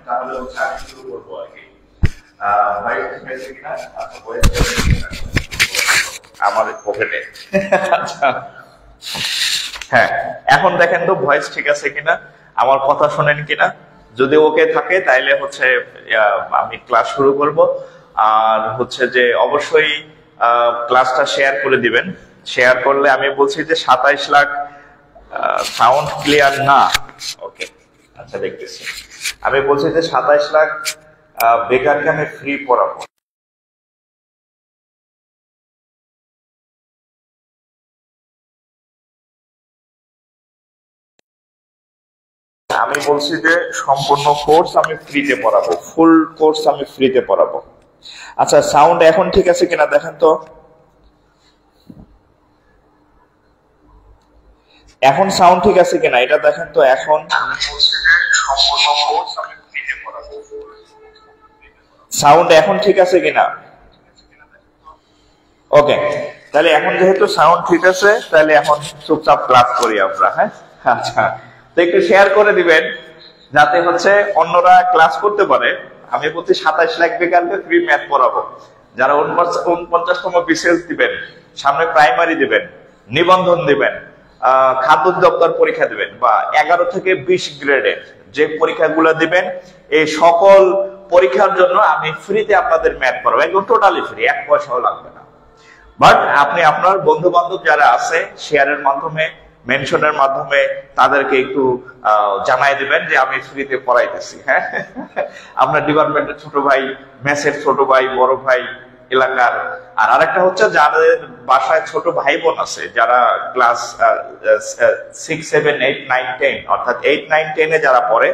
তাহলে হচ্ছে আমি শুরু করবো আর কি। আমার পকেটে আচ্ছা হ্যাঁ, এখন দেখেন তো ভয়েস ঠিক আছে কিনা, আমার কথা শোনেন কিনা। যদি ওকে থাকে তাইলে হচ্ছে আমি ক্লাস শুরু করব। আর হচ্ছে যে অবশ্যই ক্লাসটা শেয়ার করে দিবেন। শেয়ার করলে আমি বলছি যে 27 লাখ সাউন্ড ক্লিয়ার না। ওকে আচ্ছা দেখতেছি। আমি বলছি যে 27 লাখ বেকারকে আমি ফ্রি পড়াবো। আমি বলছি যে সম্পূর্ণ কোর্স আমি ফ্রিতে পড়াবো, ফুল কোর্স আমি ফ্রিতে পড়াবো। আচ্ছা সাউন্ড এখন ঠিক আছে কিনা দেখেন তো। এখন সাউন্ড ঠিক আছে কিনা এটা দেখেন তো। এখন সাউন্ড এখন ঠিক আছে কিনা। ওকে, তাহলে এখন যেহেতু সাউন্ড ঠিক আছে তাহলে এখন চুপচাপ ক্লাস করি আমরা। হ্যাঁ আচ্ছা, তো একটু শেয়ার করে দিবেন যাতে হচ্ছে অন্যরা ক্লাস করতে পারে। আমি বলছি 27 লাখ বেকারকে ফ্রি ম্যাথ পড়াবো। যারা 49তম বিসিএস দিবেন, সামনে প্রাইমারি দিবেন, নিবন্ধন দিবেন, খাদ্য দপ্তর পরীক্ষা দিবেন, বা 11 থেকে 20 গ্রেডের যে পরীক্ষাগুলো দিবেন, এই সকল পরীক্ষার জন্য আমি ফ্রিতে আপনাদের ম্যাথ পড়াবো, একদম টোটালি ফ্রি, 1 পয়সাও লাগবে না। বাট আপনি আপনার বন্ধু বান্ধব যারা আছে শেয়ারের মাধ্যমে, মেনশনের মাধ্যমে তাদেরকে একটু জানাই দিবেন যে আমি ফ্রিতে পড়াইতেছি। হ্যাঁ, আপনার ডিপার্টমেন্টের ছোট ভাই, মেসের ছোট ভাই, বড় ভাই, এলাকার। আর আরেকটা হচ্ছে যাদের বাসায় ছোট ভাই বোন আছে, যারা ক্লাস 6, 7, 8, 9, 10 অর্থাৎ 8, 9, 10 এ যারা পড়ে,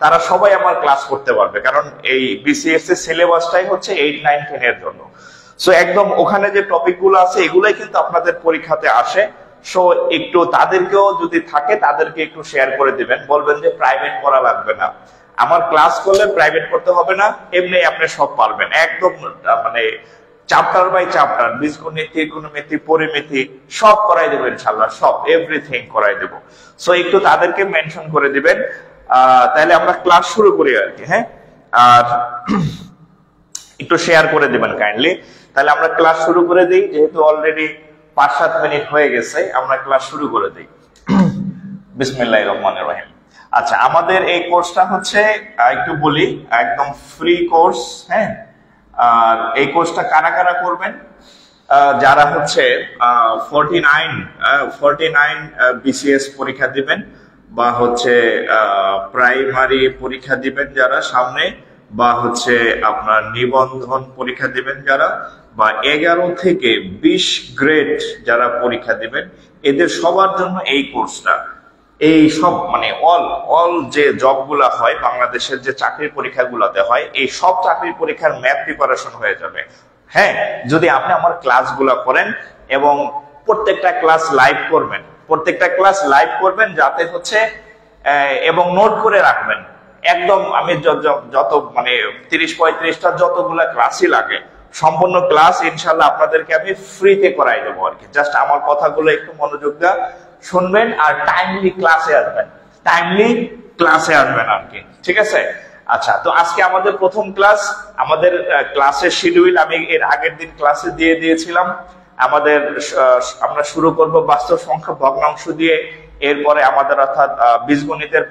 তারা সবাই আমার ক্লাস করতে পারবে। কারণ এই বিসিএস এর সিলেবাসটাই হচ্ছে 8, 9, 10 এর জন্য। সো একদম ওখানে যে টপিক গুলো আছে এগুলাই কিন্তু আপনাদের পরীক্ষাতে আসে। সো একটু তাদেরকেও যদি থাকে তাদেরকে একটু শেয়ার করে দিবেন, বলবেন যে প্রাইভেট করা লাগবে না, আমার ক্লাস করলে প্রাইভেট করতে হবে না, এমনি আপনি সব পারবেন। একদম মানে চ্যাপ্টার বাই চ্যাপ্টার, বীজগণিত, ত্রিকোণমিতি, পরিমিতি সব করাই দেবো ইনশাআল্লাহ, সব এভরিথিং করাই দেব। সো একটু তাদেরকে মেনশন করে দিবেন, তাহলে আমরা ক্লাস শুরু করি আর কি। হ্যাঁ, আর একটু শেয়ার করে দিবেন কাইন্ডলি, তাহলে আমরা ক্লাস শুরু করে দিই। যেহেতু অলরেডি 5-7 মিনিট হয়ে গেছে, আমরা ক্লাস শুরু করে দিই। বিসমিল্লাহির রহমানির রহিম। আচ্ছা, আমাদের এই কোর্সটা হচ্ছে একটু বলি একদম ফ্রি কোর্স। হ্যাঁ, আর এই কোর্সটা কারা কারা করবেন? যারা হচ্ছে 49 বিসিএস পরীক্ষা দিবেন, বা হচ্ছে প্রাইমারি পরীক্ষা দিবেন যারা সামনে, বা হচ্ছে আপনার নিবন্ধন পরীক্ষা দিবেন যারা, বা 11 থেকে 20 গ্রেড যারা পরীক্ষা দিবেন, এদের সবার জন্য এই কোর্সটা। এই সব মানে অল যে জবগুলা হয় বাংলাদেশের, যে চাকরির পরীক্ষাগুলোতে হয়, এই সব চাকরির পরীক্ষার ম্যাথ প্রিপারেশন হয়ে যাবে। হ্যাঁ, যদি আপনি আমার ক্লাসগুলো করেন এবং প্রত্যেকটা ক্লাস লাইভ করবেন, যাতে হচ্ছে এবং নোট করে রাখবেন। একদম আমি যত মানে 30-35টা যতগুলা ক্লাসই লাগে, সম্পূর্ণ ক্লাস ইনশাল্লাহ আপনাদেরকে আমি ফ্রিতে করাই দেবো আর কি। জাস্ট আমার কথাগুলো একটু মনোযোগ দিয়ে শুনবেন আর টাইমলি ক্লাসে আসবেন আর কি, ঠিক আছে? আচ্ছা, তো আজকে আমাদের প্রথম ক্লাস। আমাদের ক্লাসের শিডিউল আমি এর আগের দিন ক্লাসে দিয়ে দিয়েছিলাম। আমরা শুরু করব বাস্তব সংখ্যা ভগ্নাংশ দিয়ে। এরপরে আমাদের অর্থাৎ বীজগণিতের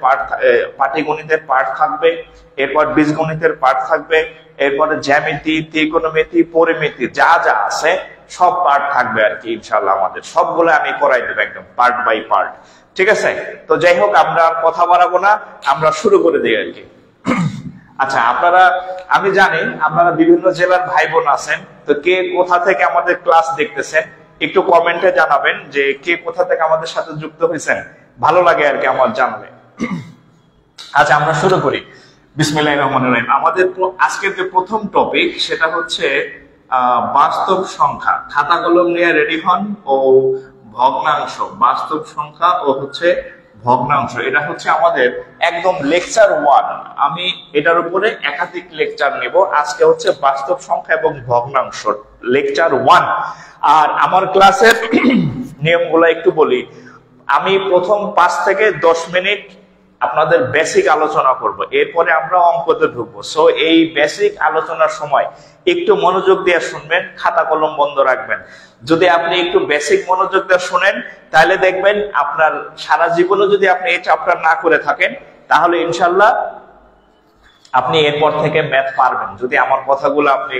পাটিগণিতের পার্ট থাকবে, এরপর বীজগণিতের পার্ট থাকবে, এরপরে জ্যামিতি, ত্রিকোণমিতি, পরিমিতি যা যা আছে সব পার্ট থাকবে আর কি। ইনশাআল্লাহ আমাদের সবগুলো আমি করাই দেবো একদম পার্ট বাই পার্ট, ঠিক আছে? তো যাই হোক, আমরা কথা বাড়াবো না, আমরা শুরু করে দিই আর কি। আচ্ছা, আমি জানি আপনারা বিভিন্ন জেলার ভাই বোন আছেন, তো কে কোথা থেকে আমাদের ক্লাস দেখতেছেন একটু কমেন্টে জানাবেন যে কে কোথা থেকে আমাদের সাথে যুক্ত হয়েছেন, ভালো লাগে আর কি আমার জানলে। আচ্ছা, আমরা শুরু করি। বিসমিল্লাহির রহমানির রহিম। আমাদের আজকের যে প্রথম টপিক সেটা হচ্ছে বাস্তব সংখ্যা। খাতা কলম নিয়ে রেডি হন। ও ভগ্নাংশ, বাস্তব সংখ্যা ও হচ্ছে ভগ্নাংশ, এটা হচ্ছে আমাদের একদম লেকচার 1। আমি এটার উপরে একাধিক লেকচার নেব। আজকে হচ্ছে বাস্তব সংখ্যা এবং ভগ্নাংশ লেকচার 1। আর আমার ক্লাসের নিয়মগুলো একটু বলি। আমি প্রথম 5 থেকে 10 মিনিট আপনাদের বেসিক আলোচনা করব, এরপরে আমরা অঙ্কতে ঢুকবো। সো এই বেসিক আলোচনার সময় একটু মনোযোগ দিয়ে শুনবেন, খাতা কলম বন্ধ রাখবেন। যদি আপনি একটু বেসিক মনোযোগ দিয়ে শুনেন তাহলে দেখবেন আপনার সারা জীবনে যদি আপনি এই চ্যাপ্টার না করে থাকেন তাহলে ইনশাল্লাহ আপনি এরপর থেকে ম্যাথ পারবেন, যদি আমার কথাগুলো আপনি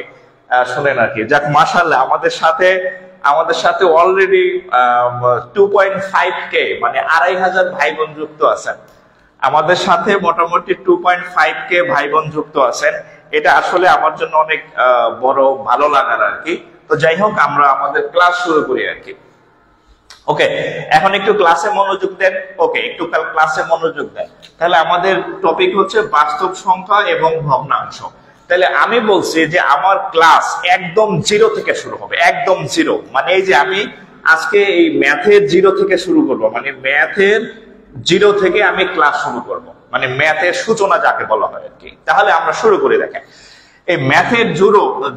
শুনেন আর কি। যাক, মাশাআল্লাহ আমাদের সাথে অলরেডি 2.5K মানে 2500 ভাই বোন যুক্ত আছেন। আমাদের সাথে মোটামুটি 2.5K ভাই বোন যুক্ত আছেন। এটা আসলে আমার জন্য অনেক বড় ভালো লাগার আর কি। তো যাই হোক, আমরা আমাদের ক্লাস শুরু করি আর কি। ওকে, এখন একটু ক্লাসে মনোযোগ দেন। ওকে, একটু ক্লাসে মনোযোগ দেন। তাহলে আমাদের টপিক হচ্ছে বাস্তব সংখ্যা এবং ভগ্নাংশ। তাহলে আমি বলছি যে আমার ক্লাস একদম জিরো থেকে শুরু হবে, একদম জিরো। মানে এই যে আমি আজকে এই ম্যাথের জিরো থেকে শুরু করব, মানে ম্যাথের জিরো থেকে আমি ক্লাস শুরু করব, মানে ম্যাথের সূচনা যাকে বলা হয় আর কি। তাহলে আমরা শুরু করে দেখেন, এই ম্যাথের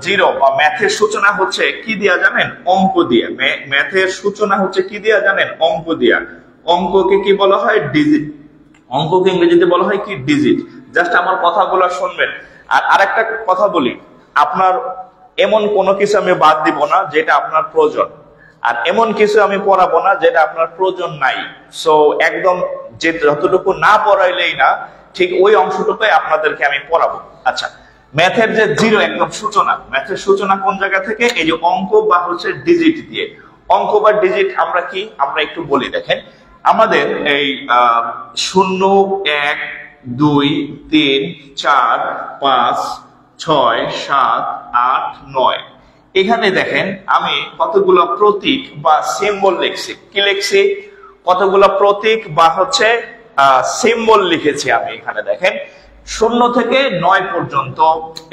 জিরো বা ম্যাথের সূচনা হচ্ছে কি দিয়া জানেন? অঙ্ক দিয়ে। ম্যাথের সূচনা হচ্ছে কি দিয়া জানেন? অঙ্ক দিয়া। অঙ্ককে কি বলা হয়? ডিজিট। অঙ্ককে ইংরেজিতে বলা হয় কি? ডিজিট। জাস্ট আমার কথাগুলো শুনবেন। আর আরেকটা কথা বলি, আপনার এমন কোনো কিছু আমি বাদ দিব না যেটা আপনার প্রয়োজন, আর এমন কিছু আমি পড়াবো না যেটা আপনার প্রয়োজন নাই। সো একদম যে যতটুকু না পড়াইলেই না, ঠিক ওই অংশটুকুই আপনাদেরকে আমি পড়াবো। আচ্ছা, ম্যাথের যে জিরো একদম সূচনা, ম্যাথের সূচনা কোন জায়গা থেকে? এই যে অঙ্ক বা হচ্ছে ডিজিট দিয়ে। অঙ্ক বা ডিজিট আমরা কি, আমরা একটু বলি দেখেন। আমাদের এই 0, 1, 2, 3, 4, 5, 6, 7, 8, 9 এখানে দেখেন আমি কতগুলো প্রতীক বা সিম্বল লিখছি। কি লিখছি? কতগুলো প্রতীক বা হচ্ছে সিম্বল লিখেছি আমি এখানে। দেখেন 0 থেকে 9 পর্যন্ত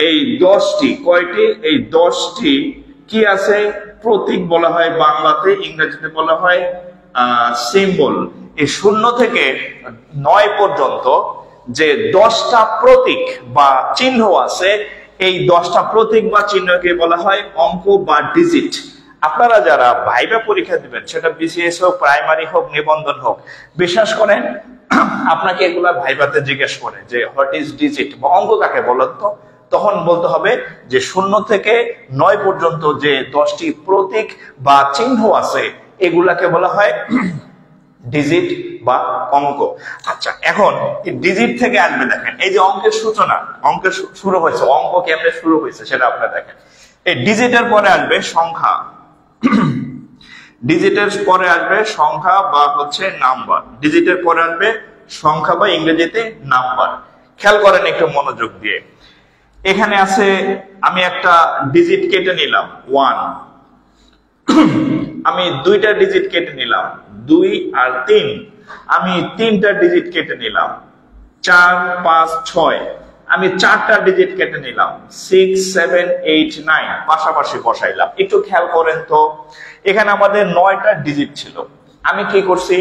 এই 10টি, কয়টি? এই 10টি কি আছে? প্রতীক বলা হয় বাংলাতে, ইংরেজিতে বলা হয় সিম্বল। এই 0 থেকে 9 পর্যন্ত যে 10টা প্রতীক বা চিহ্ন আছে, এই 10টা প্রতীক বা চিহ্নকে বলা হয় অঙ্ক বা ডিজিট। আপনারা যারা ভাইবা পরীক্ষা দিবেন, সেটা বিসিএস হোক, প্রাইমারি হোক, নিবন্ধন হোক, বিশ্বাস করেন আপনাকে এগুলা ভাইবাতে জিজ্ঞেস করে যে হোয়াট ইজ ডিজিট বা অঙ্ক কাকে বলেন, তো তখন বলতে হবে যে 0 থেকে 9 পর্যন্ত যে 10টি প্রতীক বা চিহ্ন আছে এগুলাকে বলা হয় ডিজিট বা অঙ্ক। আচ্ছা, এখন ডিজিট থেকে আসবে দেখেন এই যে অঙ্কের সূচনা, অঙ্কের শুরু হয়েছে, অঙ্ক কেমনে শুরু হয়েছে সেটা আপনারা দেখেন। এই ডিজিটের পরে আসবে সংখ্যা, ডিজিটের পরে আসবে সংখ্যা বা হচ্ছে নাম্বার, ডিজিটের পরে আসবে সংখ্যা বা ইংরেজিতে নাম্বার। খেয়াল করেন একটু মনোযোগ দিয়ে। এখানে আছে, আমি একটা ডিজিট কেটে নিলাম 1, আমি 2টা ডিজিট কেটে নিলাম 2 আর 3, আমি 3টা ডিজিট কেটে নিলাম 4, 5, 6, আমি 4টা ডিজিট কেটে নিলাম 6, 7, 8, 9 পাশাপাশি বসাইলাম। একটু খেয়াল করেন তো, এখানে আমাদের 9টা ডিজিট ছিল। আমি কি করছি?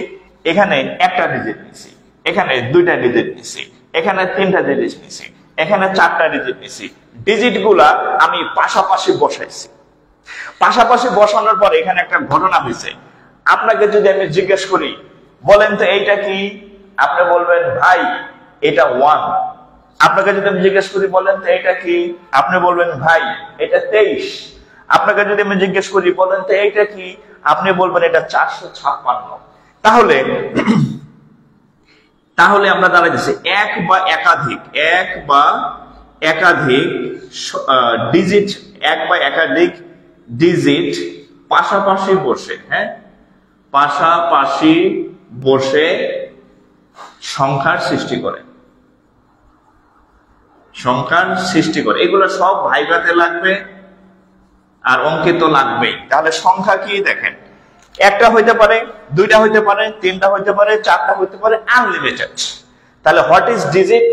এখানে একটা ডিজিট নিছি, এখানে 2টা ডিজিট নিছি, এখানে 3টা ডিজিট নিছি, এখানে 4টা ডিজিট নিছি। ডিজিট গুলা আমি পাশাপাশি বসাইছি। পাশাপাশি বসানোর পর এখানে একটা ঘটনা হয়েছে। আপনাকে যদি আমি জিজ্ঞেস করি, বলেন তো এইটা কি? আপনি বলবেন ভাই এটা 1। আপনাকে যদি আমি জিজ্ঞেস করি, বলেন তো এটা কি? আপনি বলবেন ভাই এটা 23। আপনাকে যদি আমি জিজ্ঞেস করি, বলেন তো এইটা কি? আপনি বলবেন এটা 456। তাহলে আমরা দাঁড়াই দিচ্ছি এক বা একাধিক ডিজিট, এক বা একাধিক ডিজিট পাশাপাশি বসে, হ্যাঁ, পাশাপাশি বসে সংখ্যার সৃষ্টি করে, সংখ্যার সৃষ্টি করে। এগুলো সব ভাইভাতে লাগবে আর অঙ্কে তো লাগবেই। তাহলে সংখ্যা কি? দেখেন, একটা হইতে পারে, 2টা হইতে পারে, 3টা হইতে পারে, 4টা হইতে পারে, আনলিমিটেড। তাহলে what is digit?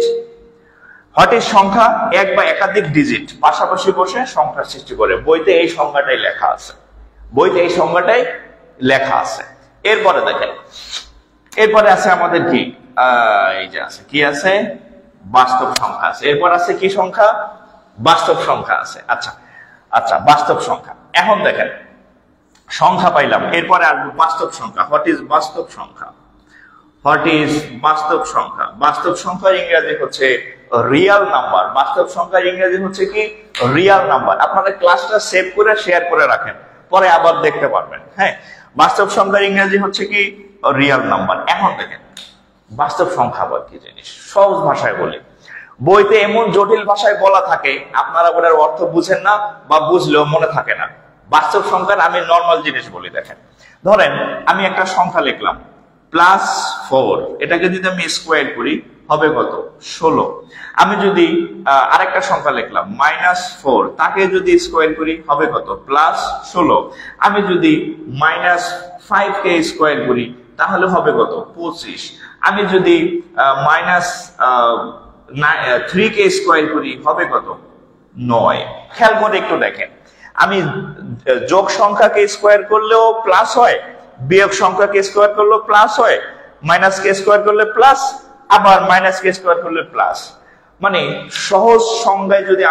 What is সংখ্যা? এক বা একাধিক ডিজিট পাশাপাশি বসে সংখ্যার সৃষ্টি করে। বইতে এই সংখ্যাটাই লেখা আছে, বইতে এই সংখ্যাটাই লেখা আছে। এরপরে দেখেন, এরপরে আছে আমাদের কি, এই যে আছে কি আছে, বাস্তব সংখ্যা আছে। এরপর আছে কি সংখ্যা? বাস্তব সংখ্যা আছে। আচ্ছা আচ্ছা, বাস্তব সংখ্যা। এখন দেখেন, সংখ্যা পাইলাম, এরপরে আসবে বাস্তব সংখ্যা। হোয়াট ইজ বাস্তব সংখ্যা? হোয়াট ইজ বাস্তব সংখ্যা? বাস্তব সংখ্যার ইংরেজি হচ্ছে রিয়াল নাম্বার। বাস্তব সংখ্যার ইংরেজি হচ্ছে কি রিয়াল নাম্বার। আপনারা ক্লাসটা সেভ করে শেয়ার করে রাখেন, পরে আবার দেখতে পারবেন। হ্যাঁ, বাস্তব সংখ্যার ইংরেজি হচ্ছে কি রিয়াল নাম্বার। এখন দেখেন বাস্তব সংখ্যা আবার কি জিনিস, সহজ ভাষায় বলি। বইতে এমন জটিল ভাষায় বলা থাকে আপনারা ওটার অর্থ বুঝেন না বা বুঝলেও মনে থাকে না। বাস্তব সংখ্যার আমি নর্মাল জিনিস বলি। দেখেন, ধরেন আমি একটা সংখ্যা লিখলাম +4, এটাকে যদি আমি স্কোয়ার করি হবে কত? 16। আমি যদি আরেকটা সংখ্যা লিখলাম -4, তাকে যদি স্কোয়ার করি হবে কত? +16। আমি যদি -5 কে স্কোয়ার করি তাহলে হবে কত? 25। আমি যদি -3 কে স্কোয়ার করি হবে কত? 9। খেয়াল করে একটু দেখেন, আমি যোগ সংখ্যাকে স্কোয়ার করলেও প্লাস হয়, বিয়োগ সংখ্যাকে স্কোয়ার করলেও প্লাস হয়, মাইনাস কে স্কোয়ার করলে প্লাস, আবার মাইনাস কে স্কোয়ার করলে প্লাস। মানে সহজ সংজ্ঞায় যদি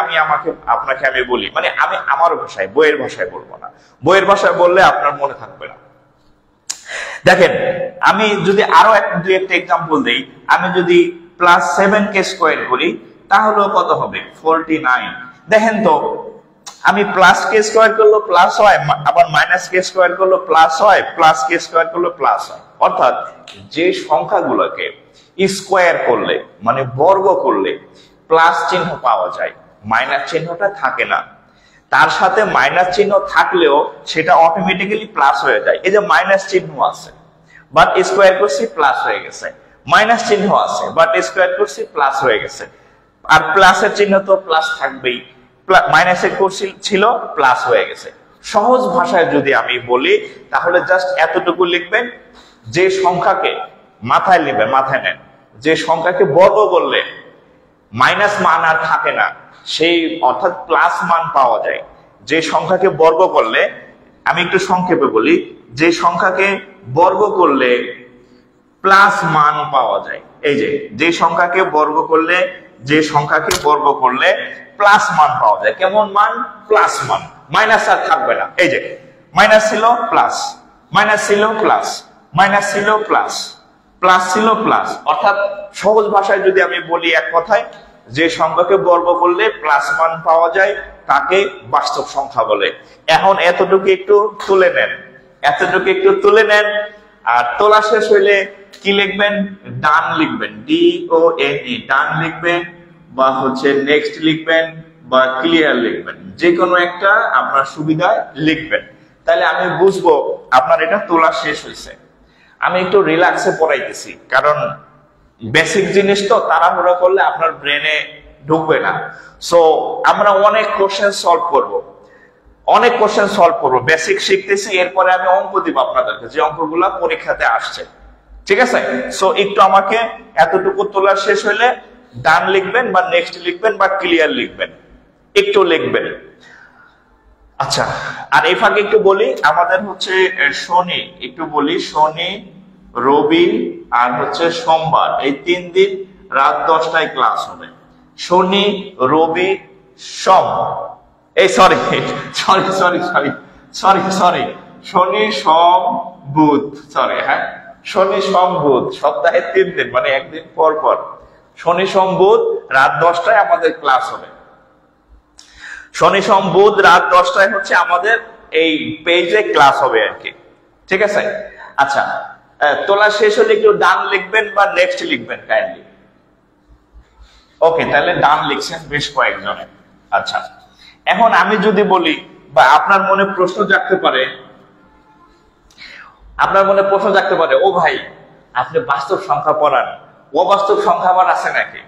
আপনাকে আমি বলি, মানে আমি আমার ভাষায়, বইয়ের ভাষায় বলবো না। বইয়ের ভাষায় বললে আপনার মনে থাকবে না। দেখেন, আমি যদি আরো দুই একটা এক্সাম্পল দেই, আমি যদি +7 কে স্কোয়ার করি তাহলে কত হবে? 49। দেখেন তো, আমি প্লাস কে স্কোয়ার করলো প্লাস হয়, আবার মাইনাস কে স্কোয়ার করলো প্লাস হয়, প্লাস কে স্কোয়ার করলো প্লাস হয়। অর্থাৎ যে সংখ্যাগুলোকে স্কোয়ার করলে মানে বর্গ করলে প্লাস চিহ্ন পাওয়া যায়, মাইনাস চিহ্নটা থাকে না। তার সাথে মাইনাস চিহ্ন থাকলেও সেটা অটোমেটিক্যালি প্লাস হয়ে যায়। এই যে মাইনাস চিহ্ন আছে বাট স্কোয়ার করছি প্লাস হয়ে গেছে, মাইনাস চিহ্ন আছে বাট স্কোয়ার করছি প্লাস হয়ে গেছে। আর প্লাসের চিহ্ন তো প্লাস থাকবেই, মাইনাসের করছি ছিল প্লাস হয়ে গেছে। সহজ ভাষায় যদি আমি বলি তাহলে জাস্ট এতটুকু লিখবেন, যে সংখ্যাকে মাথায় নেবেন, মাথায় নেন, যে সংখ্যাকে বর্গ করলে মাইনাস মান আর থাকে না, সেই অর্থাৎ প্লাস মান পাওয়া যায়। যে সংখ্যাকে বর্গ করলে, আমি একটু সংক্ষেপে বলি, যে সংখ্যাকে বর্গ করলে প্লাস মান পাওয়া যায়। এই যে সংখ্যাকে বর্গ করলে, যে সংখ্যাকে বর্গ করলে প্লাস মান পাওয়া যায়। কেমন মান? প্লাস মান, মাইনাস আর থাকবে না। এই যে মাইনাস ছিল প্লাস, মাইনাস ছিল প্লাস, মাইনাস ছিল প্লাস, প্লাস ছিল প্লাস। অর্থাৎ সহজ ভাষায় যদি আমি বলি এক কথায়, যে সংখ্যাকে বর্গ করলে প্লাস মান পাওয়া যায় তাকে বাস্তব সংখ্যা বলে। এখন এতটুকু একটু তুলে নেন, এতটুকু একটু তুলে নেন। আর তোলা শেষ হইলে কি লিখবেন? ডান লিখবেন, DONE, ডান লিখবেন, বা হচ্ছে নেক্সট লিখবেন, বা ক্লিয়ার লিখবেন। যে কোনো একটা আপনার সুবিধায় লিখবেন, তাহলে আমি বুঝবো আপনার এটা তোলা শেষ হয়েছে। আমি একটু রিল্যাক্সে পড়াইতেছি, কারণ বেসিক জিনিস তো তাড়াহুড়া করলে আপনার ব্রেনে ঢুকবে না। সো আমরা অনেক কোশ্চেন সলভ করব, অনেক কোশ্চেন সলভ করবো, বেসিক শিখতেছি, এরপরে আমি অঙ্ক দিব আপনাদেরকে, যে অঙ্কগুলো পরীক্ষাতে আসছে। ঠিক আছে? সো একটু আমাকে এতটুকু তোলা শেষ হইলে ডান লিখবেন, বা নেক্সট লিখবেন, বা ক্লিয়ার লিখবেন, একটু লিখবেন। আচ্ছা, আর এই ফাঁকে একটু বলি, আমাদের হচ্ছে শনি, একটু বলি, শনি, রবি আর হচ্ছে সোমবার, এই 3 দিন রাত 10টায় ক্লাস হবে। শনি, রবি, সোম, এই সরি শনি, সোম, বুধ, সরি, হ্যাঁ, শনি, সোম, বুধ, সপ্তাহে 3 দিন, মানে একদিন পর পর শনি, সোম, বুধ রাত 10টায় আমাদের ক্লাস হবে। শনি, সোম, বুধ রাত 10টায় হচ্ছে আমাদের এই পেজে ক্লাস হবে আর কি। ঠিক আছে? আচ্ছা, তোলা শেষ হলে একটু ডান লিখবেন বা নেক্সট লিখবেন কাইন্ডলি। ওকে, তাহলে ডান লিখছেন বেশ কয়েকজনে। আচ্ছা, এখন আমি যদি বলি, বা আপনার মনে প্রশ্ন জাগতে পারে, ও ভাই আপনি বাস্তব সংখ্যা পড়ান, অবাস্তব সংখ্যা আবার আছে নাকি?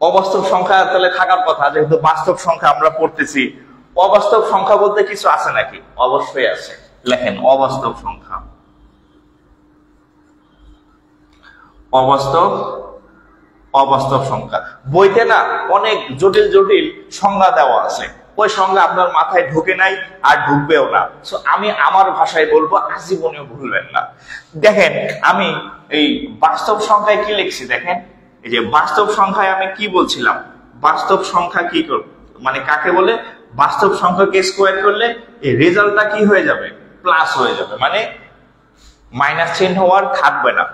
অবাস্তব সংখ্যা তাহলে থাকার কথা, যেহেতু বাস্তব সংখ্যা আমরা পড়তেছি, অবাস্তব সংখ্যা বলতে কিছু আছে নাকি? অবশ্যই আছে। লেখেন অবাস্তব সংখ্যা। অবাস্তব সংখ্যা বইতে না অনেক জটিল জটিল সংজ্ঞা দেওয়া আছে, ওই সংজ্ঞা আপনার মাথায় ঢোকে নাই আর ঢুকবেও না। সো আমি আমার ভাষায় বলবো, আজীবনেও ভুলবেন না। দেখেন, আমি এই বাস্তব সংখ্যায় কি লিখছি, দেখেন, এই যে বাস্তব সংখ্যায় আমি কি বলছিলাম, বাস্তব সংখ্যা কি মানে কাকে বলে? বাস্তব সংখ্যাকে স্কোয়ার করলে এই রেজাল্টটা কি হয়ে যাবে? প্লাস হয়ে যাবে, মানে মাইনাস চিহ্ন আর থাকবে না।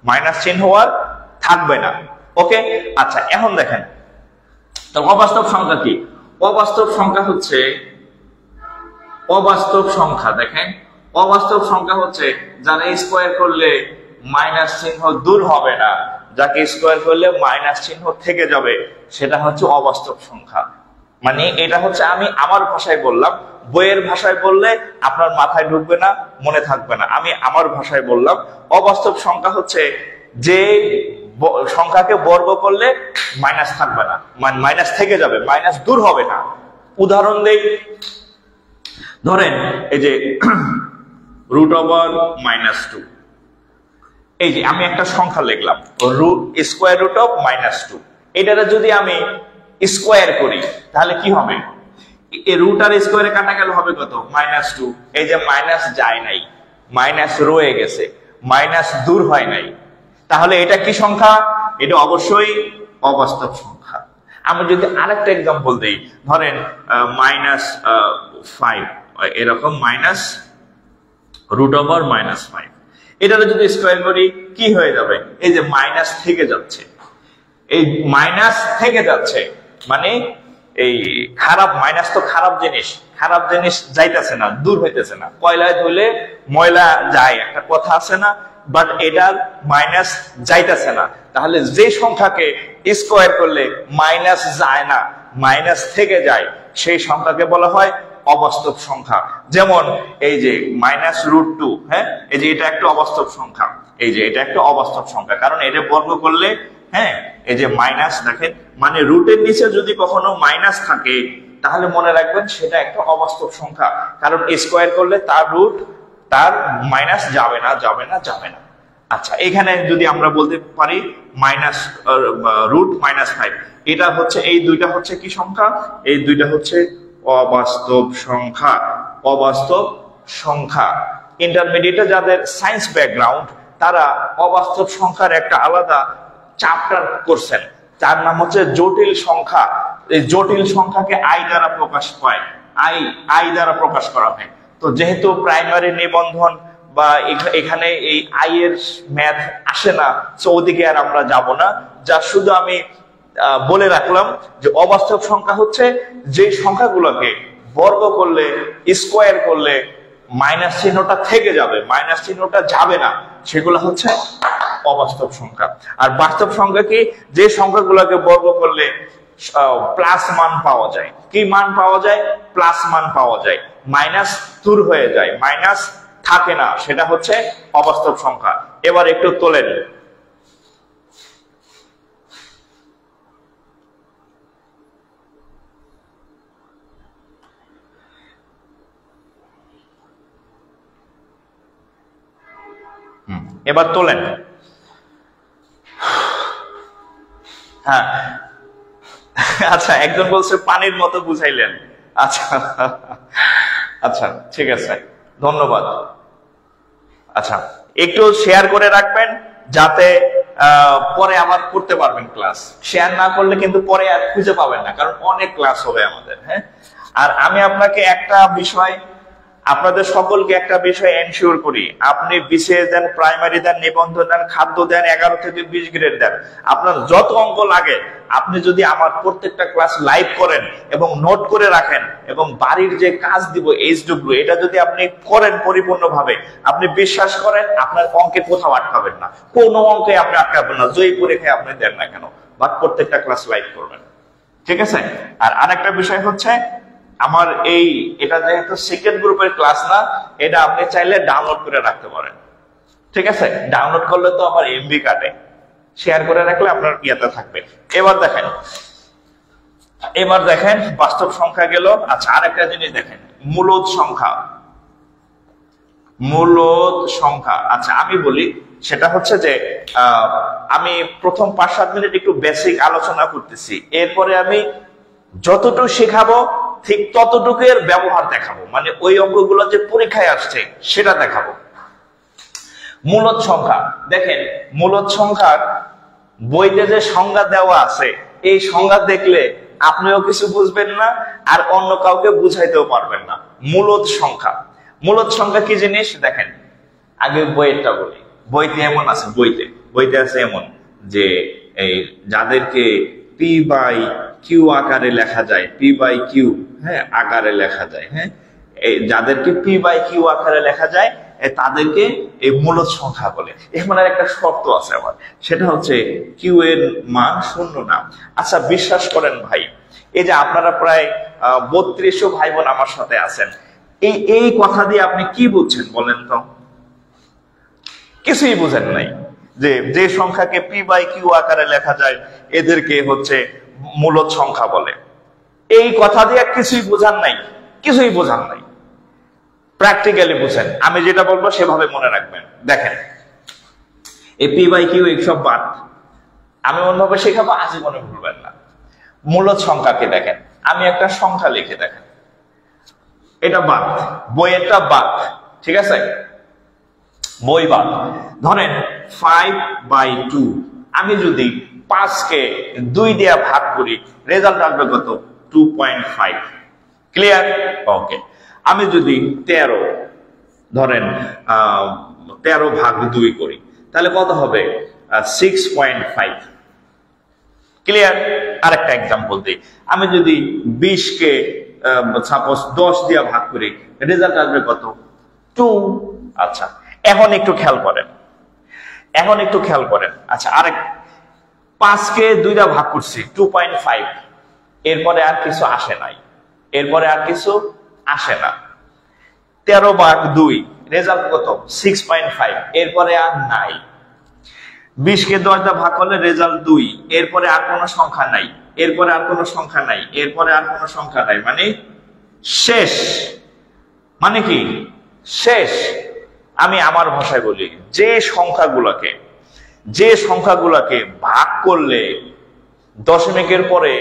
মাইনাস চিহ্ন আর থাকবে না। ওকে, আচ্ছা এখন দেখেন তো অবাস্তব সংখ্যা কি? অবাস্তব সংখ্যা হচ্ছে অবাস্তব সংখ্যা, দেখেন অবাস্তব সংখ্যা হচ্ছে যারা স্কোয়ার করলে মাইনাস চিহ্ন দূর হবে না, যাকে স্কোয়ার করলে মাইনাস চিহ্ন থেকে যাবে, সেটা হচ্ছে অবাস্তব সংখ্যা। মানে এটা হচ্ছে আমি আমার ভাষায় বললাম, বইয়ের ভাষায় বললে আপনার মাথায় ঢুকবে না, মনে থাকবে না। আমি আমার ভাষায় বললাম, অবাস্তব সংখ্যা হচ্ছে যে সংখ্যাকে বর্গ করলে মাইনাস থাকবে না, মাইনাস থেকে যাবে, মাইনাস দূর হবে না। উদাহরণ দেই, ধরেন এই যে √(-2), এই যে আমি একটা সংখ্যা লিখলাম √(2)-, এটারে যদি আমি স্কোয়ার করি তাহলে কি হবে? এই রুট আর স্কোয়ারে কাটা গেল হবে কত? -2। এই যে মাইনাস যায় নাই, মাইনাস রয়ে গেছে, মাইনাস দূর হয় নাই, তাহলে এটা কি সংখ্যা? এটা অবশ্যই অবাস্তব সংখ্যা। আমি যদি আরেকটা এক্সাম্পল দেই, ধরেন -5, এরকম -√(-5), এটারে যদি স্কোয়ার করি কি হয়ে যাবে? এই যে মাইনাস থেকে যাচ্ছে, এই মাইনাস থেকে যাচ্ছে মানে এই খারাপ, মাইনাস তো খারাপ জিনিস, খারাপ জিনিস যাইতেছে না, দূর হইতেছে না। কয়লায় ধুলে ময়লা যায়, একটা কথা আছে না, বাট এটার মাইনাস যাইতেছে না। তাহলে যে সংখ্যাকে স্কোয়ার করলে মাইনাস যায় না, মাইনাস থেকে যায়, সেই সংখ্যাকে বলা হয় অবাস্তব সংখ্যা। যেমন এই যে -√2, হ্যাঁ, এই যে এটা একটা অবাস্তব সংখ্যা, এই যে এটা একটা অবাস্তব সংখ্যা, কারণ এটা বর্গ করলে, হ্যাঁ, এই যে মাইনাস, দেখেন মানে রুটের নিচে যদি কখনো মাইনাস থাকে তাহলে মনে রাখবেন সেটা একটা অবাস্তব সংখ্যা, কারণ স্কোয়ার করলে তার রুট, তার মাইনাস যাবে না, যাবে না, যাবে না। আচ্ছা, এখানে যদি আমরা বলতে পারি √-5, এটা হচ্ছে, এই দুইটা হচ্ছে কি সংখ্যা? এই দুইটা হচ্ছে অবাস্তব সংখ্যা, অবাস্তব সংখ্যা। ইন্টারমিডিয়েটে যাদের সায়েন্স ব্যাকগ্রাউন্ড তারা অবাস্তব সংখ্যার একটা আলাদা চ্যাপ্টার করছেন, তার নাম হচ্ছে জটিল সংখ্যা। এই জটিল সংখ্যাকে আই দ্বারা প্রকাশ পায়, আই দ্বারা প্রকাশ করা হয়। তো যেহেতু প্রাইমারি নিবন্ধন বা এখানে এই আই এর ম্যাথ আসে না, সো ওদিকে আর আমরা যাব না। যা শুধু আমি বলে রাখলাম যে অবাস্তব সংখ্যা হচ্ছে যে সংখ্যাগুলোকে বর্গ করলে, স্কোয়ার করলে মাইনাস চিহ্নটা থেকে যাবে, মাইনাস চিহ্নটা যাবে না, সেগুলো হচ্ছে অবাস্তব সংখ্যা। আর বাস্তব সংখ্যা কি? যে সংখ্যাগুলোকে বর্গ করলে প্লাস মান পাওয়া যায়। কি মান পাওয়া যায়? প্লাস মান পাওয়া যায়, মাইনাস দূর হয়ে যায়, মাইনাস থাকে না, সেটা হচ্ছে অবাস্তব সংখ্যা। এবার একটু তোলেন, এবার তোলেন। হ্যাঁ, আচ্ছা, একজন বলছে পানির মতো বুঝাইলেন। আচ্ছা আচ্ছা, ঠিক আছে, ধন্যবাদ। আচ্ছা, একটু শেয়ার করে রাখবেন যাতে পরে আবার করতে পারবেন ক্লাস। শেয়ার না করলে কিন্তু পরে আর খুঁজে পাবেন না, কারণ অনেক ক্লাস হবে আমাদের। হ্যাঁ, আর আমি আপনাকে একটা বিষয়, আপনাদের সকলকে একটা বিষয় এনশিওর করি, আপনি বিসিএস দেন, প্রাইমারি দেন, নিবন্ধন দেন, খাদ্য দেন, 11 থেকে 20 গ্রেড দেন, আপনার যত অঙ্ক লাগে আপনি যদি আমার প্রত্যেকটা ক্লাস লাইভ করেন এবং নোট করে রাখেন, এবং বাড়ির যে কাজ দিব HW, এটা যদি আপনি করেন পরিপূর্ণভাবে, আপনি বিশ্বাস করেন আপনার অঙ্কে কোথাও আটকাবেন না, কোনো অঙ্কে আপনি আটকাবেন না, যেই পরীক্ষায় আপনি দেন না কেন, বাট প্রত্যেকটা ক্লাস লাইভ করবেন। ঠিক আছে? আর আরেকটা বিষয় হচ্ছে, আমার এটা যেহেতু সিক্রেট গ্রুপের ক্লাস না, এটা আপনি চাইলে ডাউনলোড করে রাখতে পারেন। ঠিক আছে? ডাউনলোড করলে তো আমার এমবি কাটে, শেয়ার করে রাখলে আপনার ইয়াতে থাকবে। এবার দেখেন বাস্তব সংখ্যা গেল। আচ্ছা, আরেকটা জিনিস দেখেন, মূলদ সংখ্যা। মূলদ সংখ্যা, আচ্ছা আমি বলি, সেটা হচ্ছে যে আমি প্রথম 5-7 মিনিট একটু বেসিক আলোচনা করতেছি, এরপরে আমি যতটুকু শেখাবো ঠিক ততটুকু এর ব্যবহার দেখাবো, মানে ওই অঙ্কগুলো যে পরীক্ষায় আসছে সেটা দেখাবো। মূলদ সংখ্যা দেখেন, মূলদ সংখ্যার বইতে যে সংজ্ঞা দেওয়া আছে, এই সংজ্ঞা দেখলে আপনিও কিছু বুঝবেন না আর অন্য কাউকে বুঝাইতেও পারবেন না। মূলদ সংখ্যা, মূলদ সংখ্যা কি জিনিস দেখেন, আগে বইয়েরটা বলি। বইতে এমন আছে, বইতে আছে এমন যে এই যাদেরকে পি বাই কিউ আকারে লেখা যায়, পি বাই কিউ, হ্যাঁ, আকারে লেখা যায়, হ্যাঁ, যাদেরকে পি বাই কিউ আকারে লেখা যায় তাদেরকে এই মূলদ সংখ্যা বলে। এখানে একটা শর্ত আছে আবার, সেটা হচ্ছে কিউ এর মান শূন্য না। আচ্ছা বিশ্বাস করেন ভাই, এই যে আপনারা প্রায় 3200 ভাই বোন আমার সাথে আছেন, এই কথা দিয়ে আপনি কি বুঝছেন বলেন তো? কিছুই বুঝেন নাই। যে সংখ্যাকে পি বাই কিউ আকারে লেখা যায় এদেরকে হচ্ছে মূলদ সংখ্যা বলে। এই কথা দিয়ে কিছুই বোঝান নাই, কিছুই বোঝান নাই। প্র্যাকটিক্যালি বুঝেন, আমি যেটা বলবো সেভাবে মনে রাখবেন। দেখেন এই পি বাই কিউ এইসব বাদ, আমি অন্যভাবে শেখাবো, আজীবনে ভুলবেন না। মূলদ সংখ্যাকে দেখেন, আমি একটা সংখ্যা লিখে দেখেন, এটা বাদ, বইয়েরটা বাদ, ঠিক আছে, বই বাদ। ধরেন 5/2, আমি যদি 5কে 2 দিয়ে ভাগ করি রেজাল্ট আসবে কত? 2.5। ক্লিয়ার? ওকে। আমি যদি 13 ধরেন 13/2 করি তাহলে কত হবে? 6.5। ক্লিয়ার? আরেকটা এক্সাম্পল দিই, আমি যদি 20কে সাপোজ 10 দিয়ে ভাগ করি রেজাল্ট আসবে কত? 2। আচ্ছা এখন একটু খেয়াল করেন, আচ্ছা আরেক 5কে 2 দিয়ে ভাগ করছি 2.5, এরপরে আর কিছু আসে নাই, 13/2 রেজাল্ট কত? 6.5, এরপরে আর নাই। 20কে 10 দিয়ে ভাগ করলে রেজাল্ট 2, এরপরে আর কোনো সংখ্যা নাই, মানে শেষ। মানে কি শেষ? আমি আমার ভাষায় বলি, যে সংখ্যাগুলোকে ভাগ করলে দশমিকের পরে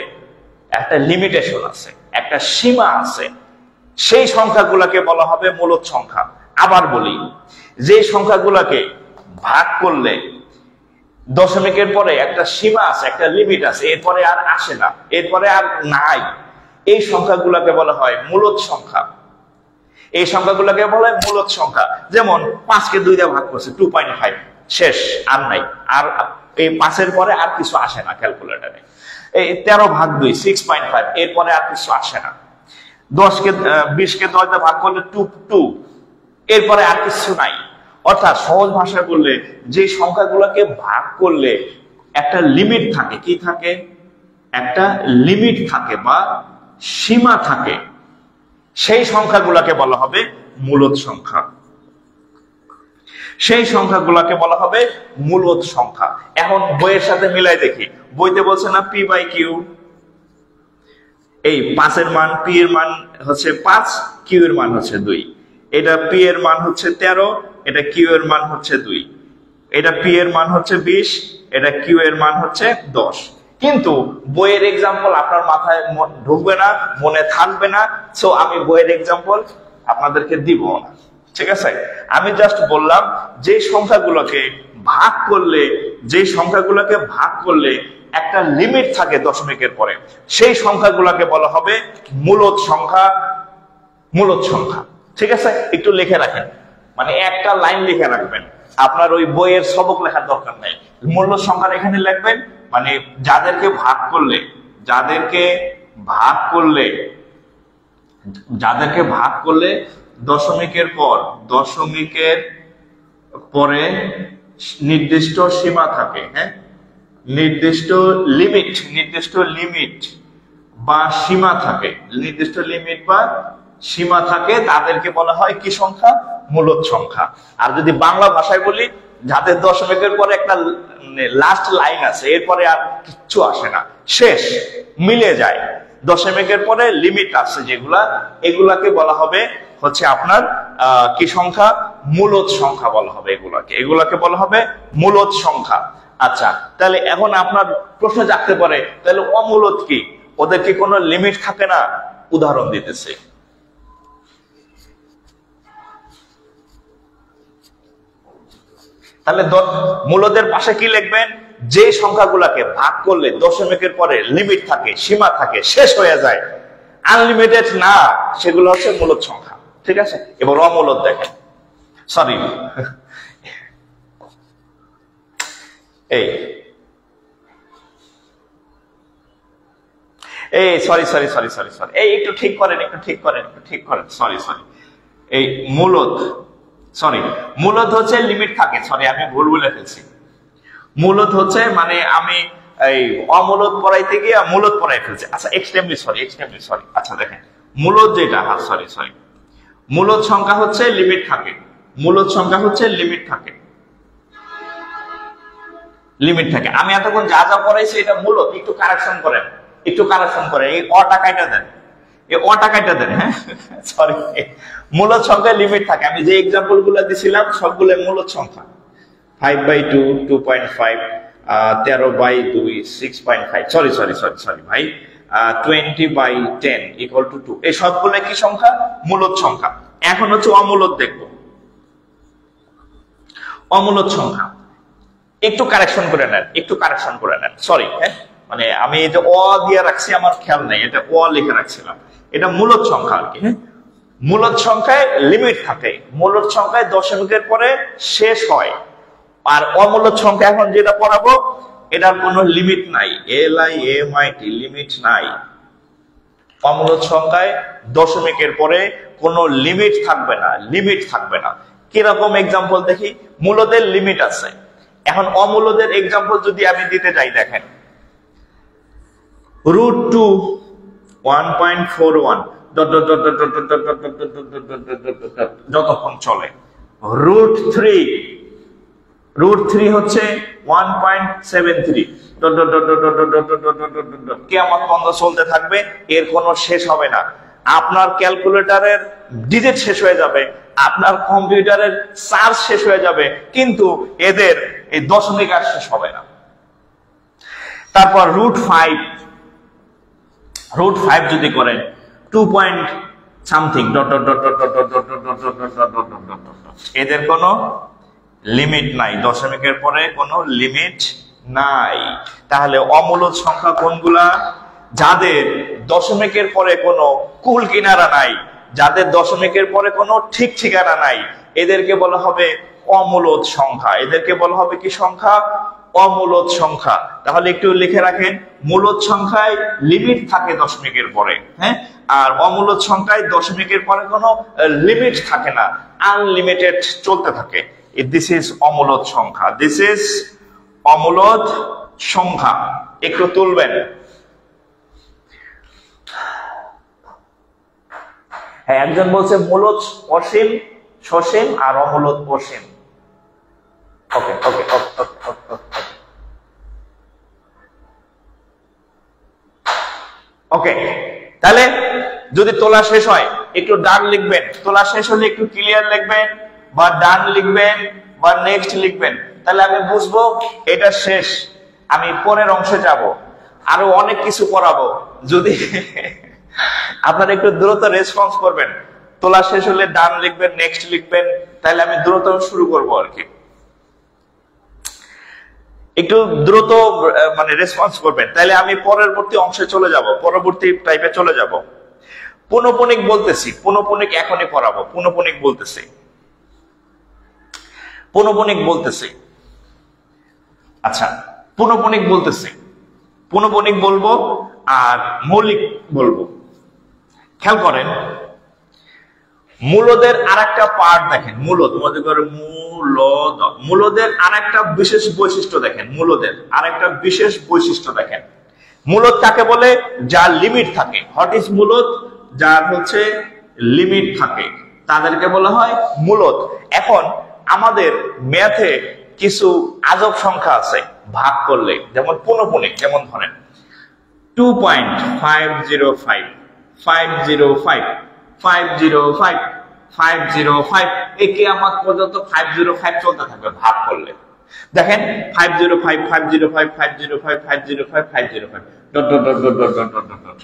একটা লিমিটেশন আছে, একটা সীমা আছে, সেই সংখ্যাগুলোকে বলা হবে মূলদ সংখ্যা। আবার বলি, যে সংখ্যাগুলোকে ভাগ করলে দশমিকের পরে একটা সীমা আছে, একটা লিমিট আছে, এরপরে আর আসে না, এরপরে আর নাই, এই সংখ্যাগুলোকে বলা হয় মূলদ সংখ্যা। যেমন 5কে 2 দিয়ে ভাগ করছে 2.5, শেষ, আর নাই, আর এই 5-এর পরে আর কিছু আসে না ক্যালকুলেটরে। এই 13/2 6.5, এরপরে আর কিছু আসে না। 20কে 10 দিয়ে ভাগ করলে 2, এরপরে আর কিছু নাই। অর্থাৎ সহজ ভাষায় বললে, যে সংখ্যাগুলোকে ভাগ করলে একটা লিমিট থাকে, কি থাকে? একটা লিমিট থাকে বা সীমা থাকে, সেই সংখ্যাগুলোকে বলা হবে মূলদ সংখ্যা। এখন বইয়ের সাথে মিলাই দেখি, বইতে বলছে না পি বাই কিউ, এই 5-এর মান, পি এর মান হচ্ছে 5, কিউ এর মান হচ্ছে 2, এটা পি এর মান হচ্ছে 13, এটা কিউ এর মান হচ্ছে 2, এটা পি এর মান হচ্ছে 20, এটা কিউ এর মান হচ্ছে 10। কিন্তু বইয়ের এক্সাম্পল আপনার মাথায় ঢুকবে না, মনে থাকবে না, সো আমি বইয়ের এক্সাম্পল আপনাদেরকে দিব না, ঠিক আছে? আমি জাস্ট বললাম যে সংখ্যাগুলোকে ভাগ করলে একটা লিমিট থাকে দশমিকের পরে, সেই সংখ্যাগুলোকে বলা হবে মূলদ সংখ্যা। ঠিক আছে? একটু লিখে রাখেন, মানে একটা লাইন লিখে রাখবেন, আপনার ওই বইয়ের সবক লেখার দরকার নাই। মূলদ সংখ্যা এখানে লিখবেন, মানে যাদেরকে ভাগ করলে দশমিকের পরে নির্দিষ্ট সীমা থাকে, হ্যাঁ, নির্দিষ্ট লিমিট বা সীমা থাকে, তাদেরকে বলা হয় কি সংখ্যা? মূলদ সংখ্যা। আর যদি বাংলা ভাষায় বলি, যাদের দশমিকের পরে একটা লাস্ট লাইন আছে, এরপরে আর কিচ্ছু আসে না, শেষ, মিলে যায়, দশমিকের পরে লিমিট আছে যেগুলা, এগুলাকে বলা হবে হচ্ছে আপনার কি সংখ্যা? মূলদ সংখ্যা বলা হবে এগুলাকে বলা হবে মূলদ সংখ্যা। আচ্ছা, তাহলে এখন আপনার প্রশ্ন জাগতে পারে, তাহলে অমূলদ কি? ওদের কি কোনো লিমিট থাকে না? উদাহরণ দিতেছে। তাহলে মূলদের পাশে কি লিখবেন? যে সংখ্যাগুলোকে ভাগ করলে দশমিকের পরে লিমিট থাকে, সীমা থাকে, শেষ হয়ে যায়, আনলিমিটেড না, সেগুলো হচ্ছে মূলদ সংখ্যা। ঠিক আছে? এবার অমূলদ দেখেন, সরি এই এই sorry sorry sorry sorry sorry এই একটু ঠিক করেন, একটু ঠিক করেন, একটু ঠিক করেন, সরি সরি। এই মূলত, সরি মূলত হচ্ছে লিমিট থাকে, সরি আমি ভুল বলে ফেলছি। মূলত হচ্ছে মানে আমি এই অমূলত পড়াইতে গিয়ে মূলত পড়াই ফেলছি। আচ্ছা এক্সট্রিমলি সরি, এক্সট্রিমলি সরি। আচ্ছা দেখেন মূলত যেটা, হ্যাঁ সরি সরি, মূলত সংখ্যা হচ্ছে লিমিট থাকে, মূলত সংখ্যা হচ্ছে লিমিট থাকে, লিমিট থাকে। আমি এতক্ষণ যা যা পড়াইছি এটা মূলত, একটু কারেকশন করেন, একটু কারেকশন করেন, এই অটাকাইটা দেন, এই অটাকাইটা দেন, হ্যাঁ সরি। মূলত সংখ্যায় লিমিট থাকে, আমি যে এক্সাম্পল গুলো দিছিলাম সবগুলো মূলত সংখ্যা। 5/2, 2.5, 13/2, 6.5, সরি সরি সরি সরি ভাই, 20/10 = 2, এই সবগুলো কি সংখ্যা? মূলত সংখ্যা। এখন হচ্ছে অমূলত দেখবো, অমূলত সংখ্যা। একটু কারেকশন করে নেন, একটু কারেকশন করে নেন, সরি। হ্যাঁ মানে আমি এই যে অ দিয়ে রাখছি আমার খেয়াল নাই, এটা অ লিখে রাখছিলাম, এটা মূলত সংখ্যা আর কি। হ্যাঁ মূলত সংখ্যায় লিমিট থাকে, মূলত সংখ্যায় দশমিকের পরে শেষ হয়। আর অমূলত সংখ্যা এখন যেটা পড়াবো এটার কোনো লিমিট নাই, LIMIT, লিমিট নাই। অমূলত সংখ্যায় দশমিকের পরে কোনো লিমিট থাকবে না, লিমিট থাকবে না। কিরকম এক্সাম্পল দেখি? মূলদের লিমিট আছে। এখন অমূলদের এক্সাম্পল যদি আমি দিতে যাই, দেখেন √2, 1.41 যতক্ষণ চলে। √3 হচ্ছে 1.73 কিয়ামত পর্যন্ত চলতে থাকবে, এর কোনো শেষ হবে না। আপনার ক্যালকুলেটরের ডিজিট শেষ হয়ে যাবে, আপনার কম্পিউটারের চার্জ শেষ হয়ে যাবে, কিন্তু এদের এই দশমিক আর শেষ হবে না। তারপর √5 যদি করেন 2.something, এদের কোনো লিমিট নাই, দশমিকের পরে কোনো লিমিট নাই। তাহলে অমূলত সংখ্যা কোনগুলা? যাদের দশমিকের পরে কোনো কুল কিনারা নাই, যাদের দশমিকের পরে কোনো ঠিক ঠিকানা নাই, এদেরকে বলা হবে অমূলত সংখ্যা। এদেরকে বলা হবে কি সংখ্যা? অমূলত সংখ্যা। তাহলে একটু লিখে রাখেন, মূলত সংখ্যায় লিমিট থাকে দশমিকের পরে, হ্যাঁ, আর অমূলত সংখ্যায় দশমিকের পরে কোনো লিমিট থাকে না, আনলিমিটেড চলতে থাকে। দিস ইজ অমূলত সংখ্যা, দিস ইজ অমূলত সংখ্যা। একটু তুলবেন। হ্যাঁ একজন বলছে মূলত অসীম, সসীম আর অমূলত অসীম। ওকে ওকে ওকে ওকে ওকে। তাহলে যদি তোলা শেষ হয় একটু ডান লিখবেন, তোলা শেষ হলে একটু ক্লিয়ার লিখবেন, বা ডান লিখবেন, বা নেক্সট লিখবেন, তাহলে আমি বুঝবো এটা শেষ। আমি পরের অংশে যাব, আরো অনেক কিছু করাবো। যদি আপনারা একটু দ্রুত রেসপন্স করবেন, তোলা শেষ হলে ডান লিখবেন, নেক্সট লিখবেন, তাহলে আমি দ্রুত শুরু করবো আর কি। একটু দ্রুত মানে রেসপন্স করবেন, তাহলে আমি পরবর্তী অংশে চলে যাব, পরবর্তী টাইপে চলে যাব। পুনঃপুনিক বলতেছি, পুনঃপুনিক এখনই পড়াবো। পুনঃপুনিক বলতেছি, পুনঃপুনিক বলতেছি। আচ্ছা পুনঃপুনিক বলতেছি, পুনঃপুনিক বলবো আর মৌলিক বলবো। খেয়াল করেন, মূলদের আরেকটা পার্ট দেখেন, মূলদ মনে করে মূলদ, মূলদের আরেকটা বিশেষ বৈশিষ্ট্য দেখেন, মূলদের আরেকটা বিশেষ বৈশিষ্ট্য দেখেন। মূলদ কাকে বলে? যার লিমিট থাকে। হোয়াট ইজ মূলদ? যার হচ্ছে লিমিট থাকে, তাদেরকে বলা হয় মূলদ। এখন আমাদের ম্যাথে কিছু আজব সংখ্যা আছে ভাগ করলে, যেমন পুনঃপুনিক, যেমন ধরেন 2.505, 505, 505, 505, একে আমার পর্যন্ত 505 চলতে থাকবে ভাগ করলে। দেখেন 505, 505, 505, 505, 505 dot dot dot dot dot dot dot dot.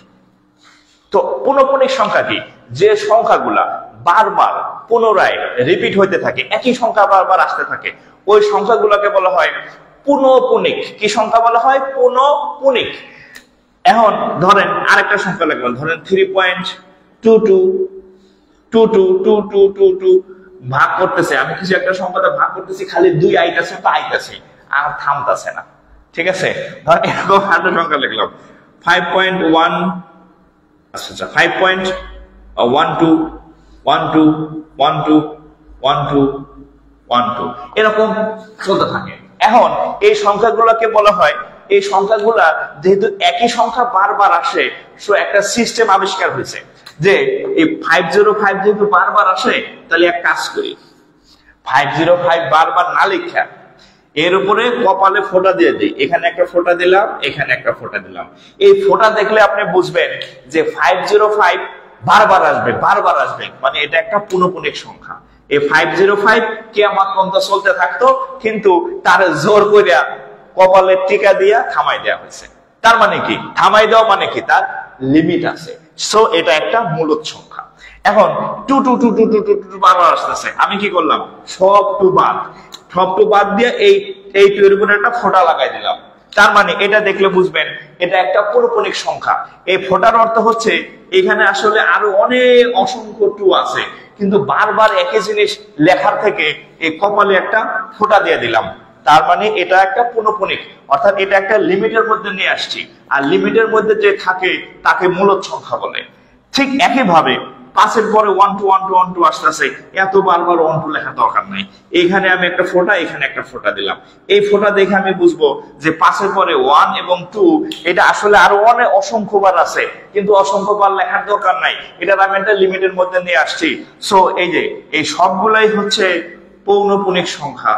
তো পুনঃপুনিক সংখ্যা কি? যে সংখ্যাগুলা বারবার পুনরায় রিপিট হইতে থাকে, একই সংখ্যা বারবার আসতে থাকে, ওই সংখ্যাগুলোকে বলা হয় পুনঃপুনিক। কি সংখ্যা বলা হয়? পুনঃপুনিক। এখন ধরেন আরেকটা সংখ্যা লিখবেন, ধরেন 3.22222222 ভাগ করতেছে, আমি কিছু একটা সংখ্যাটা ভাগ করতেছি, খালি 2 আইতাছে তো আইতাছে, আর থামতাছে না। ঠিক আছে, ধর এরকম 100 সংখ্যা লিখলাম 5.1, আচ্ছা 5.12121212 এরকম চলতে থাকে। এখন এই সংখ্যাগুলোকে বলা হয়, এই সংখ্যাগুলা যেহেতু একই সংখ্যা বারবার আসে, সো একটা সিস্টেম আবিষ্কার হয়েছে যে এই 505 যেহেতু বারবার আসে, তাহলে এক কাজ করি, 505 বারবার না লিখা এর উপরে কপালে ফোঁটা দিয়ে দিই। এখানে একটা ফোঁটা দিলাম, এখানে একটা ফোঁটা দিলাম। এই ফোঁটা দেখলে আপনি বুঝবেন যে 505 বারবার আসবে, বারবার আসবে, মানে এটা একটা পূর্ণপূর্ণিক সংখ্যা। এই 505 কিয়ামত পর্যন্ত চলতে থাকতো, কিন্তু তার জোর কইরা কপালে টিকা দিয়া থামাই দেওয়া হয়েছে। তার মানে কি থামাই দেওয়া মানে কি, তার লিমিট আছে। সো এটা একটা মূলদ সংখ্যা। এখন 2 বারবার আসতেছে, আমি কি করলাম, সব টু বাদ দিয়ে এই 2 এর উপরে একটা ফোঁটা লাগাই দিলাম। তার মানে এটা দেখলে বুঝবেন এটা একটা পূর্ণপূর্ণিক সংখ্যা। এই ফোঁটার অর্থ হচ্ছে এখানে আসলে আরো অনেক অসংখ্য 2 আছে, কিন্তু বারবার একই জিনিস লেখার থেকে এই কপালে একটা ফোঁটা দিয়ে দিলাম। তার মানে এটা একটা পূর্ণপূর্ণিক, অর্থাৎ এটা একটা লিমিটের মধ্যে নিয়ে আসছি, আর লিমিটের মধ্যে যে থাকে তাকে মূলদ সংখ্যা বলে। ঠিক একইভাবে 5 এর পরে 1 2 আসতেছে, এত বারবার 1 2 লেখার দরকার নাই। এখানে আমি একটা ফোঁটা, এখানে একটা ফোঁটা দিলাম। এই ফোঁটা দেখে আমি বুঝবো যে 5 এর পরে 1 এবং 2 এটা আসলে আরো অনেক অসংখ্যবার আছে, কিন্তু অসংখ্যবার লেখার দরকার নাই, এটা আমি একটা লিমিটের মধ্যে নিয়ে আসছি। সো এই যে এই সবগুলাই হচ্ছে পৌনঃপুনিক সংখ্যা।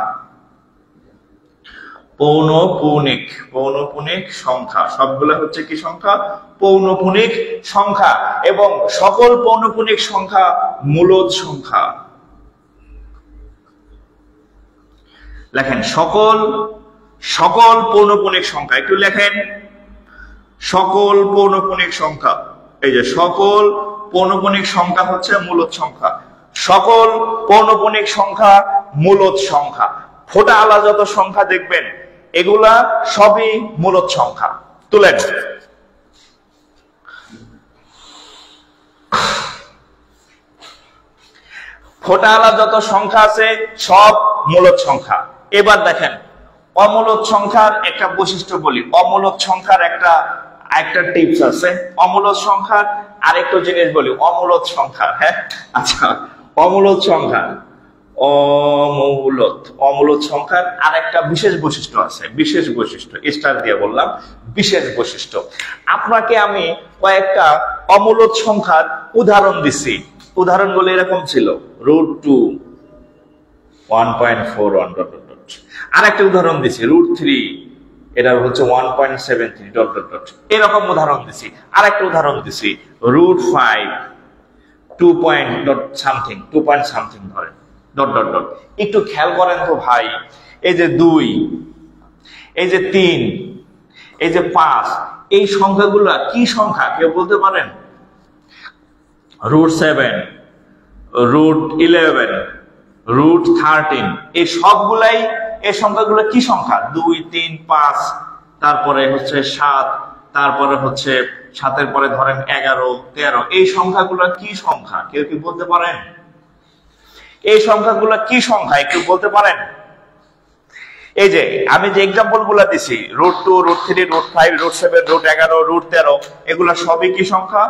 পৌনঃপুনিক সংখ্যা সবগুলা হচ্ছে কি সংখ্যা, পৌনঃপুনিক সংখ্যা। এবং সকল পৌনঃপুনিক সংখ্যা মূলদ সংখ্যা। লেখেন সকল পৌনঃপুনিক সংখ্যা, একটু লেখেন সকল পৌনঃপুনিক সংখ্যা। এই যে সকল পৌনঃপুনিক সংখ্যা হচ্ছে মূলদ সংখ্যা, সকল পৌনঃপুনিক সংখ্যা মূলদ সংখ্যা। ফোঁটা আলা যত সংখ্যা দেখবেন এগুলা সবই মূলদ সংখ্যা। তুলেন, ফোঁটা আলা যত সংখ্যা আছে সব মূলদ সংখ্যা। এবার দেখেন অমূলদ সংখ্যার একটা বৈশিষ্ট্য বলি, অমূলদ সংখ্যার একটা টিপস আছে। অমূলদ সংখ্যার আরেকটা জিনিস বলি, অমূলদ সংখ্যা, হ্যাঁ আচ্ছা অমূলদ সংখ্যা, অমূলদ সংখ্যার আরেকটা বিশেষ বৈশিষ্ট্য আছে। বিশেষ বৈশিষ্ট্য স্টার দিয়ে বললাম, বিশেষ বৈশিষ্ট্য। আপনাকে আমি কয়েকটা অমূলদ সংখ্যার উদাহরণ দিছি। উদাহরণগুলো এরকম ছিল, √2 1.41 আরেকটা উদাহরণ দিছি √3, এটা হচ্ছে 1.73 এরকম উদাহরণ দিছি। আরেকটা উদাহরণ দিছি √5 2 point something ধরেন একটু খেয়াল করেন তো ভাই, এই যে 2, এই যে 3, এই যে 5, এই সংখ্যাগুলো কি সংখ্যা কেউ বলতে পারেন? √7 √11 √13 এই সবগুলাই, এই সংখ্যাগুলো কি সংখ্যা? 2 3 5, তারপরে হচ্ছে 7, তারপরে হচ্ছে 7 এর পরে ধরেন 11 13, এই সংখ্যাগুলো কি সংখ্যা কেউ কি বলতে পারেন? এই সংখ্যাগুলো কি সংখ্যা একটু বলতে পারেন? এই যে আমি যে এক্সাম্পল গুলা দিছি √2 √3 √5 √7 √11 √13 এগুলা সবই কি সংখ্যা?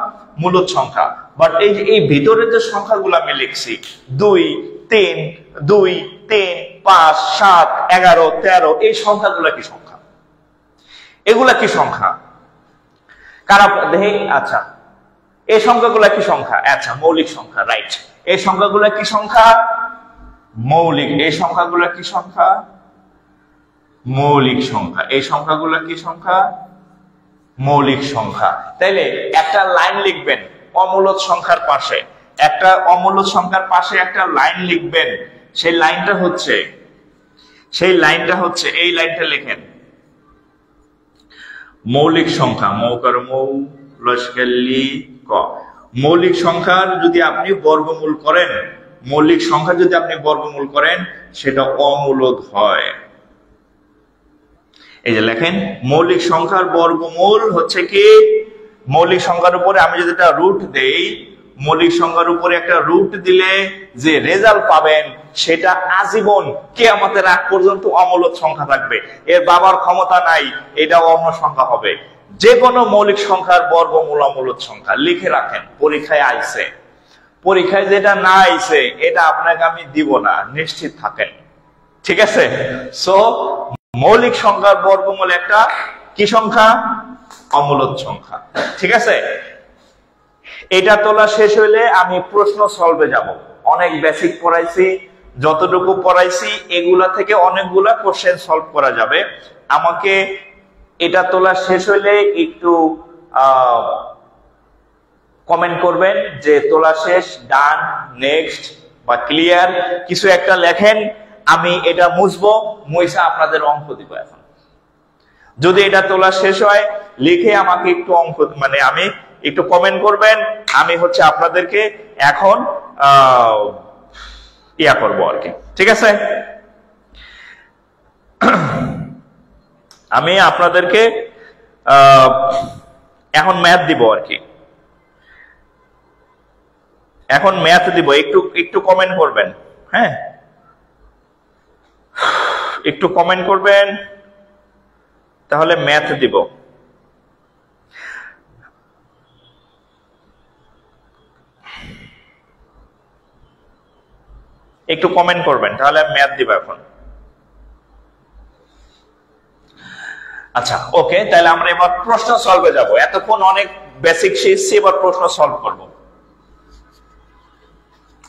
মূলদ সংখ্যা। বাট এই যে এই ভিতরে যে সংখ্যাগুলো আমি লিখছি 2 3 2 3 5 7 11 13 এই সংখ্যাগুলো কি সংখ্যা? এগুলা কি সংখ্যা? কারা দেখে? আচ্ছা এই সংখ্যাগুলো কি সংখ্যা? আচ্ছা মৌলিক সংখ্যা, রাইট। এই সংখ্যাগুলো কি সংখ্যা? মৌলিক। এই সংখ্যাগুলো কি সংখ্যা? মৌলিক সংখ্যা। এই সংখ্যাগুলো কি সংখ্যা? মৌলিক সংখ্যা। তাইলে একটা লাইন লিখবেন অমূলদ সংখ্যার পাশে, একটা অমূলদ সংখ্যার পাশে একটা লাইন লিখবেন। সেই লাইনটা হচ্ছে এই লাইনটা লেখেন মৌলিক সংখ্যা, মৌকার মৌ লস্কালি ক। মৌলিক সংখ্যার যদি আপনি বর্গমূল করেন, মৌলিক সংখ্যা যদি আপনি বর্গমূল করেন সেটা অমূলদ হয়। এই যে লেখেন মৌলিক সংখ্যার বর্গমূল হচ্ছে কি? মৌলিক সংখ্যার উপরে আমি যদি একটা রুট দেই, মৌলিক সংখ্যার উপরে একটা রুট দিলে যে রেজাল্ট পাবেন সেটা আজীবন কিয়ামতের আগ পর্যন্ত অমূলদ সংখ্যা থাকবে, এর বাবার ক্ষমতা নাই, এটা অন্য সংখ্যা হবে। যে কোনো মৌলিক সংখ্যার বর্গমূল অমূলদ সংখ্যা লিখে রাখেন, পরীক্ষায় আইছে। পরীক্ষায় যেটা না আইছে এটা আপনাকে আমি দিব না, নিশ্চিত থাকেন, ঠিক আছে? সো মৌলিক সংখ্যার বর্গমূল একটা কি সংখ্যা? অমূলদ সংখ্যা, ঠিক আছে? এটা তোলা শেষ হইলে আমি প্রশ্ন সলভে যাব। অনেক বেসিক পড়াইছি, যতটুকু পড়াইছি এগুলা থেকে অনেকগুলা কোশ্চেন সলভ করা যাবে। আমাকে এটা তোলা শেষ হইলে একটু কমেন্ট করবেন যে তোলা শেষ, ডান, নেক্সট বা ক্লিয়ার, কিছু একটা লেখেন। আমি এটা মুছবো, মুইসা আপনাদের অঙ্ক দিব। এখন যদি এটা তোলা শেষ হয় লিখে আমাকে একটু অঙ্ক মানে আমি একটু কমেন্ট করবেন, আমি হচ্ছে আপনাদেরকে এখন ইয়া করবো আর কি, ঠিক আছে? আমি আপনাদেরকে এখন ম্যাথ দিব আর কি, এখন ম্যাথ দিব। একটু কমেন্ট করবেন, হ্যাঁ, একটু কমেন্ট করবেন, তাহলে ম্যাথ দিব। একটু কমেন্ট করবেন, তাহলে আমি ম্যাথ দিব এখন। আচ্ছা, ওকে, তাহলে আমরা এবার প্রশ্ন সলভে যাব। এতক্ষণ অনেক বেসিক শিখছি, এবার প্রশ্ন সলভ করব।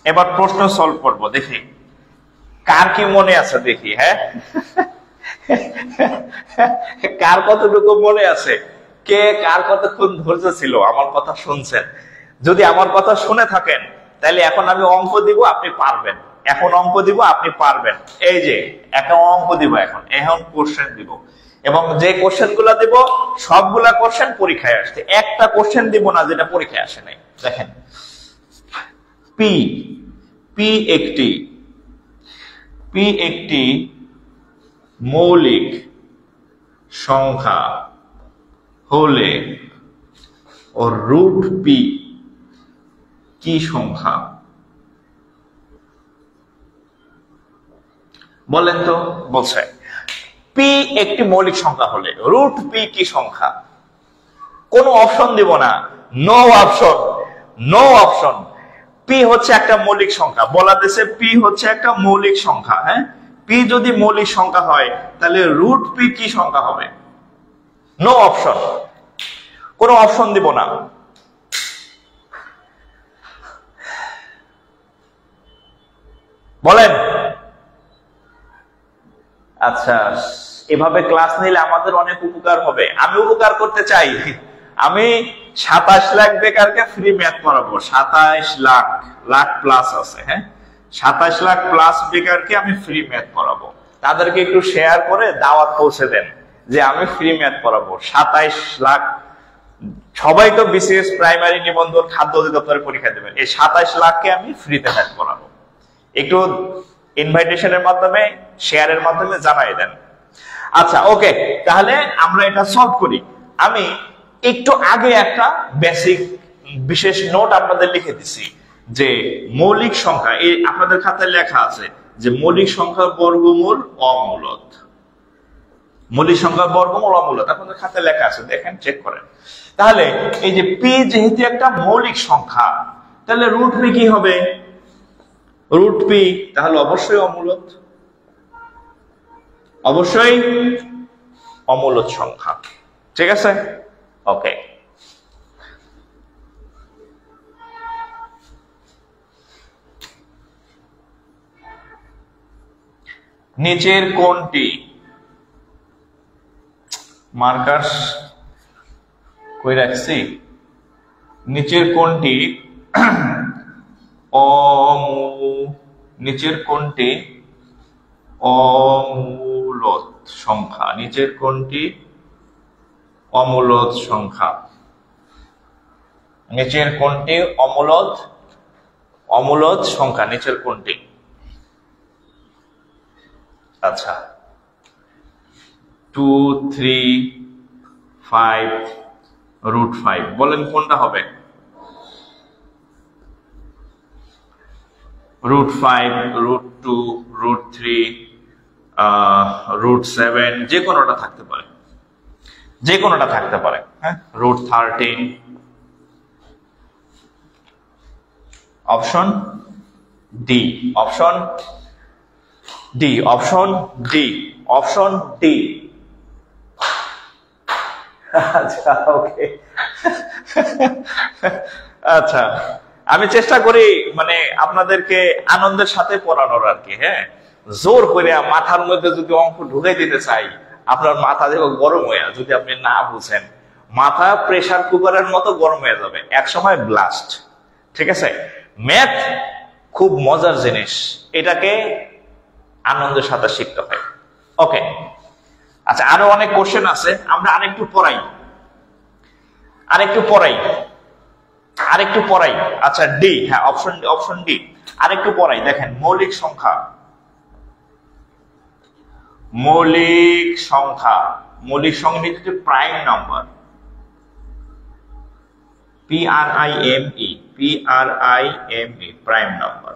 এবার প্রশ্ন সলভ করব, দেখি কার কি মনে আছে, দেখি। হ্যাঁ, কার কতটুকু মনে আছে, কে কার কতক্ষণ ধৈর্য ছিল আমার কথা শুনছেন। যদি আমার কথা শুনে থাকেন তাহলে এখন আমি অঙ্ক দিব, আপনি পারবেন। এখন অঙ্ক দিব, আপনি পারবেন। এই যে একটা অঙ্ক দিব, এখন কোশ্চেন দিব, এবং যে কোশ্চেন গুলা দিব সবগুলা কোশ্চেন পরীক্ষায় আসছে, একটা কোশ্চেন দিব না যেটা পরীক্ষায় আসে নাই। দেখেন, পি একটি মৌলিক সংখ্যা হলে ও রুট পি কি সংখ্যা? বলেন তো। বলছে পি একটি মৌলিক সংখ্যা হলে রুট পি কি সংখ্যা? কোনো অপশন দিব না, no option, no option. P হচ্ছে একটা মৌলিক সংখ্যা, বলা দিয়েছে পি হচ্ছে একটা মৌলিক সংখ্যা। হ্যাঁ, পি যদি মৌলিক সংখ্যা হয় তাহলে রুট পি কি সংখ্যা হবে? নো অপশন, কোনো অপশন দিব না। বলেন। আচ্ছা, এভাবে ক্লাস নিলে আমাদের অনেক উপকার হবে। আমি উপকার করতে চাই। আমি 27 লাখ বেকারকে ফ্রি ম্যাথ পড়াবো। 27 লাখ প্লাস আছে। হ্যাঁ, 27 লাখ প্লাস বেকারকে আমি ফ্রি ম্যাথ পড়াবো। তাদেরকে একটু শেয়ার করে দাওয়াত পৌঁছে দেন যে আমি ফ্রি ম্যাথ পড়াবো। 27 লাখ, সবাই তো বিসিএস প্রাইমারি নিবন্ধন খাদ্য অধিদপ্তরের পরীক্ষা দেবেন। এই 27 লাখকে আমি ফ্রিতে ম্যাথ পড়াবো। একটু ইনভাইটেশনের মাধ্যমে, শেয়ারের মাধ্যমে জানাই দেন। আচ্ছা, ওকে, তাহলে আমরা এটা সলভ করি। আমি একটু আগে একটা বেসিক বিশেষ নোট আপনাদের লিখে দিছি যে মৌলিক সংখ্যা, এই আপনাদের খাতায় লেখা আছে যে মৌলিক সংখ্যার বর্গমূল অমূলদ। মৌলিক সংখ্যার বর্গমূল অমূলদ আপনাদের খাতায় লেখা আছে, দেখেন, চেক করেন। তাহলে এই যে পি যেহেতু একটা মৌলিক সংখ্যা, তাহলে রুট পি কি হবে? রুট পি তাহলে অবশ্যই অমূলদ, অবশ্যই অমূলদ সংখ্যা, ঠিক আছে? ওকে, নিচের কোনটি, মার্কার কই রাখছি, নিচের কোনটি নিচের কোনটি অমূলদ সংখ্যা? নিচের কোনটি অমূলদ সংখ্যা? নিচের কোনটি অমূলদ সংখ্যা? নিচের কোনটি? আচ্ছা, 2, 3, 5 √5, বলেন কোনটা হবে? √5, √2, √3, √7, যে কোনোটা থাকতে পারে, যে কোনোটা থাকতে পারে। হ্যাঁ, √13, option D, option D, option D, option D. আচ্ছা, ওকে। আচ্ছা, আমি চেষ্টা করি মানে আপনাদেরকে আনন্দের সাথে পড়ানোর আর কি। হ্যাঁ, জোর করে মাথার মধ্যে যদি অঙ্ক ঢুকে দিতে চাই, আপনার মাথা দেখো গরম হয়ে, যদি আপনি না বুঝেন মাথা প্রেসার কুকারের মতো গরম হয়ে যাবে, এক সময় ব্লাস্ট। ঠিক আছে, ম্যাথ খুব মজার জিনিস, এটাকে আনন্দের সাথে শিখতে হয়। ওকে, আচ্ছা, আরো অনেক কোশ্চেন আছে, আমরা আরেকটু পড়াই, আরেকটু পড়াই, আরেকটু পড়াই। আচ্ছা, ডি, হ্যাঁ, অপশন ডি, আরেকটু পড়াই। দেখেন, মৌলিক সংখ্যা, মৌলিক সংখ্যা, মৌলিক সংখ্যা হচ্ছে prime number, PRIME, PRIME, prime number.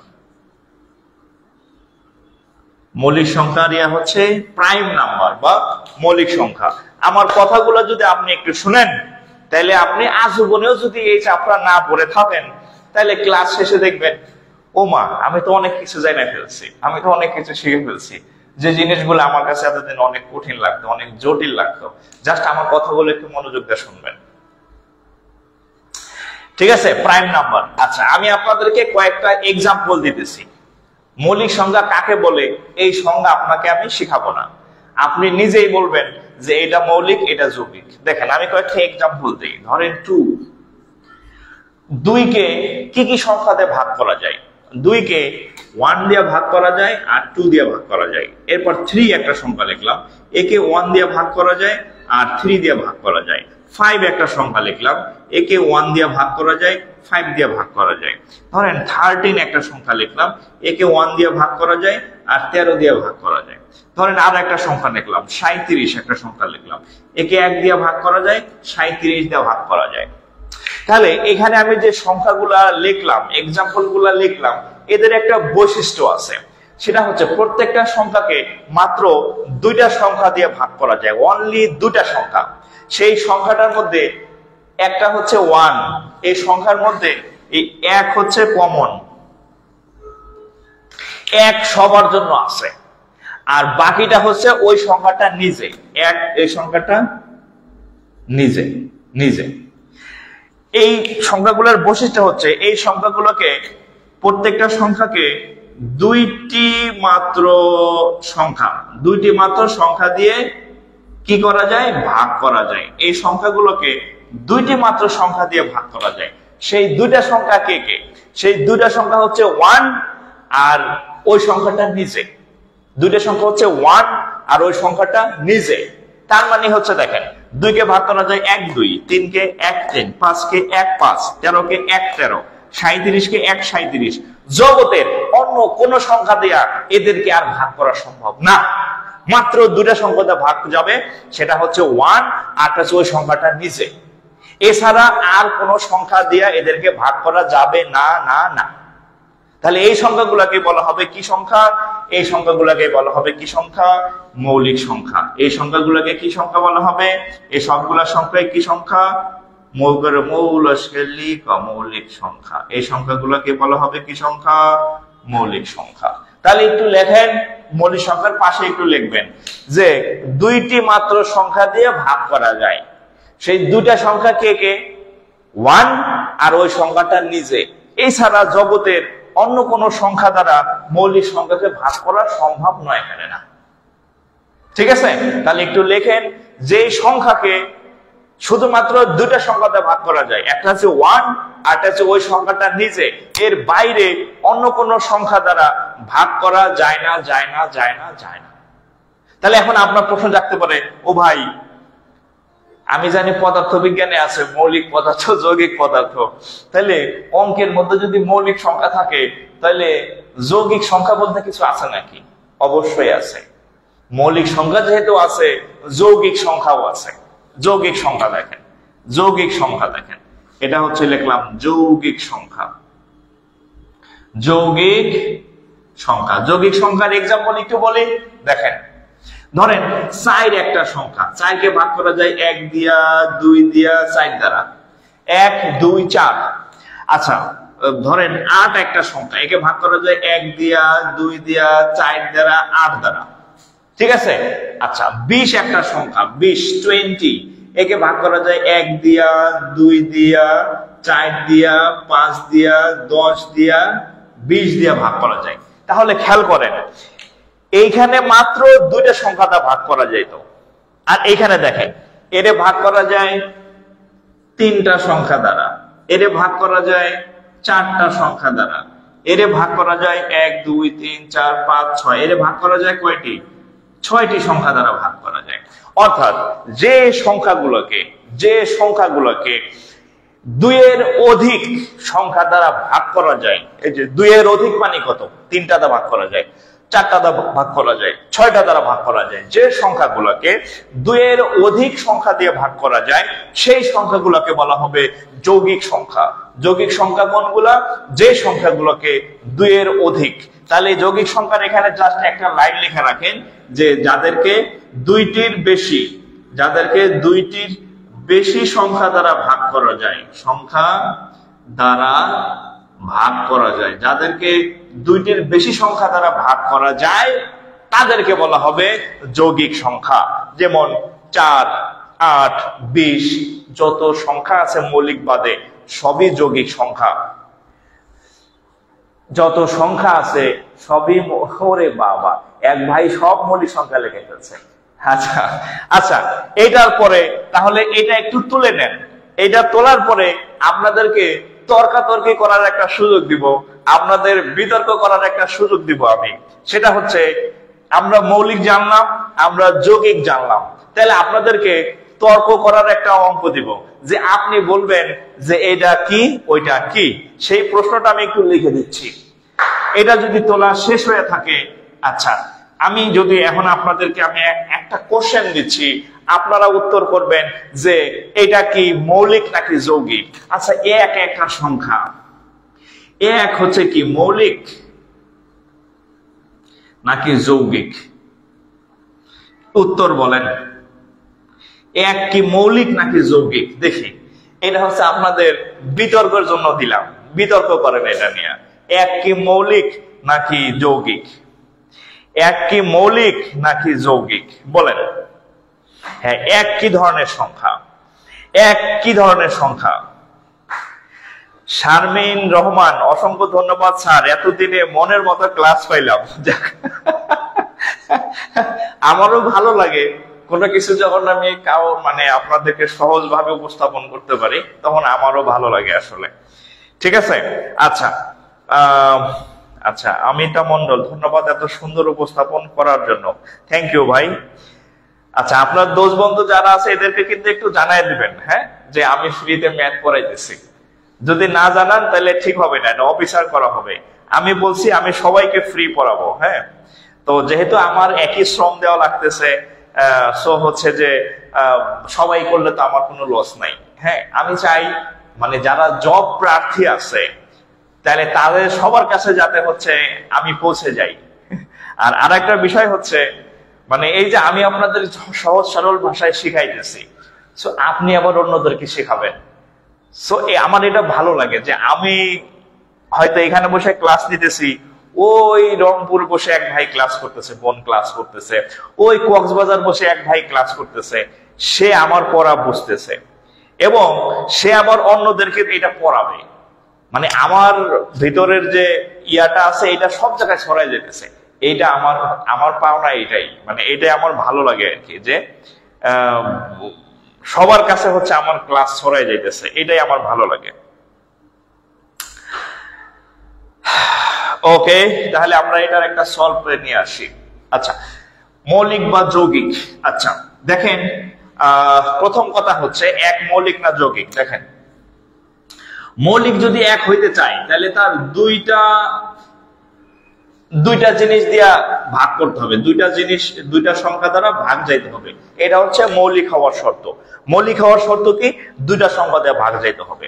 মৌলিক সংখ্যা ইয়া হচ্ছে প্রাইম নাম্বার বা মৌলিক সংখ্যা। আমার কথাগুলো যদি আপনি একটু শুনেন, তাহলে আপনি আজীবনেও যদি এই চ্যাপ্টার না পড়ে থাকেন, তাহলে ক্লাস শেষে দেখবেন, ও মা, আমি তো অনেক কিছু জানা ফেলছি, আমি তো অনেক কিছু শিখে ফেলছি। যে জিনিসগুলো আমার কাছে এতদিন অনেক কঠিন লাগতো, অনেক জটিল লাগতো, জাস্ট আমার কথাগুলো একটু মনোযোগ দিয়ে শুনবেন। ঠিক আছে, প্রাইম নাম্বার। আচ্ছা, আমি আপনাদেরকে কয়েকটা এক্সাম্পল দিতেছি। মৌলিক সংখ্যা কাকে বলে এই সংজ্ঞা আপনাকে আমি শিখাবো না, আপনি নিজেই বলবেন যে এটা মৌলিক, এটা যৌগিক। দেখেন, আমি কয়েকটা এক্সাম্পল দিই। ধরেন 2 কে কি কি সংখ্যাতে ভাগ করা যায়? 2 কে 1 দিয়ে ভাগ করা যায় আর 2 দিয়ে ভাগ করা যায়। এরপর 3 একটা সংখ্যা লিখলাম, একে 1 দিয়ে ভাগ করা যায় আর 3 দিয়ে ভাগ করা যায়। 5 একটা সংখ্যা লিখলাম, একে 1 দিয়ে ভাগ করা যায়, 5 দিয়ে ভাগ করা যায়। ধরেন 13 একটা সংখ্যা লিখলাম, একে 1 দিয়ে ভাগ করা যায় আর 13 দিয়ে ভাগ করা যায়। ধরেন আর একটা সংখ্যা লিখলাম, 37 একটা সংখ্যা লিখলাম, একে 1 দিয়ে ভাগ করা যায়, 37 দিয়ে ভাগ করা যায়। তাহলে এখানে আমি যে সংখ্যাগুলা লিখলাম, এক্সাম্পল গুলা লিখলাম, এদের একটা বৈশিষ্ট্য আছে, সেটা হচ্ছে প্রত্যেকটা সংখ্যাকে মাত্র 2টা সংখ্যা দিয়ে ভাগ করা যায়, অনলি 2টা সংখ্যা। সেই সংখ্যাটার মধ্যে একটা হচ্ছে 1, এই সংখ্যার মধ্যে এই 1 হচ্ছে কমন, 1 সবার জন্য আছে, আর বাকিটা হচ্ছে ওই সংখ্যাটা নিজে, 1 এই সংখ্যাটা নিজে নিজে। এই সংখ্যাগুলোর বৈশিষ্ট্য হচ্ছে এই সংখ্যাগুলোকে, প্রত্যেকটা সংখ্যাকে 2টি মাত্র সংখ্যা দিয়ে কি করা যায়? ভাগ করা যায়। এই সংখ্যাগুলোকে 2টি মাত্র সংখ্যা দিয়ে ভাগ করা যায়। সেই 2টা সংখ্যা কে কে? সেই 2টা সংখ্যা হচ্ছে 1 আর ওই সংখ্যাটা নিজে। 2টা সংখ্যা হচ্ছে 1 আর ওই সংখ্যাটা নিজে। তার মানে হচ্ছে দেখেন, 2 কে ভাগ করা যায় 1 2, 3 কে 1 3, 5 কে 1 5, 13 কে 1 13, 37 কে 1 37। জগতের অন্য কোন সংখ্যা দিয়া এদেরকে আর ভাগ করা সম্ভব না। মাত্র 2টা সংখ্যাতে ভাগ যাবে, সেটা হচ্ছে 1 আর হচ্ছে ওই সংখ্যাটা নিজে। এছাড়া আর কোন সংখ্যা দিয়া এদেরকে ভাগ করা যাবে না না না। তাহলে এই সংখ্যাগুলোকে বলা হবে কি সংখ্যা? এই সংখ্যাগুলোকে বলা হবে কি সংখ্যা? মৌলিক সংখ্যা। এই সংখ্যাগুলোকে কি সংখ্যা বলা হবে? এই সবগুলা সংখ্যায় কি সংখ্যা? মৌলিক সংখ্যা। এই সংখ্যাগুলোকে বলা হবে কি সংখ্যা? মৌলিক সংখ্যা। তাহলে একটু লেখেন, মৌলিক সংখ্যার পাশে একটু লিখবেন যে 2টি মাত্র সংখ্যা দিয়ে ভাগ করা যায়। সেই 2টা সংখ্যা কে কে? 1 আর ওই সংখ্যাটা নিজে। এছাড়া জগতের অন্য কোন সংখ্যা দ্বারা মৌলিক সংখ্যাকে ভাগ করা সম্ভব নয় এখানে না। ঠিক আছে, তাহলে একটু লেখেন যে সংখ্যাকে শুধুমাত্র 2টা সংখ্যাতে ভাগ করা যায়, একটা হচ্ছে 1 আর একটা হচ্ছে ওই সংখ্যাটা নিজে। এর বাইরে অন্য কোন সংখ্যা দ্বারা ভাগ করা যায় না যায় না যায় না যায় না। তাহলে এখন আপনার প্রশ্ন জাগতে পারে, ও ভাই, আমি জানি পদার্থবিজ্ঞানে আছে মৌলিক পদার্থ, যৌগিক পদার্থ, তাহলে অঙ্কের মধ্যে যদি মৌলিক সংখ্যা থাকে, তাহলে যৌগিক সংখ্যা বলতে কিছু আছে নাকি? অবশ্যই আছে। মৌলিক সংখ্যা যেহেতু আছে, যৌগিক সংখ্যাও আছে। যৌগিক সংখ্যা দেখেন, যৌগিক সংখ্যা দেখেন, এটা হচ্ছে লিখলাম যৌগিক সংখ্যা। যৌগিক সংখ্যা। যৌগিক সংখ্যার এক্সাম্পল একটু বলি, দেখেন ধরেন 4 একটা সংখ্যা, 4 কে ভাগ করা যায় 1 দিয়া, 2 দিয়া, 4 দ্বারা, 1 2 4। আচ্ছা ধরেন 8 একটা সংখ্যা, একে ভাগ করা যায় 1 দিয়া, 2 দিয়া, 4 দ্বারা, 8 দ্বারা, ঠিক আছে। আচ্ছা 20 একটা সংখ্যা, 20 20, একে ভাগ করা যায় 1 দিয়া, 2 দিয়া, 4 দিয়া, 5 দিয়া, 10 দিয়া, 20 দিয়া ভাগ করা যায়। তাহলে খেয়াল করেন এইখানে মাত্র 2টা সংখ্যা দ্বারা ভাগ করা যাইতো, আর এইখানে দেখেন এরে ভাগ করা যায় 3টা সংখ্যা দ্বারা, এরে ভাগ করা যায় 4টা সংখ্যা দ্বারা, এরে ভাগ করা যায় 1 2 3 4 5 6, এরে ভাগ করা যায় কয়টি? 6টি সংখ্যা দ্বারা ভাগ করা যায়। অর্থাৎ যে সংখ্যাগুলোকে 2 এর অধিক সংখ্যা দ্বারা ভাগ করা যায়, এই যে 2 এর অধিক মানে কত? 3টা দ্বারা ভাগ করা যায়, 4টা দ্বারা ভাগ করা যায়, 6টা দ্বারা ভাগ করা যায়। যে সংখ্যাগুলোকে 2 এর অধিক সংখ্যা দিয়ে ভাগ করা যায় সেই সংখ্যাগুলোকে বলা হবে যৌগিক সংখ্যা। যৌগিক সংখ্যা কোনগুলা? যে সংখ্যাগুলোকে 2 এর অধিক। তাহলে যৌগিক সংখ্যার এখানে জাস্ট একটা লাইন লিখে রাখেন যে যাদেরকে 2টির বেশি সংখ্যা দ্বারা ভাগ করা যায়, যাদেরকে 2টির বেশি সংখ্যা দ্বারা ভাগ করা যায় তাদেরকে বলা হবে যৌগিক সংখ্যা। যেমন 4 8 20 যত সংখ্যা আছে মৌলিক বাদে সবই যৌগিক সংখ্যা। যত সংখ্যা আছে সবই, ওরে বাবা এক ভাই সব মৌলিক সংখ্যা লিখে ফেলছে। আচ্ছা এটার পরে তাহলে এটা একটু তুলে নেন। এটা তোলার পরে আপনাদেরকে তর্কাতর্কি করার একটা সুযোগ দিব, আপনাদের বিতর্ক করার একটা সুযোগ দিব আমি। সেটা হচ্ছে আমরা মৌলিক জানলাম, আমরা যৌগিক জানলাম, তাহলে আপনাদেরকে তর্ক করার একটা অঙ্ক দিব যে আপনি বলবেন যে এটা কি ওইটা কি। সেই প্রশ্নটা আমি একটু লিখে দিচ্ছি। এটা যদি তোলা শেষ হয়ে থাকে, আচ্ছা আমি যদি এখন আপনাদেরকে আমি একটা কোশ্চেন দিচ্ছি, আপনারা উত্তর করবেন যে এটা কি মৌলিক নাকি যৌগিক। আচ্ছা একটা সংখ্যা 1 হচ্ছে কি মৌলিক নাকি যৌগিক? উত্তর বলেন, 1 কি মৌলিক নাকি যৌগিক? দেখি, এটা হচ্ছে আপনাদের বিতর্কের জন্য দিলাম, বিতর্ক করেন এটা নিয়ে। 1 কি মৌলিক নাকি যৌগিক? 1 কি মৌলিক নাকি যৌগিক বলেন। হ্যাঁ 1 কি ধরনের সংখ্যা? 1 কি ধরনের সংখ্যা? শারমিন রহমান, অসংখ্য ধন্যবাদ স্যার, এতদিনে মনের মতো ক্লাস পাইলাম। আমারও ভালো লাগে কোনো কিছু যখন আমি আপনাদেরকে সহজভাবে উপস্থাপন করতে পারি, তখন আমারও ভালো লাগে আসলে। ঠিক আছে, আচ্ছা আচ্ছা অমিতা মন্ডল, ধন্যবাদ এত সুন্দর উপস্থাপন করার জন্য, থ্যাংক ইউ ভাই। আচ্ছা আপনার দোস্ত বন্ধু যারা আছে এদেরকে কিন্তু একটু জানাই দিবেন, হ্যাঁ, যে আমি ফ্রিতে ম্যাথ পড়াইতেছি। যদি না জানান তাহলে ঠিক হবে না, এটা অফিসার করা হবে। আমি বলছি আমি সবাইকে ফ্রি পড়াবো, হ্যাঁ। তো যেহেতু আমার একই শ্রম দেওয়া লাগতেছে, সো হচ্ছে যে সবাই করলে তো আমার কোনো লস নাই, হ্যাঁ। আমি চাই যারা জব প্রার্থী আছে তাহলে তাদের সবার কাছে যাতে হচ্ছে আমি পৌঁছে যাই। আর আরেকটা বিষয় হচ্ছে এই যে আমি আপনাদের সহজ সরল ভাষায় শিখাইতেছি, সো আপনি আবার অন্যদেরকে শেখাবেন। সো আমার এটা ভালো লাগে যে আমি হয়তো এখানে বসে ক্লাস নিতেছি, ওই রংপুর বসে এক ভাই ক্লাস করতেছে, বোন ক্লাস করতেছে, ওই কক্সবাজার বসে এক ভাই ক্লাস করতেছে, সে আমার পড়া বুঝতেছে এবং সে আবার অন্যদেরকে এটা পড়াবে। আমার ভিতরের যে ইয়াটা আছে এটা সব জায়গায় ছড়াই যেতেছে। এইটা আমার পাওনা, এটাই এটাই আমার ভালো লাগে আর কি, যে সবার কাছে হচ্ছে আমার ক্লাস ছড়াই যাইতেছে, এটাই আমার ভালো লাগে। ওকে, তাহলে আমরা এটার একটা সলভ করে নিয়ে আসি। আচ্ছা মৌলিক বা যৌগিক। আচ্ছা দেখেন, প্রথম কথা হচ্ছে 1 মৌলিক না যৌগিক। দেখেন মৌলিক যদি 1 হইতে চায় তাহলে তার দুইটা জিনিস দিয়া ভাগ করতে হবে, দুইটা সংখ্যা দ্বারা ভাগ যাইতে হবে। এটা হচ্ছে মৌলিক হওয়ার শর্ত। মৌলিক হওয়ার শর্ত কি? দুইটা সংখ্যা দিয়ে ভাগ যাইতে হবে।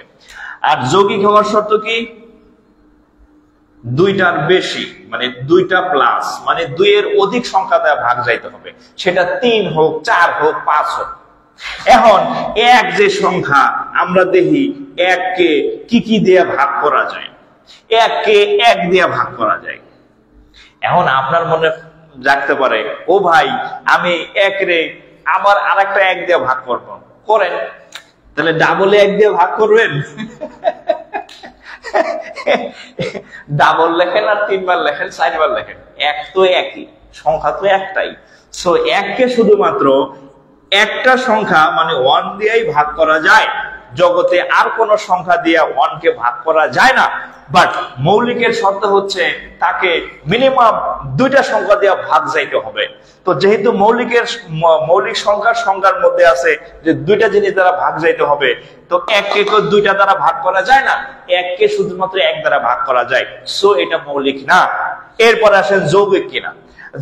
আর যৌগিক হওয়ার শর্ত কি? দুইটার বেশি মানে দুইটা প্লাস মানে দুইয়ের অধিক সংখ্যা দ্বারা ভাগ যাইতে হবে, সেটা 3 হোক 4 হোক 5 হোক। এখন এক যে সংখ্যা আমরা দেখি এককে কি দিয়ে ভাগ করা যায়, এককে 1 দিয়ে ভাগ করা যায়। এখন আপনার মনে জাগতে পারে ও ভাই আমি 1 রে আবার আরেকটা 1 দিয়ে ভাগ করব, করেন। তাহলে ডাবলে 1 দিয়ে ভাগ করবেন, ডাবল লেখেন আর 3 বার লেখেন 4 বার লেখেন, এক তো একই সংখ্যা, তো একটাই। সো 1 কে শুধুমাত্র একটা সংখ্যা মানে 1 দিয়েই ভাগ করা যায়, জগতে আর কোন সংখ্যা দিয়ে 1 কে ভাগ করা যায় না। বাট মৌলিকের শর্ত হচ্ছে তাকে মিনিমাম দুইটা সংখ্যা দিয়ে ভাগ যাইতে হবে। তো যেহেতু মৌলিক সংখ্যার মধ্যে আছে যে দুইটা জিনিস দ্বারা ভাগ যাইতে হবে, তো 1 কে দুইটা দ্বারা ভাগ করা যায় না, 1 কে শুধুমাত্র 1 দ্বারা ভাগ করা যায়। সো এটা মৌলিক না। এরপরে আসেন যৌগিক কিনা।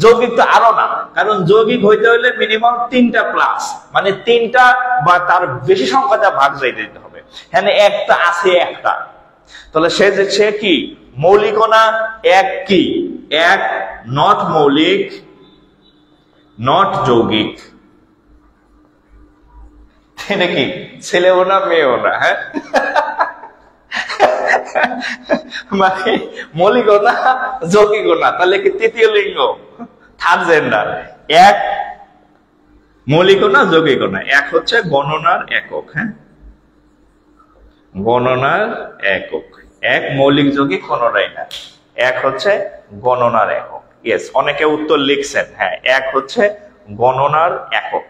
যৌগিক তো আরো না, কারণ যৌগিক হইতে হলে মিনিমাম 3টা প্লাস মানে 3টা বা তার বেশি সংখ্যাটা ভাগ যাইতে দিতে হবে। হ্যাঁ, একটা আছে একটা, তাহলে সে কি মৌলিক না? 1 কি 1 নট মৌলিক, নট যৌগিক। এটা কি ছেলেও না মেয়েও না? হ্যাঁ, মানে মৌলিকও না যৌগিকও না, তাহলে কি তৃতীয় লিঙ্গ, থার্ড জেন্ডার। 1 মৌলিকও না যৌগিকও না, 1 হচ্ছে গণনার একক। হ্যাঁ, গণনার একক। 1 মৌলিক যৌগিক কোনটাই না, 1 হচ্ছে গণনার একক। ইয়েস, অনেকে উত্তর লিখছেন। হ্যাঁ, 1 হচ্ছে গণনার একক।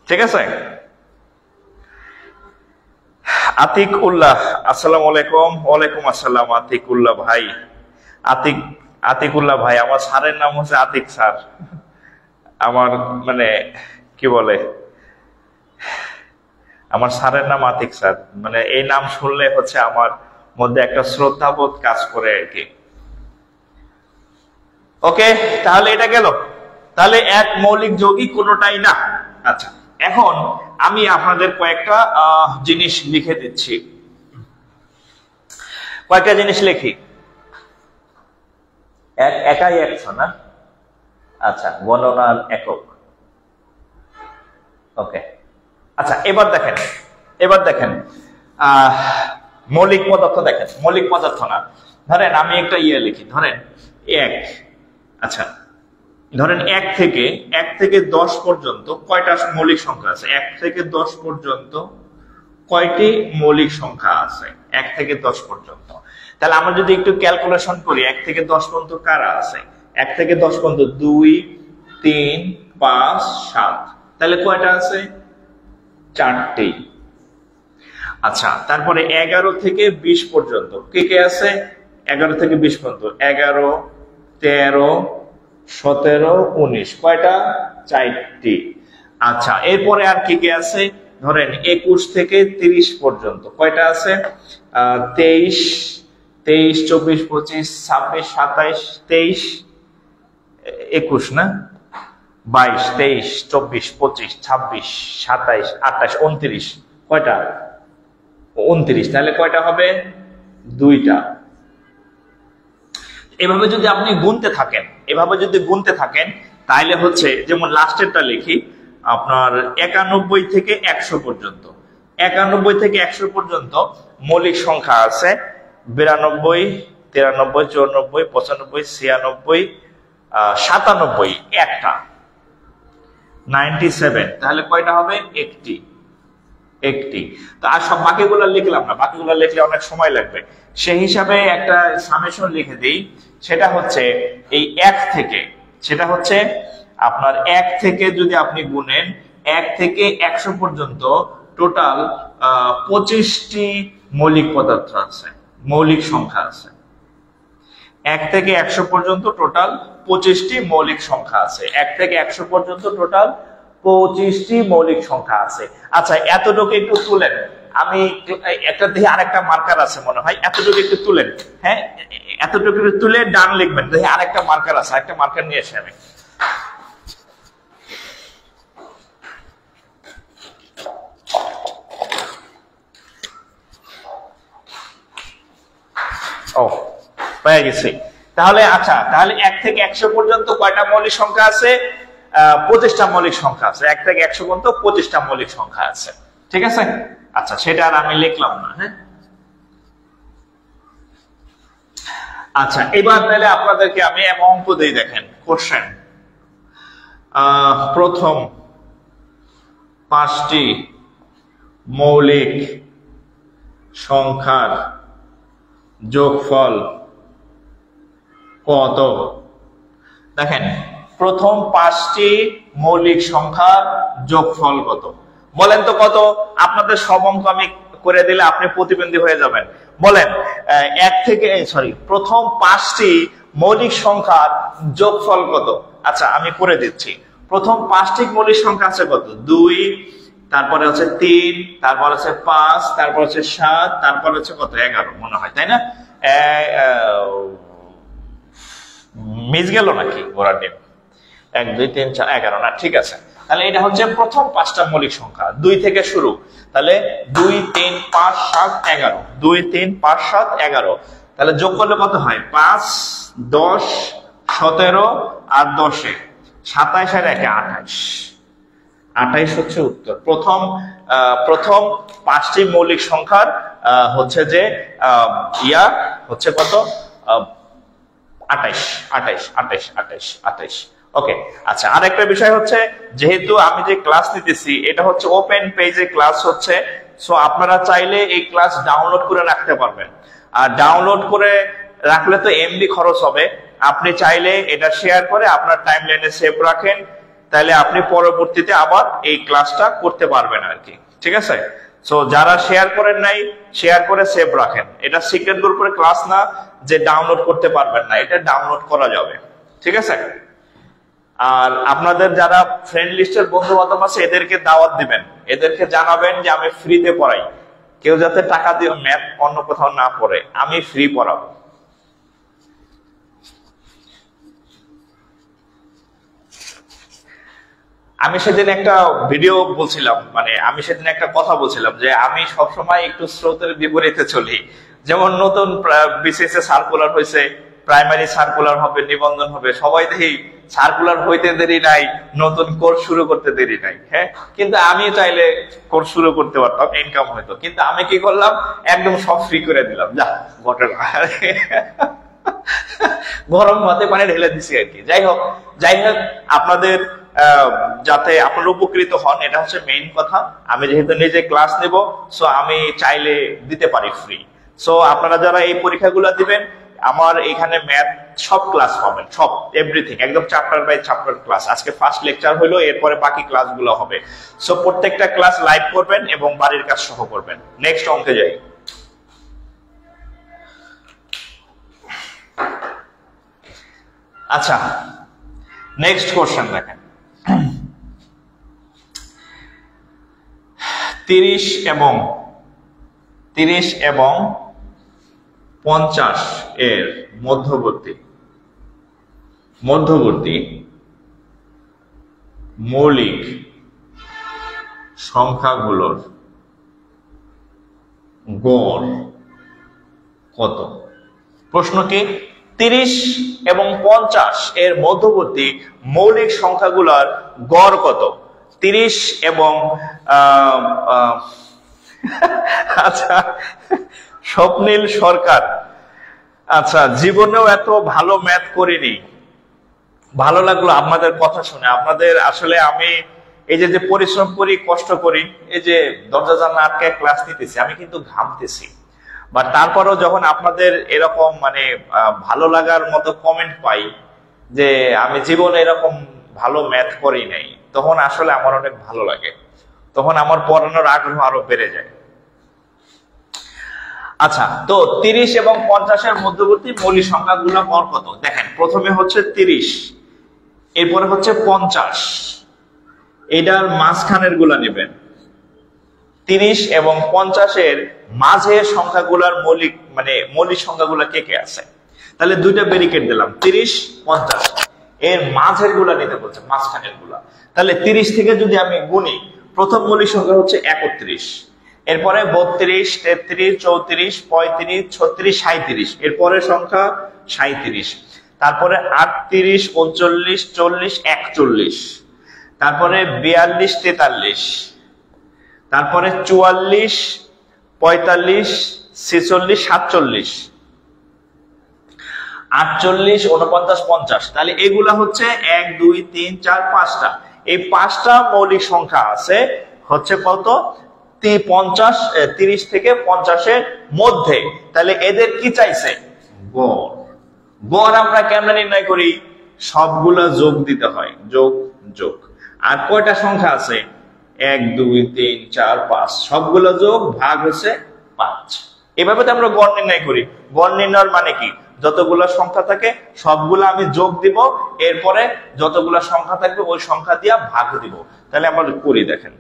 ঠিক আছে। আতিক উল্লাহ, আসসালামু আলাইকুম। ওয়ালাইকুম আসসালাম আতিক উল্লাহ ভাই। আতিক উল্লাহ ভাই, আমার স্যারের নাম হচ্ছে আতিক স্যার। আমার মানে কি বলে, আমার স্যারের নাম আতিক স্যার, মানে এই নাম শুনলে হচ্ছে আমার মধ্যে একটা শ্রদ্ধাবোধ কাজ করে আর কি। ওকে, তাহলে এটা গেল। তাহলে 1 মৌলিক যৌগিক কোনোটাই না। আচ্ছা, এখন আমি আপনাদের কয়েকটা জিনিস লিখে দিচ্ছি, কয়েকটা জিনিস লিখি। একাই 100 না? আচ্ছা, গণনার একক। ওকে, আচ্ছা এবার দেখেন মৌলিক পদার্থ দেখেন, মৌলিক পদার্থ না, ধরেন আমি একটা লিখি, ধরেন 1। আচ্ছা, ধরেন 1 থেকে 10 পর্যন্ত কয়টা মৌলিক সংখ্যা আছে? 1 থেকে 10 পর্যন্ত কয়টি মৌলিক সংখ্যা আছে? 1 থেকে 10 পর্যন্ত। তাহলে আমরা যদি একটু ক্যালকুলেশন করি, 1 থেকে 10 পর্যন্ত কারা আছে? 1 থেকে 10 পর্যন্ত 2 3 5 7, তাহলে কয়টা আছে? 4টি। আচ্ছা, তারপরে 11 থেকে 20 পর্যন্ত কে আছে? 11 থেকে 20 পর্যন্ত 11 13 17 19, কয়টা? 4টি। আচ্ছা, এরপরে আর কে আছে? ধরেন 21 থেকে 30 পর্যন্ত কয়টা আছে? 23 24 25 26 27 23 21 না, 22 23 24 25 26 27 28 29, কয়টা? 29। তাহলে কয়টা হবে? 2টা। এভাবে যদি আপনি গুনতে থাকেন তাহলে হচ্ছে, যেমন লাস্টেরটা লিখি, আপনার 91 থেকে 100 পর্যন্ত। 91 থেকে 100 পর্যন্ত মৌলিক সংখ্যা আছে 92 93 94 95 96 97 একটা, 97। তাহলে কয়টা হবে? একটি। তো আর সব বাকিগুলো লিখলাম না, বাকিগুলো লিখলে অনেক সময় লাগবে। সেই হিসাবে একটা সামেশন লিখে দিই, সেটা হচ্ছে এই 1 থেকে, সেটা হচ্ছে আপনার 1 থেকে যদি আপনি গুনেন 1 থেকে 100 পর্যন্ত টোটাল 25টি মৌলিক পদার্থ আছে, মৌলিক সংখ্যা আছে। 1 থেকে 100 পর্যন্ত টোটাল 25টি মৌলিক সংখ্যা আছে। 1 থেকে 100 পর্যন্ত টোটাল 25টি মৌলিক সংখ্যা আছে। আচ্ছা, এতটুকু একটু তুলেন। আমি একটা দেখি আরেকটা মার্কার আছে মনে হয়, এতটুকু একটু তুলেন। হ্যাঁ, এতটুকু একটু তুলে ডান লিখবেন। দেখি আরেকটা মার্কার আছে, একটা মার্কার নিয়ে এসে আমি। ও পেয়ে গেছি। তাহলে আচ্ছা, তাহলে 1 থেকে 100 পর্যন্ত কয়টা মৌলিক সংখ্যা আছে? 25টা মৌলিক সংখ্যা আছে। 1 থেকে 100 পর্যন্ত 25টা মৌলিক সংখ্যা আছে, ঠিক আছে? আচ্ছা, সেটা আর আমি লিখলাম না। হ্যাঁ, আচ্ছা, এবার তাহলে আপনাদেরকে আমি অঙ্ক দেই। দেখেন কোশ্চেন, প্রথম 5টি মৌলিক সংখ্যার যোগফল কত? দেখেন, প্রথম 5টি মৌলিক সংখ্যার যোগফল কত? বলেন তো কত? আপনাদের সব অঙ্ক আমি করে দিলে আপনি প্রতিবন্ধী হয়ে যাবেন। বলেন, প্রথম 5টি মৌলিক সংখ্যার যোগফল কত? আচ্ছা, আমি করে দিচ্ছি। প্রথম 5টি মৌলিক সংখ্যা আছে কত? 2, তারপরে হচ্ছে 3, তারপর হচ্ছে 5, তারপর হচ্ছে 7, তারপর হচ্ছে কত? 11 মনে হয়, তাই না? মিস গেল নাকি ঘোড়ার ডিম? 1 2 3 4 11 না, ঠিক আছে। তাহলে এটা হচ্ছে প্রথম 5টা মৌলিক সংখ্যা, 2 থেকে শুরু। তাহলে 2 3 5 7 11, 2 3 5 7 11। তাহলে যোগ করলে কত হয়? 5 10 17 আর 10 27 আর 1 28। 28 হচ্ছে উত্তর। প্রথম 5টি মৌলিক সংখ্যার হচ্ছে যে হচ্ছে কত? 28। ওকে, আচ্ছা, আরেকটা বিষয় হচ্ছে, যেহেতু আমি যে ক্লাস নিতেছি এটা হচ্ছে ওপেন পেজে ক্লাস হচ্ছে, সো আপনারা চাইলে এই ক্লাস ডাউনলোড করে রাখতে পারবেন। আর ডাউনলোড করে রাখলে তো এমবি খরচ হবে। আপনি চাইলে এটা শেয়ার করে আপনার টাইমলাইনে সেভ রাখেন, তাহলে আপনি পরবর্তীতে আবার এই ক্লাসটা করতে পারবেন আর কি, ঠিক আছে? সো যারা শেয়ার করেন নাই, শেয়ার করে সেভ রাখেন। এটা সিক্রেট গ্রুপের ক্লাস না যে ডাউনলোড করতে পারবেন না, এটা ডাউনলোড করা যাবে, ঠিক আছে? আর আপনাদের যারা ফ্রেন্ড লিস্টের বন্ধু বান্ধব আছে এদেরকে দাওয়াত দিবেন, এদেরকে জানাবেন যে আমি ফ্রিতে পড়াই। কেউ যাতে টাকা দিয়ে ম্যাথ অন্য কোথাও না পড়ে, আমি ফ্রি পড়াবো। আমি সেদিন একটা ভিডিও বলছিলাম, মানে আমি সেদিন একটা কথা বলছিলাম যে আমি সবসময় একটু স্রোতের বিপরীতে চলি। যেমন নতুন বিসিএস এ সার্কুলার হয়েছে, প্রাইমারি সার্কুলার হবে, নিবন্ধন হবে, সবাই দেখি সার্কুলার হইতে দেরি নাই, নতুন কোর্স শুরু করতে দেরি নাই। হ্যাঁ, কিন্তু আমি চাইলে কোর্স শুরু করতে পারতাম, ইনকাম হইতো, কিন্তু আমি কি করলাম? একদম সব ফ্রি করে দিলাম। যা ঘটনা, গরম ভাতে পানি ঢেলে দিছি আর কি। যাই হোক, আপনাদের যাতে আপনারা উপকৃত হন, এটা হচ্ছে মেইন কথা। আমি যেহেতু নিজে ক্লাস নেব, সো আমি চাইলে দিতে পারি ফ্রি। সো আপনারা যারা এই পরীক্ষাগুলো দিবেন, আমার এখানে ম্যাথ সব ক্লাস পাবেন, সব এভরিথিং, একদম চ্যাপ্টার বাই চ্যাপ্টার ক্লাস। আজকে ফার্স্ট লেকচার হলো, এরপরে বাকি ক্লাসগুলো হবে। সো প্রত্যেকটা ক্লাস লাইভ করবেন এবং বাড়ির কাজ সহ করবেন। নেক্সট অঙ্কে যাই। আচ্ছা, নেক্সট কোশ্চেন দেখেন, 30 এবং 50 এর মধ্যবর্তী মৌলিক সংখ্যাগুলোর গড় কত? প্রশ্ন কি? 30 এবং 50 এর মধ্যবর্তী মৌলিক সংখ্যাগুলোর গড় কত? 30 এবং আচ্ছা, স্বপ্নীল সরকার, আচ্ছা, জীবনেও এত ভালো ম্যাথ করিনি। ভালো লাগলো আপনাদের কথা শুনে। আপনাদের আসলে আমি এই যে পরিশ্রম করি, কষ্ট করি, এই যে দরজা জানলা আটকে ক্লাস নিতেছি, আমি কিন্তু ঘামতেছি। বাট তারপরেও যখন আপনাদের এরকম মানে ভালো লাগার মতো কমেন্ট পাই যে আমি জীবনে এরকম ভালো ম্যাথ করি নাই, তখন আসলে আমার অনেক ভালো লাগে, তখন আমার পড়ানোর আগ্রহ আরো বেড়ে যায়। আচ্ছা, তো 30 এবং 50 এর মধ্যবর্তী মৌলিক সংখ্যাগুলো গড় কত? দেখেন, প্রথমে হচ্ছে 30, এরপরে হচ্ছে 50, এটার মাঝখানের গুলা নেবেন। 30 এবং 50 এর মাঝে সংখ্যাগুলোর মৌলিক সংখ্যাগুলো কে কে আছে? তাহলে দুইটা ব্যারিকেড দিলাম, 30 50, এর মাঝের গুলা নিতে বলছে, মাঝখানের গুলা। তাহলে 30 থেকে যদি আমি গুনি, প্রথম মৌলিক সংখ্যা হচ্ছে 31, এরপরে 32, 33, 34, 35, 36, 37, এরপরে সংখ্যা 37, তারপরে 38, 39, 40, 41, তারপরে 42, 43, তারপরে 44, 45, 46, 47, 48, 49, 50। তাহলে এগুলা হচ্ছে 1, 2, 3, 4, 5টা। এই 5টা মৌলিক সংখ্যা আছে হচ্ছে কত? 30 থেকে 50-এর মধ্যে। তাহলে এদের কি চাইছে? গড়। গড় আমরা কেমনে নির্ণয় করি? সবগুলা যোগ দিতে হয়, যোগ যোগ। আর কয়টা সংখ্যা আছে? 1, 2, 3, 4, 5, সবগুলো যোগ ভাগ হচ্ছে 5। এভাবে তো আমরা গড় নির্ণয় করি। গড় নির্ণয়ের মানে কি? যতগুলো সংখ্যা থাকে সবগুলো আমি যোগ দিব, এরপরে যতগুলো সংখ্যা থাকবে ওই সংখ্যা দিয়ে ভাগ দিব। তাহলে আমরা করি, দেখেন,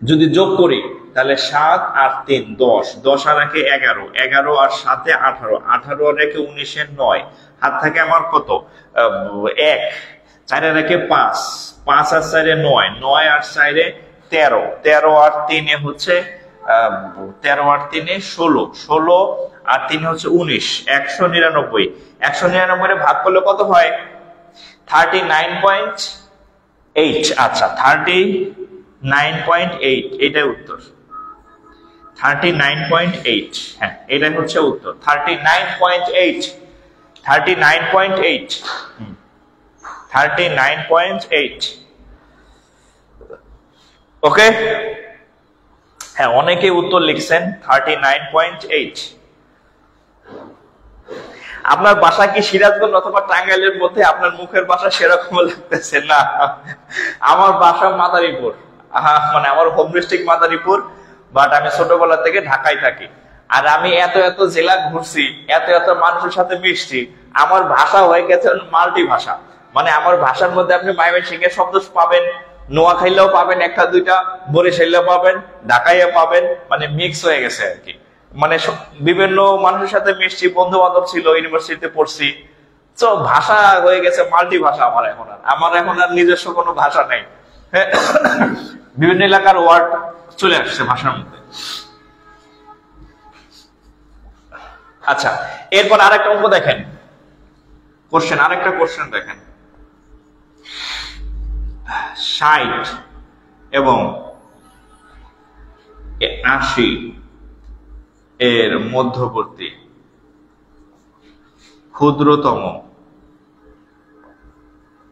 যদি যোগ করি তাহলে 7 আর 3 10, 10 আর 1 11, 11 আর 7 18, 18 আর 1 19, 9, হাত থাকে আমার কত? 1, 4 আর 1 5, 5 আর 4 9, 9 আর 4 13, 13 আর 3 হচ্ছে 13 আর 3 16, 16 আর 3 হচ্ছে 19, 199। 199 ভাগ করলে কত হয়? 39.8। আচ্ছা, 39.8, এটাই উত্তর। 39.8, হ্যাঁ, এটাই হচ্ছে উত্তর। 39.8, 39.8, 39.8। ওকে, হ্যাঁ, অনেকে উত্তর লিখছেন 39.8। আপনার বাসা কি সিরাজগঞ্জ অথবা টাঙ্গাইলের মধ্যে? আপনার মুখের বাসা সেরকম লাগতেছে না। আমার বাসা মাদারীপুর, মানে আমার হোম ডিস্ট্রিক্ট মাদারীপুর, বাট আমি ছোটবেলা থেকে ঢাকায় থাকি। আর আমি এত এত জেলা ঘুরছি, এত এত মানুষের সাথে মিশছি, আমার ভাষা হয়ে গেছে মাল্টি ভাষা। মানে আমার ভাষার মধ্যে আপনি ময়মনসিংহের শব্দ পাবেন, নোয়াখালীও পাবেন, একটা দুইটা, বরিশালেও পাবেন, ঢাকাইও পাবেন, মানে মিক্স হয়ে গেছে আর কি। মানে বিভিন্ন মানুষের সাথে মিশছি, বন্ধু বান্ধব ছিল, ইউনিভার্সিটিতে পড়ছি, তো ভাষা হয়ে গেছে মাল্টি ভাষা। আমার এখন আর নিজস্ব কোনো ভাষা নেই। বিভিন্ন এলাকার ওয়ার্ড চলে আসছে ভাষার মধ্যে। আচ্ছা, এরপর আরেকটা অঙ্ক দেখেন, আরেকটা কোশ্চেন দেখেন। 60 এবং 80 এর মধ্যবর্তী ক্ষুদ্রতম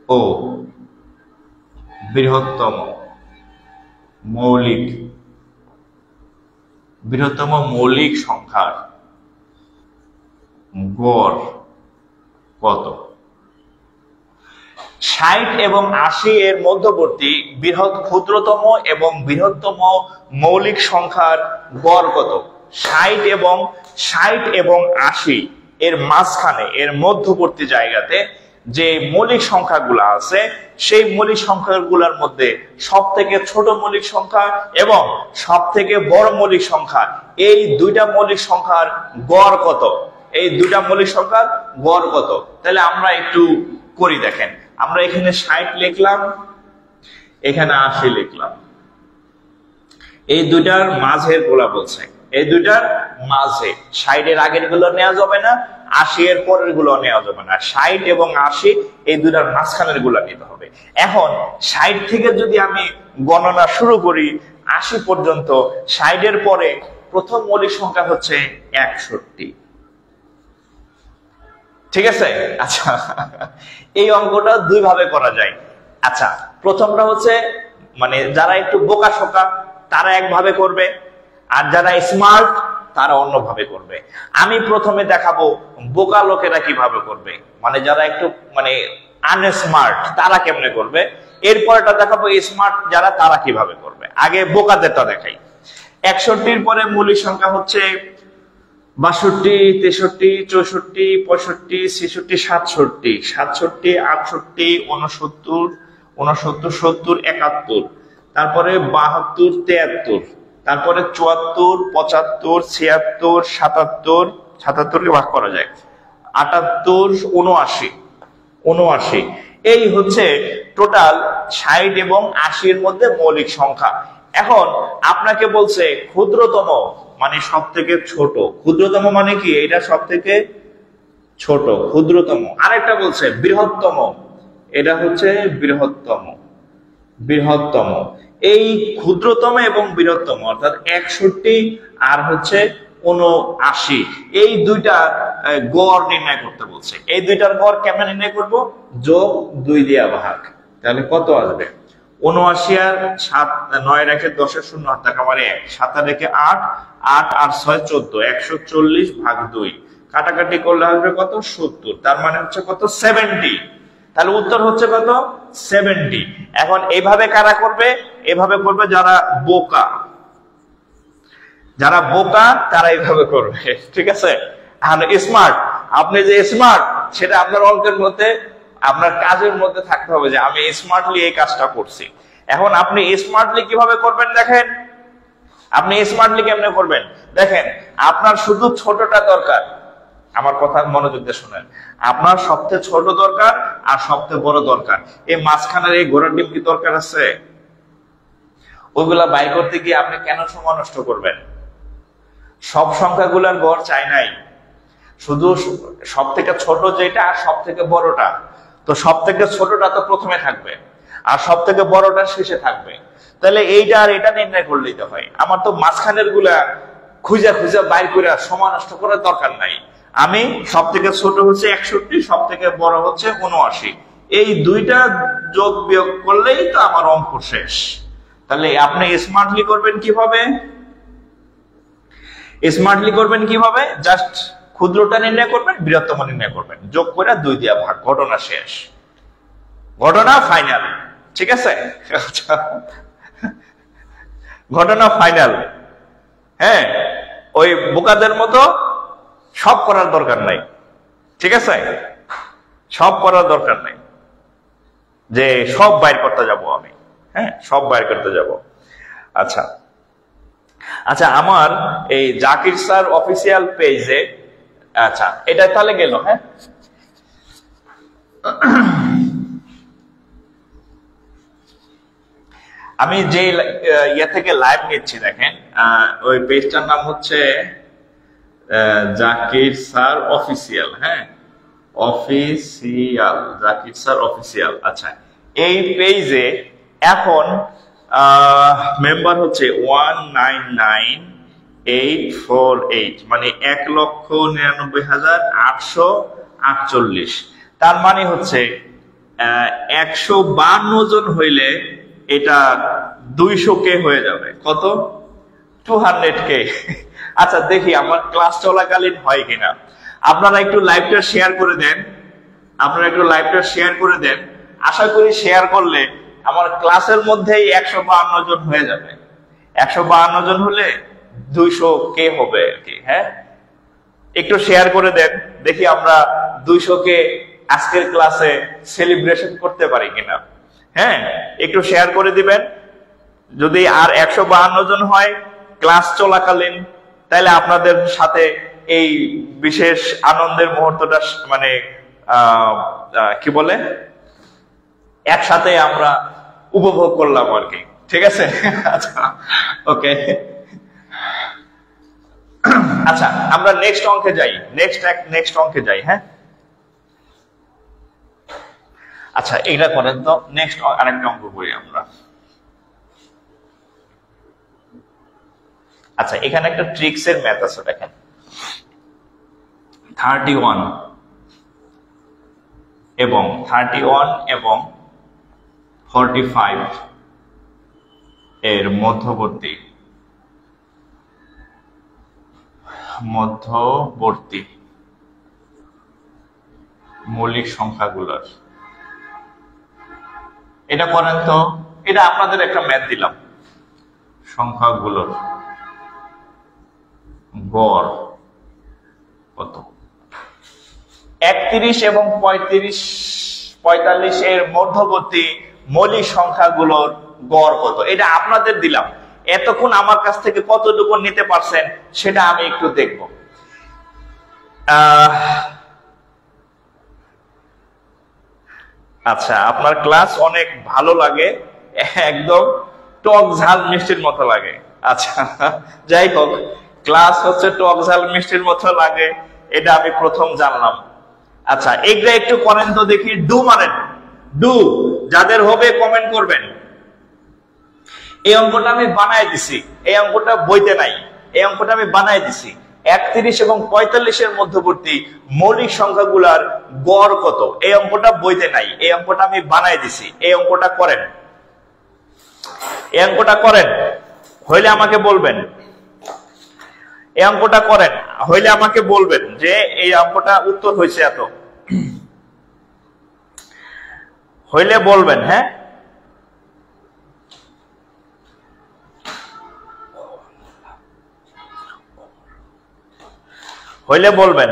ও বৃহত্তম মৌলিক সংখ্যার গড় কত? 60 এবং 80 এর মধ্যবর্তী ক্ষুদ্রতম এবং বৃহত্তম মৌলিক সংখ্যার গড় কত? 60 এবং 80 এর মাঝখানে, এর মধ্যবর্তী জায়গাতে যে মৌলিক সংখ্যাগুলো আছে, সেই মৌলিক সংখ্যাগুলোর মধ্যে সব থেকে ছোট মৌলিক সংখ্যা এবং সব থেকে বড় মৌলিক সংখ্যা, এই দুইটা মৌলিক সংখ্যার গড় কত? এই দুইটা মৌলিক সংখ্যার গড় কত? তাহলে আমরা একটু করি, দেখেন। আমরা এখানে 60 লিখলাম, এখানে 80 লিখলাম। এই দুইটার মাঝের গুলা বলছে, এই দুইটার মাঝে 60 এর আগের গুলো নেওয়া যাবে না, 80 এর পরের গুলো নেওয়া যাবে না। 60 এবং 80 এই দুইটার মাঝখানের গুলা নিতে হবে। এখন 60 থেকে যদি আমি গণনা শুরু করি 80 পর্যন্ত, 60 এর পরে প্রথম মৌলিক সংখ্যা হচ্ছে 61। ঠিক আছে? আচ্ছা, এই অঙ্কটা দুই ভাবে করা যায়। আচ্ছা, প্রথমটা হচ্ছে মানে যারা একটু বোকা শোকা তারা একভাবে করবে, আর যারা স্মার্ট তারা অন্যভাবে করবে। আমি প্রথমে দেখাবো বোকা লোকেরা কিভাবে করবে, মানে যারা একটু মানে আনস্মার্ট তারা কেমনে করবে। এরপরটা দেখাবো স্মার্ট যারা, তারা কিভাবে করবে। আগে বোকাদেরটা দেখাই। 61 পরে মৌলিক সংখ্যা হচ্ছে 62, 63, 64, 65, 66, 67, 67, 68, 69, 69, 70, 71, তারপরে 72, 73, তারপরে 74, 75, 76, 77, 77 কে ভাগ করা যায় 78, 79। এই হচ্ছে টোটাল 60 এবং 80 এর মধ্যে মৌলিক সংখ্যা। এখন আপনাকে বলছে ক্ষুদ্রতম মানে সব থেকে ছোট, ক্ষুদ্রতম মানে কি এটা সব থেকে ছোট ক্ষুদ্রতম। আরেকটা বলছে বৃহত্তম, এটা হচ্ছে বৃহত্তম, বৃহত্তম। এই ক্ষুদ্রতম এবং বৃহত্তম অর্থাৎ 61 আর হচ্ছে 79, এই দুইটা গড় নির্ণয় করতে বলছে। এই দুইটার গড় কেমন নির্ণয় করব? যোগ 2 দিয়া ভাগ, তাহলে কত আসবে? 79 আর 7, 9 রেখে 10 শূন্য টাকা মানে 1, 7 রেখে 8, 8 আর 6 14, 140 ভাগ 2, কাটাকাটি করলে আসবে কত? 70, তার মানে হচ্ছে কত? 70। তাহলে উত্তর হচ্ছে কত? 70। এখন এইভাবে কারা করবে? এভাবে করবে যারা বোকা, যারা বোকা তারা এইভাবে করবে, ঠিক আছে? স্মার্ট, আপনি যে স্মার্ট সেটা আপনার অঙ্কের মধ্যে, আপনার কাজের মধ্যে থাকতে হবে যে আমি স্মার্টলি এই কাজটা করছি। এখন আপনি স্মার্টলি কিভাবে করবেন দেখেন, আপনি স্মার্টলি কেমনে করবেন দেখেন। আপনার শুধু ছোটটা দরকার, আমার কথা মনোযোগ দিয়ে শুনেন। আপনার সবচেয়ে ছোট দরকার আর সবচেয়ে বড় দরকার। এই মাঝখানের এই ঘোড়ার ডিম কি দরকার আছে? ওইগুলা বাইর করতে গিয়ে আপনি কেন সময় নষ্ট করবেন? সব সংখ্যাগুলার গড় চাই নাই, শুধু সব থেকে ছোট যেটা আর সব থেকে বড়টা। তো সব থেকে ছোটটা তো প্রথমে থাকবে আর সব থেকে বড়টা শেষে থাকবে। তাহলে এইটা আর এটা নির্ণয় করলেই তো হয়। আমার তো মাঝখানের গুলা খুঁজা খুঁজা বাইর করে সময় নষ্ট করার দরকার নাই। আমি সব থেকে ছোট হচ্ছে 61, সব থেকে বড় হচ্ছে 79, এই দুইটা যোগ বিয়োগ করলেই তো আমার অঙ্ক শেষ। তাহলে আপনি স্মার্টলি করবেন কিভাবে? স্মার্টলি করবেন কিভাবে? জাস্ট ক্ষুদ্রটা নির্ণয় করবেন, বৃহত্তম নির্ণয় করবেন, যোগ করে 2 দিয়া ভাগ, ঘটনা শেষ, ঘটনা ফাইনাল, ঠিক আছে? ঘটনা ফাইনাল। হ্যাঁ, ওই বোকাদের মতো সব করার দরকার নাই, ঠিক আছে? সব করার দরকার নাই যে সব বাইর করতে যাব আমি, হ্যাঁ সব বাইর করতে যাব। আচ্ছা আচ্ছা, আমার এই জাকির স্যার অফিসিয়াল পেজে, আচ্ছা এটা তাহলে গেল। হ্যাঁ, আমি যে ইয়ে থেকে লাইভ নিচ্ছি দেখেন, ওই পেজটার নাম হচ্ছে জাকির স্যার অফিসিয়াল। হ্যাঁ, অফিসিয়াল, জাকির স্যার অফিসিয়াল। আচ্ছা, এই পেজে এখন মেম্বার হচ্ছে 199848, মানে 1,99,848। তার মানে হচ্ছে 152 জন হইলে এটা 200K হয়ে যাবে। কত? 200K। আচ্ছা দেখি আমার ক্লাস চলাকালীন হয় কিনা। আপনারা একটু লাইভটা শেয়ার করে দেন, আপনারা একটু লাইভটা শেয়ার করে দেন। আশা করি শেয়ার করলে আমার ক্লাসের মধ্যেই 152 জন হয়ে যাবে। 152 জন হলে 200K হবে আর কি। হ্যাঁ, একটু শেয়ার করে দেন, দেখি আমরা 200K আজকের ক্লাসে সেলিব্রেশন করতে পারি কিনা। হ্যাঁ, একটু শেয়ার করে দিবেন। যদি আর 152 জন হয় ক্লাস চলাকালীন, তাহলে আপনাদের সাথে এই বিশেষ আনন্দের মুহূর্তটা মানে কি বলে একসাথে আমরা উপভোগ করলাম আর কি, ঠিক আছে? আচ্ছা ওকে, আচ্ছা আমরা নেক্সট অঙ্কে যাই, নেক্সট অঙ্কে যাই। হ্যাঁ, আচ্ছা এটা করেন তো, নেক্সট আরেকটা অঙ্ক করি আমরা। আচ্ছা, এখানে একটা ট্রিক্স এর ম্যাথ আছে দেখেন। 31 এবং 45 এর মধ্যবর্তী মৌলিক সংখ্যাগুলোর, এটা করেন তো। এটা আপনাদের একটা ম্যাথ দিলাম, সংখ্যাগুলোর গড় কত? 31 এবং 45 এর মধ্যবর্তী মৌলিক সংখ্যাগুলোর গড় কত? এটা আপনাদের দিলাম। এতক্ষণ আমার কাছ থেকে কতটুকু নিতে পারছেন সেটা আমি একটু দেখব। আচ্ছা, আপনার ক্লাস অনেক ভালো লাগে, একদম টক ঝাল মিষ্টির মতো লাগে। আচ্ছা, যাই হোক, ক্লাস হচ্ছে টক ঝাল মিষ্টির মতো লাগে, এটা আমি প্রথম জানলাম। আচ্ছা, এইটা একটু করেন তো দেখি, ডু মারেন, ডু, যাদের হবে কমেন্ট করবেন। এই অঙ্কটা আমি বানাই দিছি, এই অঙ্কটা বইতে নাই, এই অঙ্কটা আমি বানাই দিছি। 31 এবং 45-এর মধ্যবর্তী মৌলিক সংখ্যাগুলার গড় কত? এই অঙ্কটা বইতে নাই, এই অঙ্কটা আমি বানাই দিছি। এই অঙ্কটা করেন, এই অঙ্কটা করেন, হইলে আমাকে বলবেন। এই অঙ্কটা করেন, হইলে আমাকে বলবেন যে এই অঙ্কটা উত্তর হয়েছে এত, হইলে বলবেন। হ্যাঁ, হইলে বলবেন।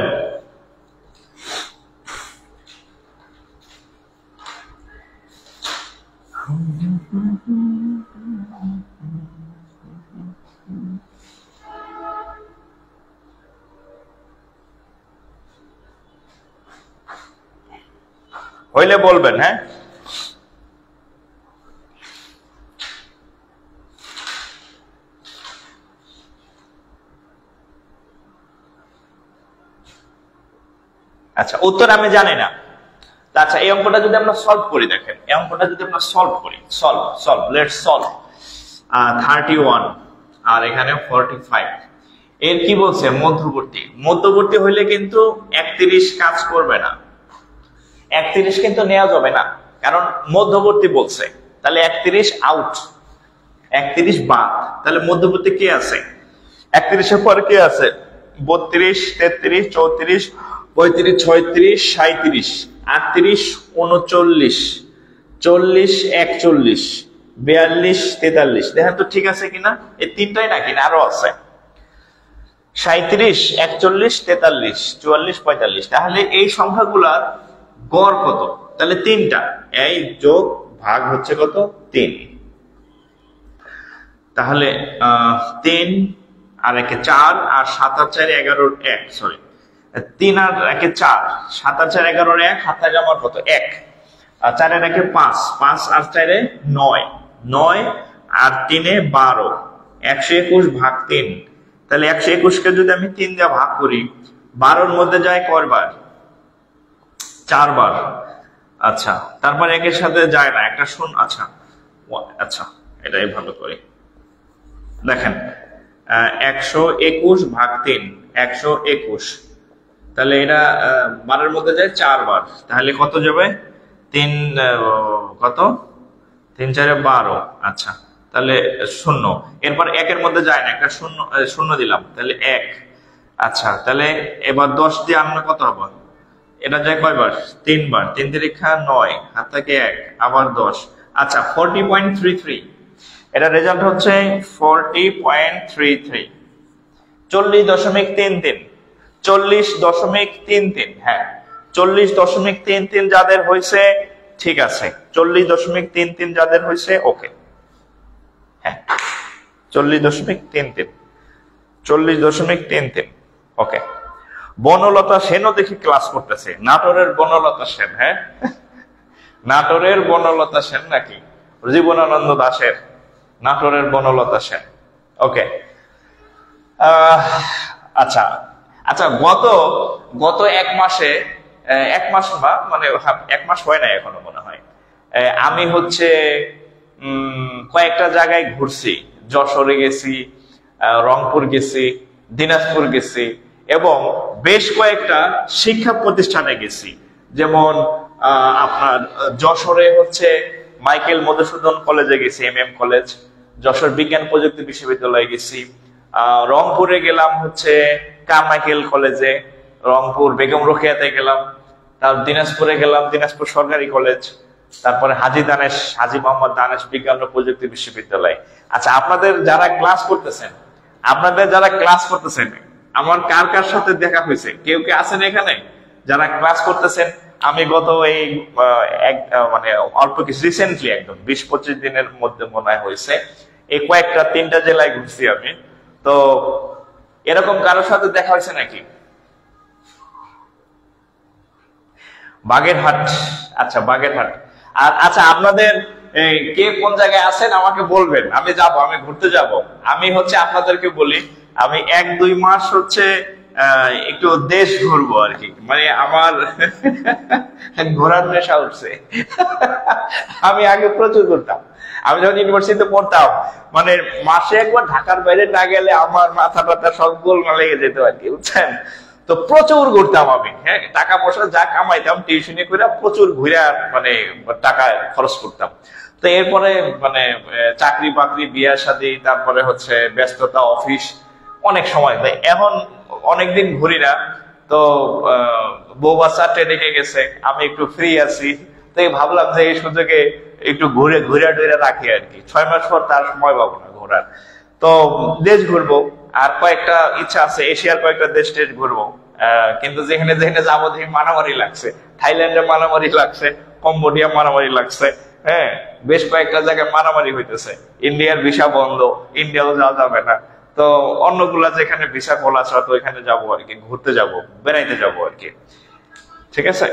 হইলে বলবেন। হ্যাঁ, আচ্ছা, উত্তর আমি জানি না। আচ্ছা, এই অঙ্কটা যদি আমরা সলভ করি, দেখেন এই অঙ্কটা যদি আমরা সলভ করি, সলভ লেটস সলভ। 31 আর এখানে 45, এর কি বলছে? মধ্যবর্তী। মধ্যবর্তী হইলে কিন্তু 31 কাজ করবে না, 31 কিন্তু নেওয়া যাবে না, কারণ মধ্যবর্তী বলছে। তাহলে 31 আউট, 31 বাদ। তাহলে মধ্যবর্তী কে আছে? 31-এর পর কে আছে? 32, 33, 34, 35, 36, 37, 38, 39, 40, 41, 42, 43। দেখেন তো ঠিক আছে কিনা, এই তিনটাই নাকি আরো আছে? 37, 41, 43, 44, 45। তাহলে এই সংখ্যাগুলার গড় কত? তাহলে তিনটা, এই যোগ ভাগ হচ্ছে কত? 3। তাহলে 3 আর 1 4, আর 7 আর 4 11 1, সরি 3 আর 1 4, 7 আর 4 11 1, হাতে আমার কত? 1। আর 4 আর 1 5, 5 আর 4 9, 9 আর 3 12, 121 ভাগ 3। তাহলে 121 কে যদি আমি 3 দিয়ে ভাগ করি, 12-র মধ্যে যায় কয়বার? 4 বার। আচ্ছা, তারপর একের সাথে যায় না, একটা শূন্য। আচ্ছা আচ্ছা, এটাই ভালো করে দেখেন, 121 ভাগ 3, 121। তাহলে এটা 12-এর মধ্যে যায় 4 বার, তাহলে কত যাবে? 3 কত? 3 4 12। আচ্ছা, তাহলে 0। এরপর 1-এর মধ্যে যায় না, একটা শূন্য, শূন্য দিলাম, তাহলে 1। আচ্ছা, তাহলে এবার 10 দিয়ে আমরা কত হবে? এটা যায় কয়বার? 3 বার। 3 তিরিখা 9, হাত থেকে 1, আবার 10। আচ্ছা, 40.33, এটা রেজাল্ট হচ্ছে 40.33, 40.33, 40.33। হ্যাঁ, 40.33 যাদের হয়েছে ঠিক আছে, 40.33 যাদের হয়েছে ওকে। হ্যাঁ, 40.33, 40.33 ওকে। বনলতা সেনও দেখি ক্লাস করতেছে, নাটোরের বনলতা সেন। হ্যাঁ, নাটোরের বনলতা সেন নাকি জীবনানন্দ দাশের নাটোরের বনলতা সেন। ওকে, আচ্ছা আচ্ছা, গত 1 মাসে, 1 মাস বা মানে 1 মাস হয় না এখনো মনে হয়, আমি হচ্ছে কয়েকটা জায়গায় ঘুরছি। যশোরে গেছি, রংপুর গেছি, দিনাজপুর গেছি, এবং বেশ কয়েকটা শিক্ষা প্রতিষ্ঠানে গেছি। যেমন আপনার যশোরে হচ্ছে মাইকেল মধুসূদন কলেজে গেছি, MM কলেজ, যশোর বিজ্ঞান প্রযুক্তি বিশ্ববিদ্যালয়ে গেছি। রংপুরে গেলাম হচ্ছে কারমাইকেল কলেজে, রংপুর বেগম রোকেয়াতে গেলাম। তারপর দিনাজপুরে গেলাম, দিনাজপুর সরকারি কলেজ। তারপরে হাজী মোহাম্মদ দানেশ বিজ্ঞান ও প্রযুক্তি বিশ্ববিদ্যালয়। আচ্ছা, আপনাদের যারা ক্লাস করতেছেন, আমার কার কার সাথে দেখা হয়েছে? কেউ কে আছেন এখানে যারা ক্লাস করতেছেন? আমি গত এই মানে অল্প কিছু রিসেন্টলি, একদম 20-25 দিনের মধ্যে মনে হয়েছে, এই কয়েকটা 3টা জেলায় ঘুরছি আমি। তো এরকম কারোর সাথে দেখা হয়েছে নাকি? বাগেরহাট, আচ্ছা বাগেরহাট। আর আচ্ছা, আপনাদের কে কোন জায়গায় আছেন আমাকে বলবেন, আমি যাব, আমি ঘুরতে যাব। আমি হচ্ছে আপনাদেরকে বলি, আমি 1-2 মাস হচ্ছে একটু দেশ ঘুরবো আর কি, মানে আমার ঘোরার নেশা উঠছে। আমি আগে প্রচুর ঘুরতাম, আমি যখন ইউনিভার্সিটিতে পড়তাম, মানে মাসে একবার ঢাকার বাইরে না গেলে আমার মাথা টাথা সব গোলমাল লেগে যেত আর কি, বুঝছেন? তো প্রচুর ঘুরতাম আমি, হ্যাঁ, টাকা পয়সা যা কামাইতাম টিউশনি করে প্রচুর ঘুরে মানে টাকা খরচ করতাম। তো এরপরে মানে চাকরি বাকরি, বিয়ে শাদী, তারপরে হচ্ছে ব্যস্ততা, অফিস, অনেক সময় পাই। এখন অনেকদিন ঘুরি না, তো বউ বাচ্চা ট্রেনে গেছে, আমি একটু ফ্রি আছি, তো ভাবলাম যে এই সুযোগে একটু ঘুরে টুরে রাখি আর কি। 6 মাস পর তার সময় পাবো না ঘোরার, তো দেশ ঘুরবো। আর কয়েকটা ইচ্ছা আছে, এশিয়ার কয়েকটা দেশ টেশ ঘুরবো, কিন্তু যেখানে যেখানে যাবো দেখি মারামারি লাগছে। থাইল্যান্ডে মারামারি লাগছে, কম্বোডিয়া মারামারি লাগছে, হ্যাঁ, বেশ কয়েকটা জায়গায় মারামারি হইতেছে। ইন্ডিয়ার ভিসা বন্ধ, ইন্ডিয়াও যাওয়া যাবে না। তো অন্যগুলা যেখানে ভিসা খোলা আছে তো ওইখানে যাবো আর কি, ঘুরতে যাব, বেড়াইতে যাবো আর কি। ঠিক আছে।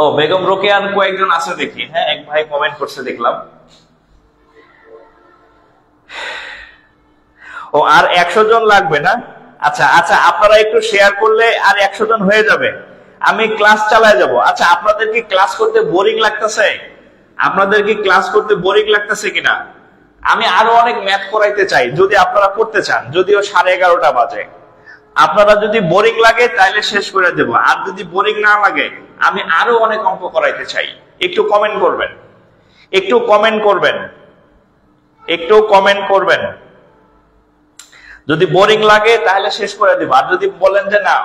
ও বেগম রোকেয়ার কয়েকজন আছে দেখি, হ্যাঁ, এক ভাই কমেন্ট করছে দেখলাম। ও আর 100 জন লাগবে না? আচ্ছা আচ্ছা, আপনারা একটু শেয়ার করলে আর 100 জন হয়ে যাবে, আমি ক্লাস চালায় যাব। আচ্ছা, আপনাদের কি ক্লাস করতে বোরিং লাগতেছে? আপনাদের কি ক্লাস করতে বোরিং লাগতেছে কিনা? আমি আরো অনেক ম্যাথ করাইতে চাই, যদি আপনারা করতে চান, যদিও 11:30 বাজে। আপনারা যদি বোরিং লাগে তাহলে শেষ করে দেব, আর যদি বোরিং না লাগে আমি আরো অনেক অঙ্ক করাইতে চাই। একটু কমেন্ট করবেন, একটু কমেন্ট করবেন, একটু কমেন্ট করবেন। যদি বোরিং লাগে তাহলে শেষ করে দেব, আর যদি বলেন যে না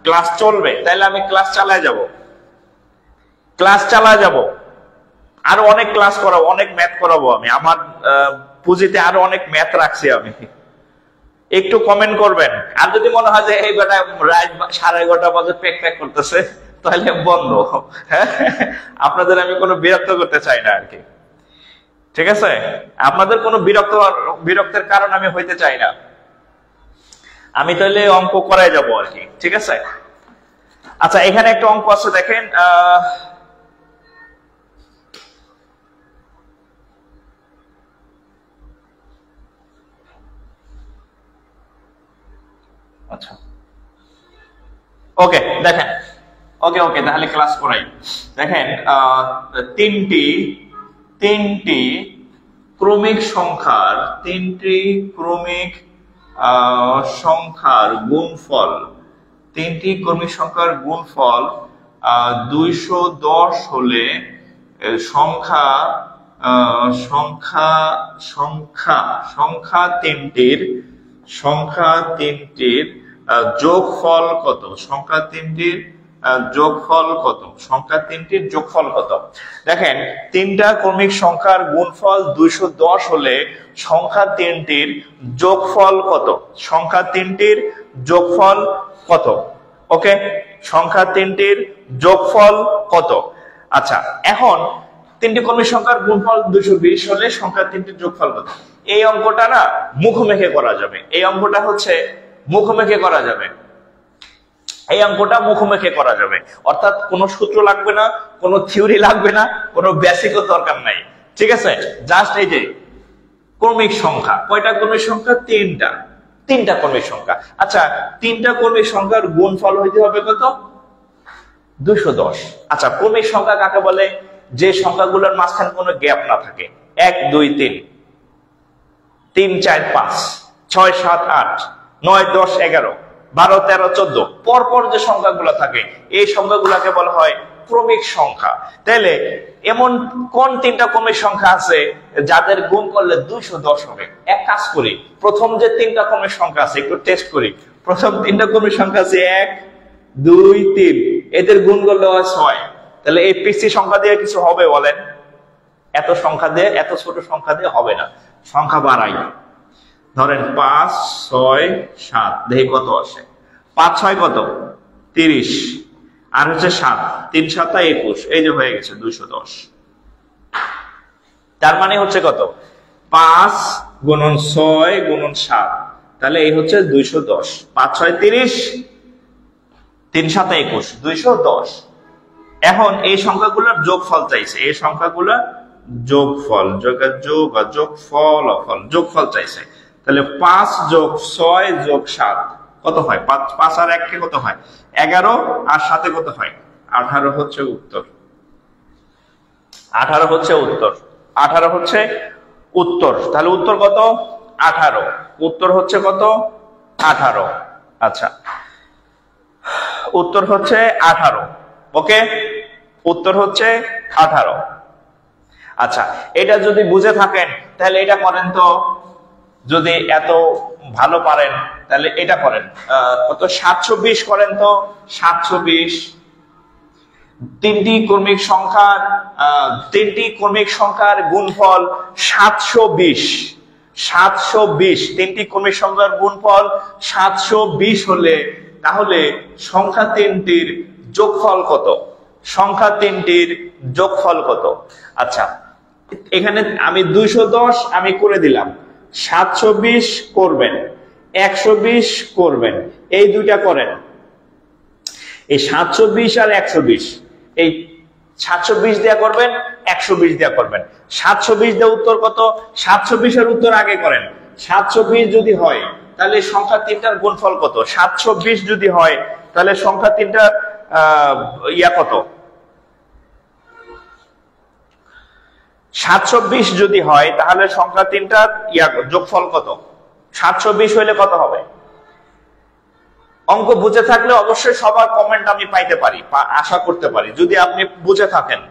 ক্লাস চলবে তাহলে আমি ক্লাস চালায় যাব, ক্লাস চালায় যাব। আরো অনেক ক্লাস করাবো, অনেক ম্যাথ করাবো আমি, আমার পুঁজিতে আরো অনেক ম্যাথ রাখছি আমি। একটু কমেন্ট করবেন। আর যদি মনে হয় যে এই বেটা রাত 11:30 বাজে প্যাক প্যাক করতেছে, তাহলে বন্ধ। হ্যাঁ, আপনাদের আমি কোনো বিরক্ত করতে চাই না আর কি। ঠিক আছে, আপনাদের কোনো বিরক্তের কারণ আমি হইতে চাই না। আমি তাহলে অঙ্ক করাই যাব আর কি। ঠিক আছে। আচ্ছা, এখানে একটা অঙ্ক আছে দেখেন। আচ্ছা, ওকে, দেখেন, ওকে ওকে, তাহলে ক্লাস করাই। দেখেন, তিনটি ক্রমিক সংখ্যার গুণফল, 3টি ক্রমিক সংখ্যার গুণফল 210 হলে সংখ্যা তিনটির যোগফল কত? সংখ্যা তিনটির যোগফল কত? দেখেন, 3টা ক্রমিক সংখ্যার গুণফল 210 হলে সংখ্যা তিনটির যোগফল কত? সংখ্যা তিনটির যোগফল কত? ওকে, সংখ্যা তিনটির যোগফল কত? আচ্ছা, এখন 3টি ক্রমিক সংখ্যার গুণফল 220 হলে সংখ্যা তিনটির যোগফল কত? এই অঙ্কটা না মুখোমুখি করা যাবে, এই অঙ্কটা হচ্ছে মুখোমুখি করা যাবে, এই অঙ্কটা মুখোমুখি করা যাবে। অর্থাৎ কোনো সূত্র লাগবে না, কোনো থিওরি লাগবে না, কোনো বেসিকও দরকার নাই। ঠিক আছে, জাস্ট এই যে ক্রমিক সংখ্যা, কয়টা ক্রমিক সংখ্যা? 3টা ক্রমিক সংখ্যা। আচ্ছা, 3টা ক্রমিক সংখ্যার গুণফল হইতে হবে কত? 210। আচ্ছা, ক্রমিক সংখ্যা কাকে বলে? যে সংখ্যাগুলোর মাঝখানে কোনো গ্যাপ না থাকে। 1 2 3, 3 4 5, 6 7 8, 9 10 11, 12 13 14 পরপর যে সংখ্যাগুলো থাকে, এই সংখ্যাগুলোকে বলা হয় ক্রমিক সংখ্যা। তাহলে এমন কোন 3টা ক্রমিক সংখ্যা আছে যাদের গুণ করলে 210 হবে? এক কাজ করি, প্রথম যে 3টা ক্রমিক সংখ্যা আছে একটু টেস্ট করি। প্রথম 3টা ক্রমিক সংখ্যা আছে 1 2 3, এদের গুণ করলে হয় 6। তাহলে এই পিসি সংখ্যা দিয়ে কিছু হবে বলেন? এত সংখ্যা দিয়ে, এত ছোট সংখ্যা দিয়ে হবে না, সংখ্যা বাড়াই। ধরেন 5 6 7, দেখি কত আসে। 5 6 কত? 30, আর হচ্ছে 7, 3 7 21, এই যে হয়ে গেছে 210। তার মানে হচ্ছে কত? 5 গুণন 6 গুণন 7, তাহলে এই হচ্ছে 210। 5 6 30, 3 7 21, 210। এখন এই সংখ্যাগুলোর যোগফল চাইছে, এই সংখ্যাগুলোর যোগফল যোগফল চাইছে। তাহলে 5 যোগ 6 যোগ 7 কত হয়? 5 আর 1 কে কত হয়? 11, আর 7 কত হয়? 18 হচ্ছে উত্তর। 18 হচ্ছে উত্তর। 18 হচ্ছে উত্তর। তাহলে উত্তর কত? 18। উত্তর হচ্ছে কত? 18। আচ্ছা, উত্তর হচ্ছে 18। ওকে, উত্তর হচ্ছে 18। আচ্ছা, এটা যদি বুঝে থাকেন তাহলে এটা করেন তো। যদি এত ভালো পারেন তাহলে এটা করেন। কত? 720 করেন তো। 720 তিনটি ক্রমিক সংখ্যার গুণফল 720। 720 তিনটি ক্রমিক সংখ্যার গুণফল 720 হলে তাহলে সংখ্যা তিনটির যোগফল কত? সংখ্যা তিনটির যোগফল কত? আচ্ছা, এখানে আমি 210 আমি করে দিলাম, 720 করবেন, 120 করবেন, এই দুইটা করেন। এই 720 আর 120, এই 720 দেয়া করবেন, 120 দেয়া করবেন। 720 দিয়ে উত্তর কত? 720 এর উত্তর আগে করেন। 720 যদি হয় তাহলে সংখ্যা তিনটার গুণফল কত? 720 যদি হয় তাহলে সংখ্যা তিনটার কত? 720 যদি হয় তাহলে সংখ্যা তিনটার যোগফল কত? 720 হইলে কত হবে? অঙ্ক বুঝে থাকলে অবশ্যই সবার কমেন্ট আমি পাইতে পারি, আশা করতে পারি। যদি আপনি বুঝে থাকেন,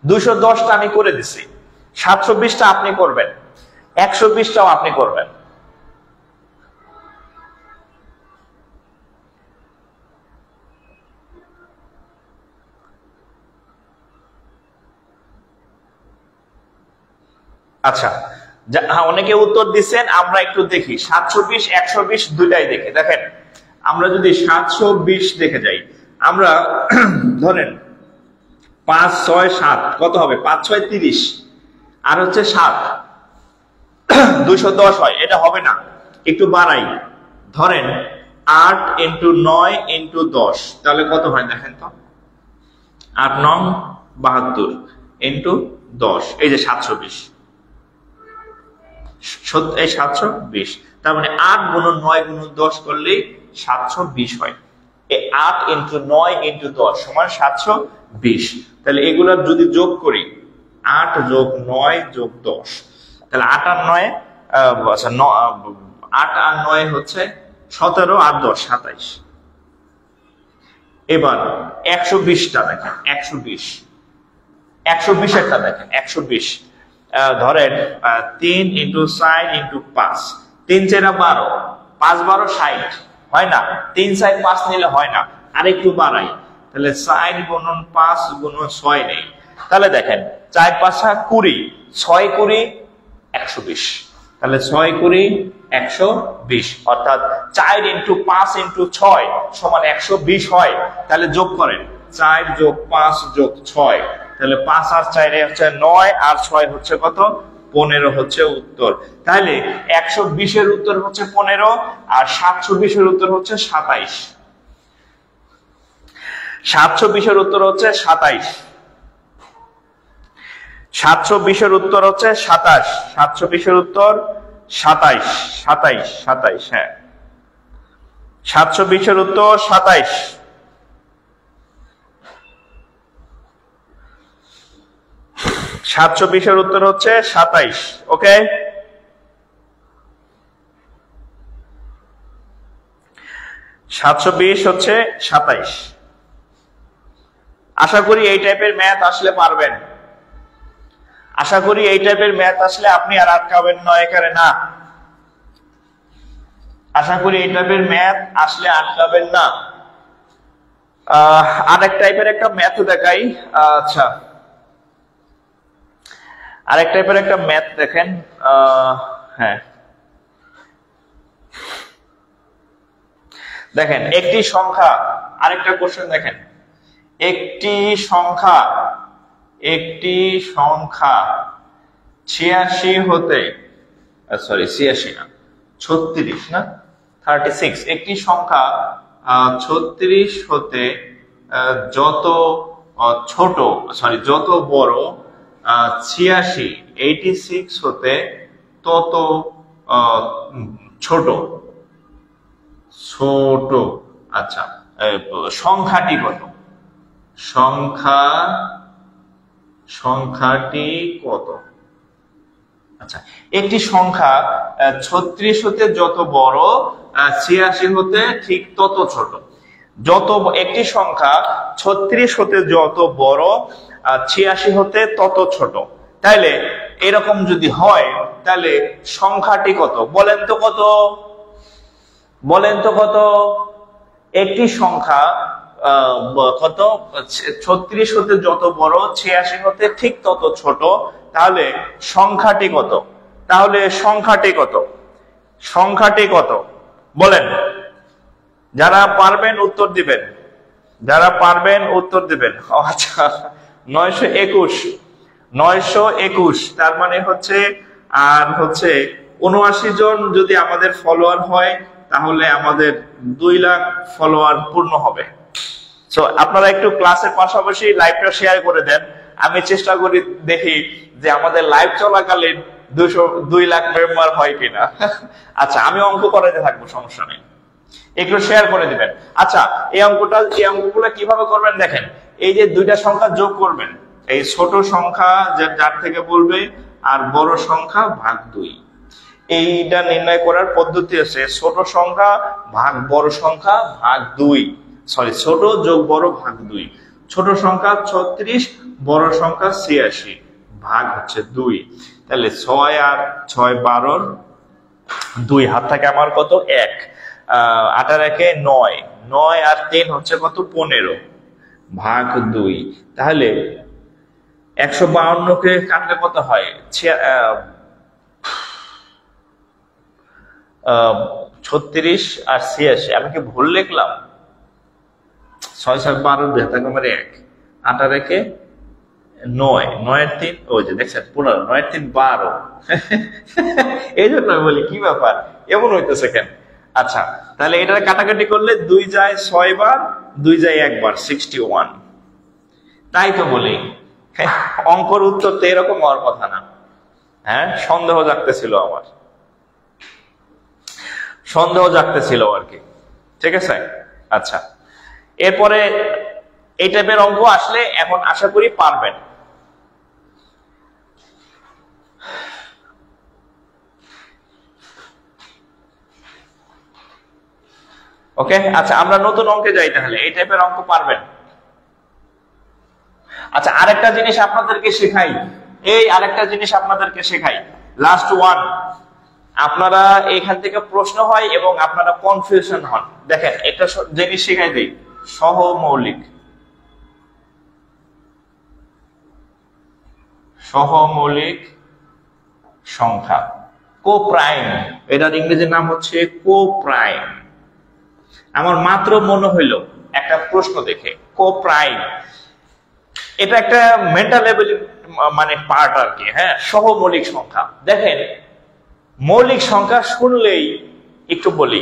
210টা আমি করে দিছি, 720টা আপনি করবেন, 120টাও আপনি করবেন। আচ্ছা, অনেকে উত্তর দিচ্ছেন, আমরা একটু দেখি। 720 120 দুইটাই দেখে দেখেন। আমরা যদি 720 দেখে যাই, আমরা ধরেন 5 6 7 কত হবে? 5 6 30, আর হচ্ছে 7 210 হয়, এটা হবে না, একটু বাড়াই। ধরেন 8 × 9 × 10, তাহলে কত হয় দেখেন তো? 8 9 72 × 10, এই যে 720। এই 720, তার মানে 8 × 9 × 10 করলেই 720 হয়। 8 × 9 × 10 সমান 720। তাহলে এগুলা যদি যোগ করি, 8 যোগ 9 যোগ 10, তাহলে 8 আর 9 8 আর 9 হচ্ছে 17, আর 10 27। এবার 120টা দেখেন, 120 দেখেন, 120 ধরেন 3 × 4 × 5, 3 4 12, 5 12 60 হয় না, 3 4 5 নিলে হয় না, আরেকটু বাড়াই। তাহলে 4 × 5 × 6 নেই। তাহলে দেখেন 4 5 20, 6 20 120, তাহলে 6 20 120, অর্থাৎ 4 × 5 × 6 সমান 120 হয়। তাহলে যোগ করেন, 4 যোগ 5 যোগ 6, তাহলে 5 আর 4 হচ্ছে 9, আর 6 হচ্ছে কত? 15 হচ্ছে উত্তর। তাহলে 120 এর উত্তর হচ্ছে 15, আর 720 এর উত্তর হচ্ছে 27। 720 এর উত্তর হচ্ছে 27। 720 এর উত্তর হচ্ছে 27। 720 এর উত্তর 27, 27, হ্যাঁ, 720 এর উত্তর 27। 720 এর উত্তর হচ্ছে 27। ওকে, 720 হচ্ছে 27। আশা করি এই টাইপের ম্যাথ আসলে পারবেন। আশা করি এই টাইপের ম্যাথ আসলে আপনি আর আটকাবেন না এখানে, না। আশা করি এই টাইপের ম্যাথ আসলে আটকাবেন না। আরেক টাইপের একটা ম্যাথ দেখাই। আচ্ছা, আরেক টাইপের একটা ম্যাথ দেখেন। হ্যাঁ, দেখেন একটি সংখ্যা, আরেকটা কোশ্চেন দেখেন। একটি সংখ্যা 86 হতে, সরি 86 না, 36 না, 36, একটি সংখ্যা 36 হতে যত ছোট, সরি যত বড় 86 হতে তত ছোট ছোট। আচ্ছা, সংখ্যাটি কত? সংখ্যাটি কত? আচ্ছা, একটি সংখ্যা 36 হতে যত বড় 86 হতে ঠিক তত ছোট। একটি সংখ্যা 36 হতে যত বড় 86 হতে তত ছোট। তাইলে এরকম যদি হয় তাহলে সংখ্যাটি কত? বলেন তো কত? একটি সংখ্যা কত 36 হতে যত বড় 86 হতে ঠিক তত ছোট, তাহলে সংখ্যাটি কত? সংখ্যাটি কত বলেন? যারা পারবেন উত্তর দিবেন, আচ্ছা, 921। তার মানে হচ্ছে, আর হচ্ছে 79 জন যদি আমাদের ফলোয়ার হয় তাহলে আমাদের 2 লাখ ফলোয়ার পূর্ণ হবে। সো আপনারা একটু ক্লাসের পাশাপাশি লাইভটা শেয়ার করে দেন। আমি চেষ্টা করি, দেখি যে আমাদের লাইভ চলাকালীন 2 লাখ মেম্বার হয় কিনা। আচ্ছা, আমি অঙ্ক করাতে থাকবো, সমস্যা নেই, একটু শেয়ার করে দিবেন। আচ্ছা, এই অঙ্কগুলো কিভাবে করবেন দেখেন। এই যে দুইটা সংখ্যা যোগ করবেন, এই ছোট সংখ্যা যার থেকে বলবে আর বড় সংখ্যা ভাগ 2। এইটা নির্ণয় করার পদ্ধতি আছে ছোট সংখ্যা ভাগ বড় সংখ্যা ভাগ 2, সরি ছোট যোগ বড় ভাগ 2। ছোট সংখ্যা 36, বড় সংখ্যা 86 ভাগ হচ্ছে 2। তাহলে 6 আর 6 12, 2 হাত থাকে আমার কত? 1। 8 আর 1 9, 9 আর 3 হচ্ছে কত? 15 ভাগ 2। তাহলে 152 কে কাটলে কত হয়? 36 আর 86। আমি কি ভুল লিখলাম? 6 7 12, 2 হাত থাকে আমার 1, 8 আর 1 9, 9 আর 3, ওই যে দেখছেন 15, 9 আর 3 12। এই জন্য আমি বলি কি ব্যাপার এমন হইতেছে কেন? আচ্ছা, তাহলে এটা কাটাকাটি করলে 2 যায় 6 বার, 2 যায় 1 বার, 61। তাই তো বলি অঙ্কর উত্তর তো এরকম হওয়ার কথা না। হ্যাঁ, সন্দেহ জাগতেছিল আর কি। ঠিক আছে, আচ্ছা, এরপরে এই টাইপের অঙ্ক আসলে এখন আশা করি পারবেন। ওকে, আচ্ছা, আমরা নতুন অঙ্কে যাই তাহলে। এই টাইপের অঙ্ক পারবেন? আচ্ছা, আরেকটা জিনিস আপনাদেরকে শেখাই, লাস্ট ওয়ান। আপনারা এখান থেকে প্রশ্ন হয় এবং আপনারা কনফিউশন হন। দেখেন, একটা জিনিস শেখাই দেই, সহমৌলিক সংখ্যা, কোপ্রাইম। এটার ইংরেজি নাম হচ্ছে কোপ্রাইম। আমার মাত্র মনে হইল একটা প্রশ্ন দেখে, কোপ্রাইম এটা একটা মেন্টাল লেভেল মানে পার্ট আর কি। হ্যাঁ, সহমৌলিক সংখ্যা। দেখেন, মৌলিক সংখ্যা শুনলেই, একটু বলি,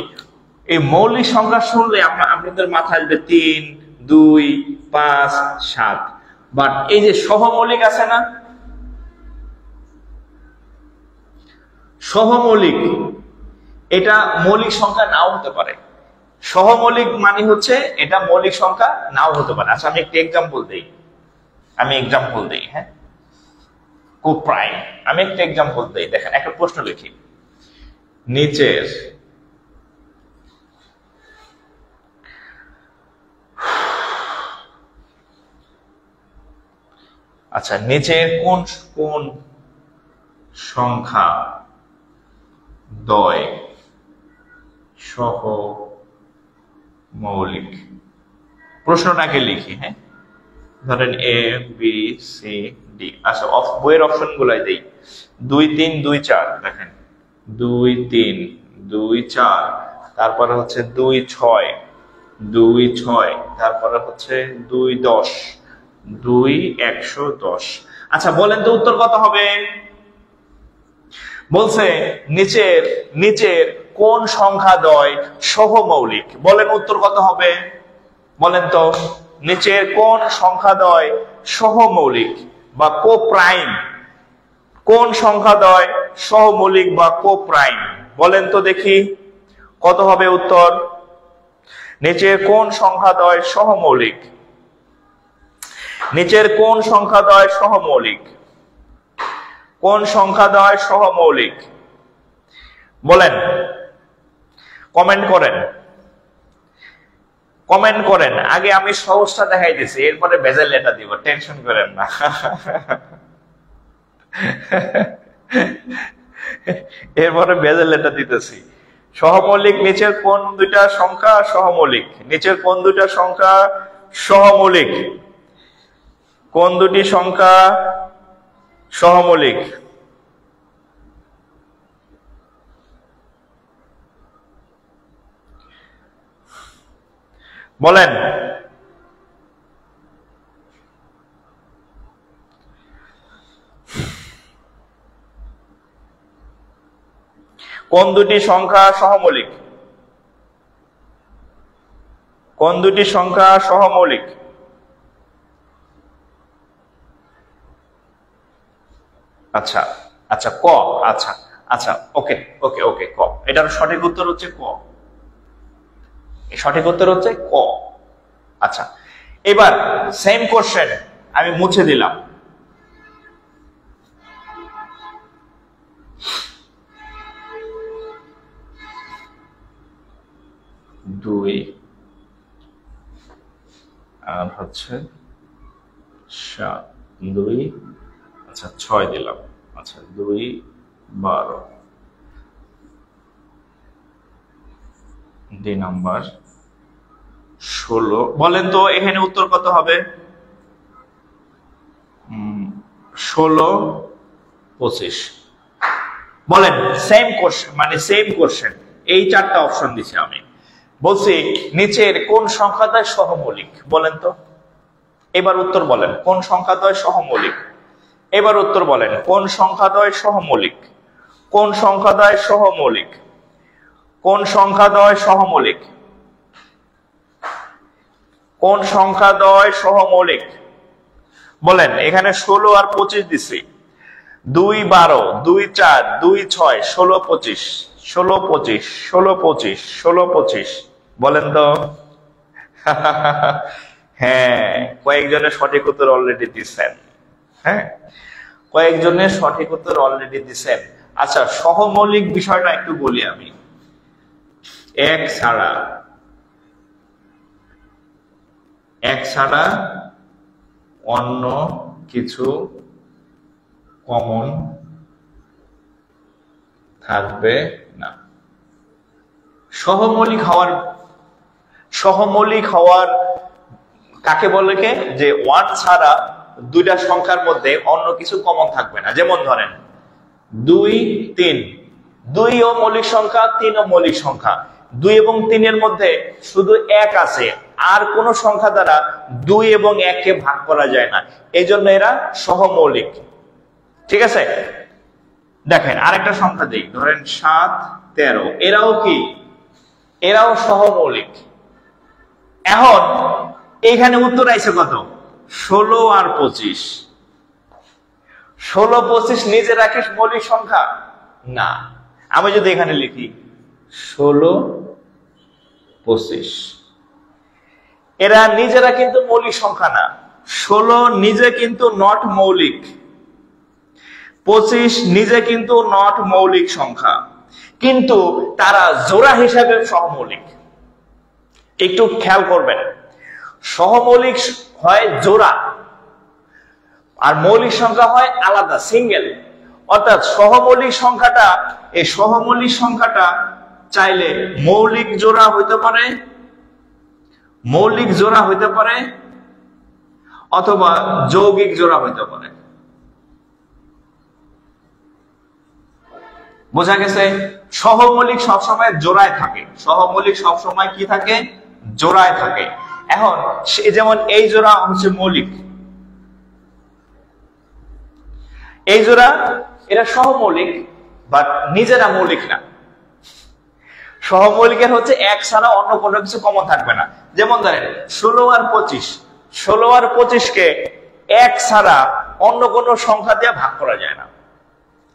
এই মৌলিক সংখ্যা শুনলে আপনাদের মাথায় আসবে 3 2 5 7। বাট এই যে সহমৌলিক আছে না, সহমৌলিক, এটা মৌলিক সংখ্যা নাও হতে পারে। সহমৌলিক মানে হচ্ছে এটা মৌলিক সংখ্যা নাও হতে পারে। আচ্ছা, আমি একটা এক্সাম্পল দেই। হ্যাঁ, কোপ্রাইম, আমি একটা এক্সাম্পল দেই। দেখেন, একটা প্রশ্ন লিখি, নিচের কোন সংখ্যা দ্বয় সহমৌলিক? প্রশ্নটাকে লিখি। হ্যাঁ, ধরেন A B C D। আচ্ছা, বইয়ের অপশন গুলাই দেই। 2 3 2 4। দেখেন, 2 3 2 4, তারপরে হচ্ছে 2 6 2 6, তারপরে হচ্ছে 2 10 2 110। আচ্ছা, বলেন তো উত্তর কত হবে? বলছে নিচের কোন সংখ্যা দ্বয় সহমৌলিক? বলেন উত্তর কত হবে? বলেন তো, নিচের কোন সংখ্যাদ্বয় সহমৌলিক বা কোপ্রাইম? কোন সংখ্যাদ্বয় সহমৌলিক বা কোপ্রাইম বলেন তো দেখি, কত হবে উত্তর? নিচের কোন সংখ্যাদ্বয় সহমৌলিক? নিচের কোন সংখ্যাদ্বয় সহমৌলিক? কোন সংখ্যাদ্বয় সহমৌলিক বলেন, কমেন্ট করেন, কমেন্ট করেন। আগে আমি সহজটা দেখাইতেছি, এরপরে ভেজাল লেটা দিব, টেনশন করেন না। এরপরে ভেজাল লেটা দিতেছি। সহমৌলিক নিচের কোন দুইটা সংখ্যা সহমৌলিক? নিচের কোন দুইটা সংখ্যা সহমৌলিক? কোন দুটি সংখ্যা সহমৌলিক? বলেন। কোন দুটি সংখ্যা সহমৌলিক? কোন দুটি সংখ্যা সহমৌলিক? আচ্ছা আচ্ছা ক, আচ্ছা আচ্ছা ওকে ওকে ওকে ক, এটার সঠিক উত্তর হচ্ছে ক। সঠিক উত্তর হচ্ছে ক। আচ্ছা, এবার সেম কোশ্চেন আমি মুছে দিলাম। দুই আর হচ্ছে 7, 2 আচ্ছা 6 দিলাম। আচ্ছা 2 12, 2 নাম্বার 16। বলেন তো এখানে উত্তর কত হবে? 16, 25। বলেন, সেম কোশ্চেন, মানে সেম কোশ্চেন, এই চারটা অপশন দিছি আমি। বলছি নিচের কোন সংখ্যাদ্বয় সহমৌলিক বলেন তো। এবার উত্তর বলেন, কোন সংখ্যাদ্বয় সহমৌলিক? এবার উত্তর বলেন, কোন সংখ্যাদ্বয় সহমৌলিক? কোন সংখ্যাদ্বয় সহমৌলিক? কোন সংখ্যাদ্বয় সহমৌলিক? কোন সংখ্যাদ্বয় সহমৌলিক বলেন। এখানে 16 আর 25 দিছি। 2 12, 2 4, 2 6, 16 25, 16 25, 16 25, 16 25 বলেন তো। হ্যাঁ, কয়েকজনের সঠিক উত্তর অলরেডি দিচ্ছেন। হ্যাঁ, কয়েকজনের সঠিক উত্তর অলরেডি দিচ্ছেন। আচ্ছা, সহমৌলিক বিষয়টা একটু বলি আমি। এক ছাড়া অন্য কিছু কমন থাকবে না। সহমৌলিক হওয়ার কাকে বলে? কে যে 1 ছাড়া দুইটা সংখ্যার মধ্যে অন্য কিছু কমন থাকবে না। যেমন ধরেন 2 3, 2 ও মৌলিক সংখ্যা, 3 ও মৌলিক সংখ্যা। 2 এবং 3 এর মধ্যে শুধু 1 আছে, আর কোন সংখ্যা দ্বারা 2 এবং 1 কে ভাগ করা যায় না, এই জন্য এরা সহমৌলিক। ঠিক আছে, দেখেন আরেকটা সংখ্যা দিই, ধরেন 7 13, এরাও কি? এরাও সহমৌলিক। এখন এখানে উত্তর আইছে কত? 16 আর 25। 16 25 নিজে রাখিস মৌলিক সংখ্যা না। আমি যদি এখানে লিখি 16 25, এরা নিজেরা কিন্তু মৌলিক সংখ্যা না। 16 নিজে কিন্তু নট মৌলিক, 25 নিজে কিন্তু নট মৌলিক সংখ্যা, কিন্তু তারা জোড়া হিসাবে সহমৌলিক। একটু খেয়াল করবেন, সহমৌলিক হয় জোড়া আর মৌলিক সংখ্যা হয় আলাদা, সিঙ্গেল। অর্থাৎ সহমৌলিক সংখ্যাটা চাইলে মৌলিক জোড়া হইতে পারে, অথবা যৌগিক জোড়া হইতে পারে। বোঝা গেছে? সহমৌলিক সবসময় জোড়ায় থাকে। সহমৌলিক সবসময় কি থাকে? জোড়ায় থাকে। এখন যেমন এই জোড়া হচ্ছে মৌলিক, এই জোড়া এরা সহমৌলিক, বাট নিজেরা মৌলিক না। সহমৌলিকের হচ্ছে 1 ছাড়া অন্য কোনো কিছু কমন থাকবে না। যেমন ধরেন 16 আর 25, 16 আর 25 কে 1 ছাড়া অন্য কোন সংখ্যা দিয়ে ভাগ করা যায় না,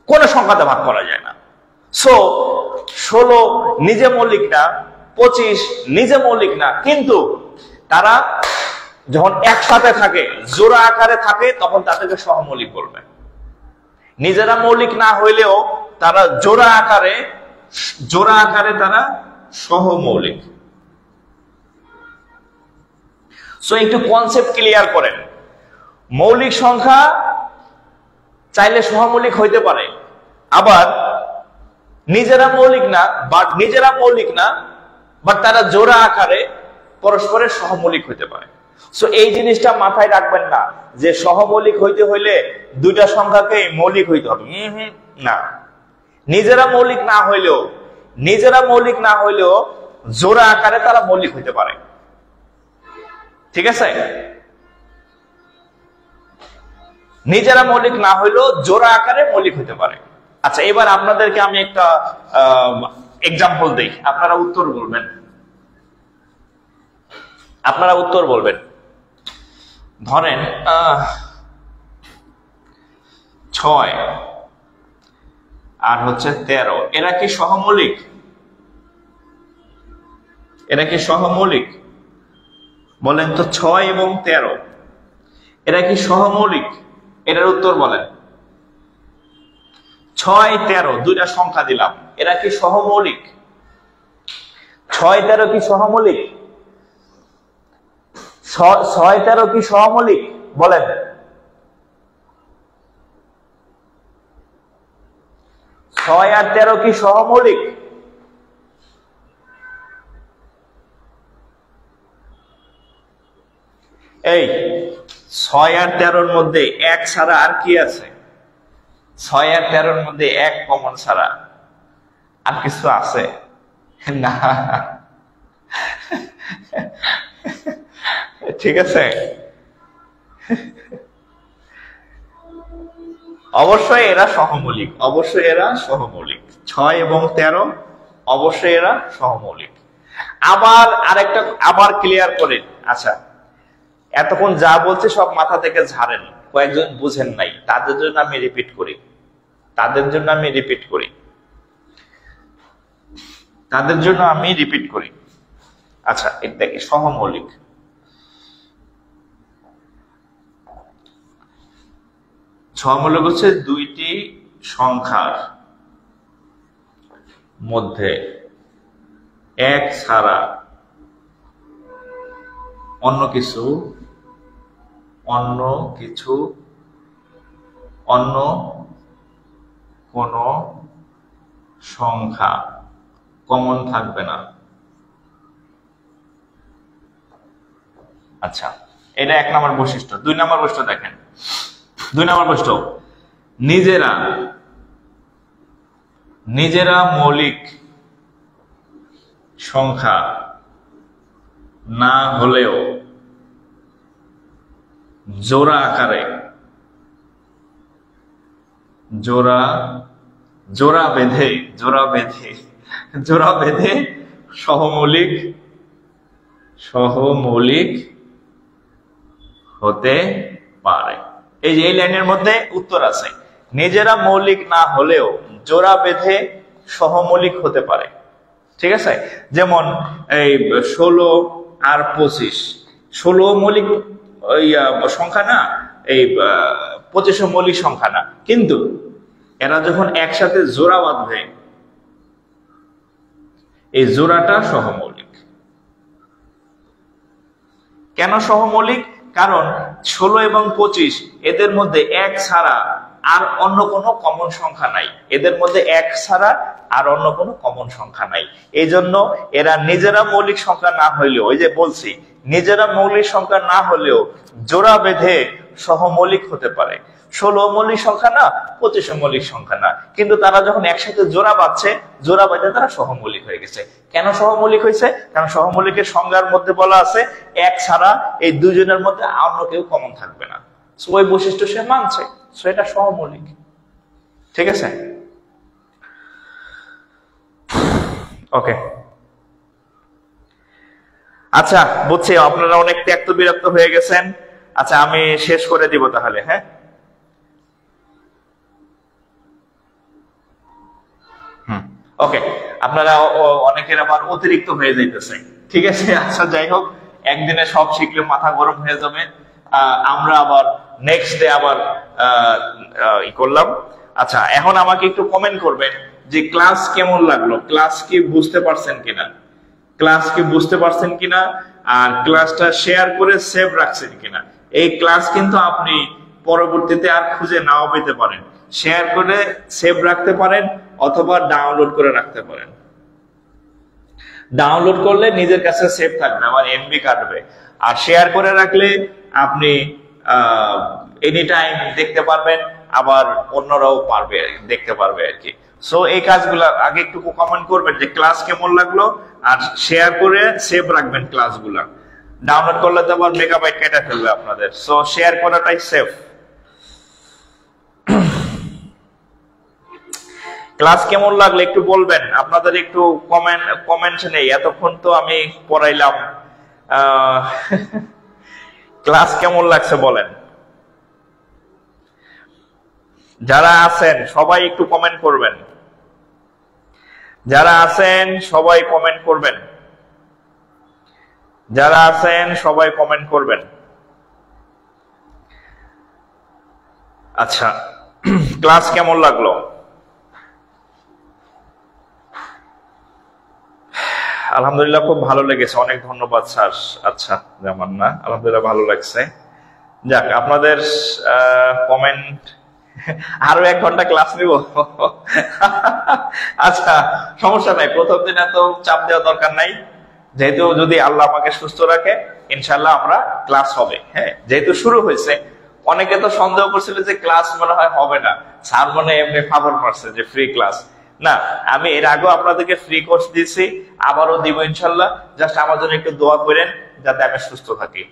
কোন সংখ্যাতে ভাগ করা যায় না। সো 16 নিজে মৌলিক না, 25 নিজে মৌলিক না, কিন্তু তারা যখন একসাথে থাকে, জোড়া আকারে থাকে, তখন তাদেরকে সহমৌলিক বলবে। নিজেরা মৌলিক না হইলেও তারা জোড়া আকারে তারা সহমৌলিক। সো একটু কনসেপ্ট ক্লিয়ার করেন। মৌলিক সংখ্যা চাইলে সহমৌলিক হইতে পারে, আবার নিজেরা মৌলিক না বাট তারা জোড়া আকারে পরস্পরের সহমৌলিক হইতে পারে। সো এই জিনিসটা মাথায় রাখবেন না যে সহমৌলিক হইতে হইলে দুইটা সংখ্যাকে মৌলিক হইতে হবে, না। নিজেরা মৌলিক না হইলেও জোড়া আকারে তারা মৌলিক হইতে পারে, ঠিক আছে? নিজেরা মৌলিক না হইলেও জোড়া আকারে মৌলিক হইতে পারে। আচ্ছা, এবার আপনাদেরকে আমি একটা এক্সাম্পল দেই, আপনারা উত্তর বলবেন। ধরেন 6 আর হচ্ছে 13, এরা কি সহমৌলিক? বলেন তো, 6 এবং 13 এরা কি সহমৌলিক? এটার উত্তর বলেন। 6, 13 দুইটা সংখ্যা দিলাম, এরা কি সহমৌলিক? 6, 13 কি সহমৌলিক? 6, 13 কি সহমৌলিক? বলেন। 6 আর 13 কি সহমৌলিক? এই 6 আর 13 মধ্যে 1 ছাড়া আর কি আছে? 6 আর 13 মধ্যে 1 কমন ছাড়া আর কিছু আছে না, ঠিক আছে? অবশ্যই এরা সহমৌলিক, 6 এবং 13 অবশ্যই এরা সহমৌলিক। আবার ক্লিয়ার করেন। আচ্ছা, এতক্ষণ যা বলছি সব মাথা থেকে ঝাড়েন, কয়েকজন বুঝেন নাই, তাদের জন্য আমি রিপিট করি। আচ্ছা, এটা কি সহমৌলিক? সহমৌলিক হচ্ছে দুইটি সংখ্যার মধ্যে 1 ছাড়া অন্য কোন সংখ্যা কমন থাকবে না। আচ্ছা, এটা 1 নম্বর বৈশিষ্ট্য। 2 নম্বর বৈশিষ্ট্য দেখেন। 2 নম্বর বৈশিষ্ট্য, নিজেরা মৌলিক সংখ্যা না হলেও জোড়া বেঁধে সহমৌলিক হতে পারে। এই যে এই লাইনের মধ্যে উত্তর আছে, নিজেরা মৌলিক না হলেও জোড়া বেঁধে সহমৌলিক হতে পারে, ঠিক আছে? যেমন এই 16 আর 25, 16 মৌলিক সংখ্যা না, এই 25 মৌলিক সংখ্যা না, কিন্তু এরা যখন একসাথে জোড়া বাঁধবে, এই জোড়াটা সহমৌলিক। কেন সহমৌলিক? কারণ 16 এবং 25 এদের মধ্যে 1 ছাড়া আর অন্য কোনো কমন সংখ্যা নাই, এই জন্য এরা নিজেরা মৌলিক সংখ্যা না হইলেও, ওই যে বলছি, নিজেরা মৌলিক সংখ্যা না হলেও জোড়া বেঁধে সহমৌলিক হতে পারে। 16 মৌলিক সংখ্যা না, 25 মৌলিক সংখ্যা না, কিন্তু তারা যখন একসাথে জোড়া বেঁধে তারা সহমৌলিক হয়ে গেছে। কেন সহমৌলিক হয়েছে? কারণ সহমৌলিকের সংজ্ঞার মধ্যে বলা আছে 1 ছাড়া এই দুজনের মধ্যে অন্য কেউ কমন থাকবে না। ওই বৈশিষ্ট্য সে মানছে, এটা সহমৌলিক, ঠিক আছে? ওকে, আচ্ছা বুঝছি, আপনারা অনেক ত্যক্ত বিরক্ত হয়ে গেছেন। আচ্ছা আমি শেষ করে দিব তাহলে। হ্যাঁ, ওকে। আপনারা অনেকের আবার অতিরিক্ত হয়ে যাইতেছে, ঠিক আছে। আচ্ছা যাই হোক, একদিনে সব শিখলে মাথা গরম হয়ে যাবে। আমরা আবার নেক্সট ডে আবার করলাম। আচ্ছা এখন আমাকে একটু কমেন্ট করবেন যে ক্লাস কেমন লাগলো, ক্লাস কি বুঝতে পারছেন কিনা, ক্লাস কি বুঝতে পারছেন কিনা, আর ক্লাসটা শেয়ার করে সেভ রাখছেন কিনা। এই ক্লাস কিন্তু আপনি পরবর্তীতে আর খুঁজে নাও পেতে পারেন, শেয়ার করে সেভ রাখতে পারেন অথবা ডাউনলোড করে রাখতে পারেন। ডাউনলোড করলে নিজের কাছে সেভ থাকবে, আমার এমবি কাটবে। আর শেয়ার করে রাখলে আপনি এনি টাইম দেখতে পারবেন, আবার অন্যরাও পারবে দেখতে পারবে আর কি। সো এই কাজগুলা আগে একটু কমেন্ট করবেন যে ক্লাস কেমন লাগলো, আর শেয়ার করে সেভ রাখবেন ক্লাসগুলা। ডাউনলোড করলে তো আবার মেগাবাইট কেটে ফেলবে আপনাদের। সো শেয়ার করাটাই সেফ। ক্লাস কেমন লাগলো একটু বলবেন, আপনাদের একটু কমেন্ট নেই। এতক্ষণ তো আমি পড়াইলাম, ক্লাস কেমন লাগছে বলেন। যারা আছেন সবাই একটু কমেন্ট করবেন, যারা আছেন সবাই কমেন্ট করবেন, যারা আছেন সবাই কমেন্ট করবেন। আচ্ছা ক্লাস কেমন লাগলো? আলহামদুলিল্লাহ খুব ভালো লেগেছে, অনেক ধন্যবাদ স্যার। আচ্ছা যেমন না, আলহামদুলিল্লাহ ভালো লাগছে। যাক আপনাদের কমেন্ট, আরো 1 ঘন্টা ক্লাস নিব। আচ্ছা সমস্যা নাই, প্রথম দিন এত চাপ দেওয়া দরকার নাই। যেহেতু যদি আল্লাহ আমাকে সুস্থ রাখে ইনশাল্লাহ আমরা ক্লাস হবে। হ্যাঁ যেহেতু শুরু হয়েছে, অনেকে তো সন্দেহ করছিল যে ক্লাস মনে হয় হবে না, স্যার মনে এমনি খবর পাচ্ছে যে ফ্রি ক্লাস। না, আমি এর আগেও আপনাদেরকে ফ্রি কোর্স দিয়েছি, আবারও দিব ইনশাল্লাহ। জাস্ট আমার জন্য একটু দোয়া করেন যাতে আমি সুস্থ থাকি।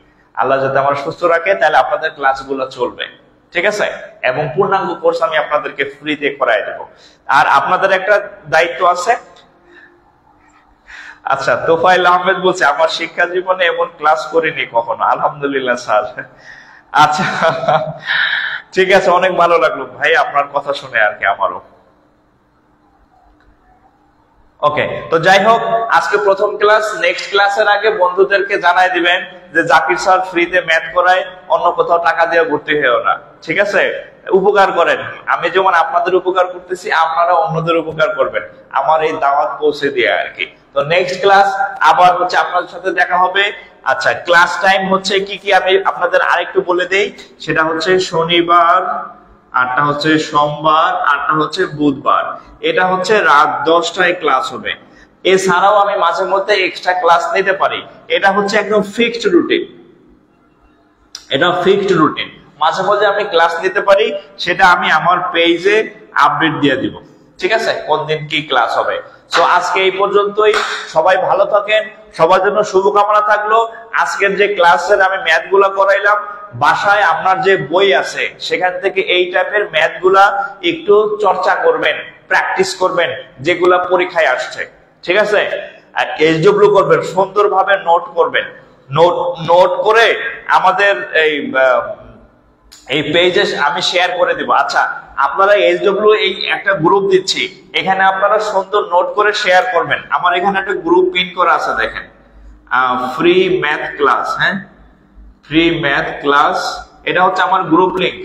আল্লাহ যাতে আমার সুস্থ রাখে, তাহলে আপনাদের ক্লাসগুলো চলবে, ঠিক আছে। এবং পূর্ণাঙ্গ কোর্স আমি আপনাদেরকে ফ্রিতে করাই দেব। আর আপনাদের একটা দায়িত্ব আছে। আচ্ছা তোফাইল আহমেদ বলছে আমার শিক্ষা জীবনে এমন ক্লাস করিনি কখনো। আলহামদুলিল্লাহ স্যার। আচ্ছা ঠিক আছে, অনেক ভালো লাগলো ভাই আপনার কথা শুনে আর কি আমারও। ওকে, তো যাই হোক আজকে প্রথম ক্লাস। নেক্সট ক্লাসের আগে বন্ধুদেরকে জানাই দিবেন যে জাকির স্যার ফ্রিতে ম্যাথ করায়, অন্য কোথাও টাকা দিয়ে ভর্তি হয়েও না, ঠিক আছে। উপকার করেন, আমি যেমন আপনাদের উপকার করতেছি আপনারা অন্যদের উপকার করবেন, আমার এই দাওয়াত পৌঁছে দিয়ে আর কি। তো নেক্সট ক্লাস আবার হচ্ছে আপনাদের সাথে দেখা হবে। আচ্ছা ক্লাস টাইম হচ্ছে কি কি আমি আপনাদের আরেকটু বলে দেই। সেটা হচ্ছে শনিবার, আরটা হচ্ছে সোমবার, আরটা হচ্ছে বুধবার। এটা হচ্ছে রাত 10টায় ক্লাস হবে। এছাড়াও আমি মাঝে মধ্যে এক্সট্রা ক্লাস নিতে পারি, এটা হচ্ছে একদম ফিক্সড রুটিন। এটা ফিক্সড রুটিন, মাঝে মধ্যে আমি ক্লাস নিতে পারি, সেটা আমি আমার পেজে আপডেট দিয়ে দিব, ঠিক আছে, কোন দিন কি ক্লাস হবে। সো আজকে এই পর্যন্তই, সবাই ভালো থাকেন, সবার জন্য শুভকামনা থাকলো। আজকের যে ক্লাসের আমি ম্যাথ গুলা করাইলাম, বাসায় আপনার যে বই আছে সেখান থেকে এই টাইপের ম্যাথ গুলা একটু চর্চা করবেন, প্র্যাকটিস করবেন, যেগুলা পরীক্ষায় আসছে, ঠিক আছে। আর এসডব্লিউ করবেন, সুন্দরভাবে নোট করবেন, নোট করে আমাদের এই পেজে আমি শেয়ার করে দিব। আচ্ছা আপনারা এসডব্লিউ এই একটা গ্রুপ দিচ্ছি, এখানে আপনারা সুন্দর নোট করে শেয়ার করবেন। আমার এখানে একটা গ্রুপ পিন করা আছে দেখেন, ফ্রি ম্যাথ ক্লাস। হ্যাঁ ফ্রি ম্যাথ ক্লাস, এটা হচ্ছে আমার group link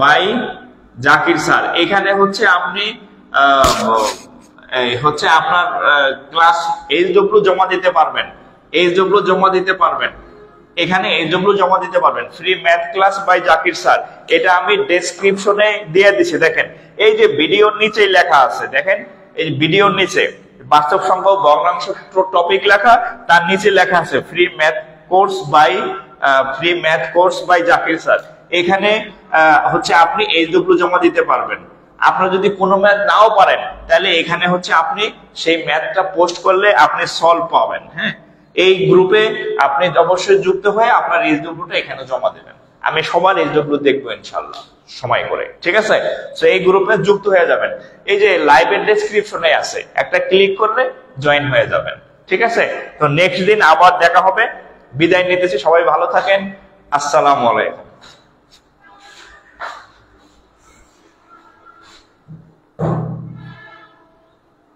by Zakir sir. এখানে হচ্ছে আপনি হচ্ছে আপনার ক্লাস এসডব্লিউ জমা দিতে পারবেন, এসডব্লিউ জমা দিতে পারবেন, এখানে এসডব্লিউ জমা দিতে পারবেন। Free math class by Zakir sir, এটা আমি ডেসক্রিপশনে দিয়ে দিছি। দেখেন এই যে ভিডিওর নিচে লেখা আছে, দেখেন এই ভিডিওর নিচে বাস্তব সংখ্যা ভগ্নাংশ টপিক লেখা, তার নিচে লেখা আছে free math course by Zakir sir. এখানে হচ্ছে আপনি এসডব্লিউ জমা দিতে পারবেন। আপনার যদি কোনো ম্যাথ নাও পারেন তাহলে এখানে হচ্ছে আপনি সেই ম্যাথটা পোস্ট করলে আপনি সলভ পাবেন। হ্যাঁ এই গ্রুপে আপনি অবশ্যই যুক্ত হয়ে আপনার এসডব্লিউটা এখানে জমা দেবেন। আমি সবার এসডব্লিউ দেখবো ইনশাআল্লাহ সময় করে, ঠিক আছে। তো এই গ্রুপে যুক্ত হয়ে যাবেন, এই যে লাইভের ডেসক্রিপশনে আছে, একটা ক্লিক করলে জয়েন হয়ে যাবেন। ঠিক আছে? তো নেক্সট দিন আবার দেখা হবে। বিদায় নিতেছি, সবাই ভালো থাকেন। আসসালামু আলাইকুম।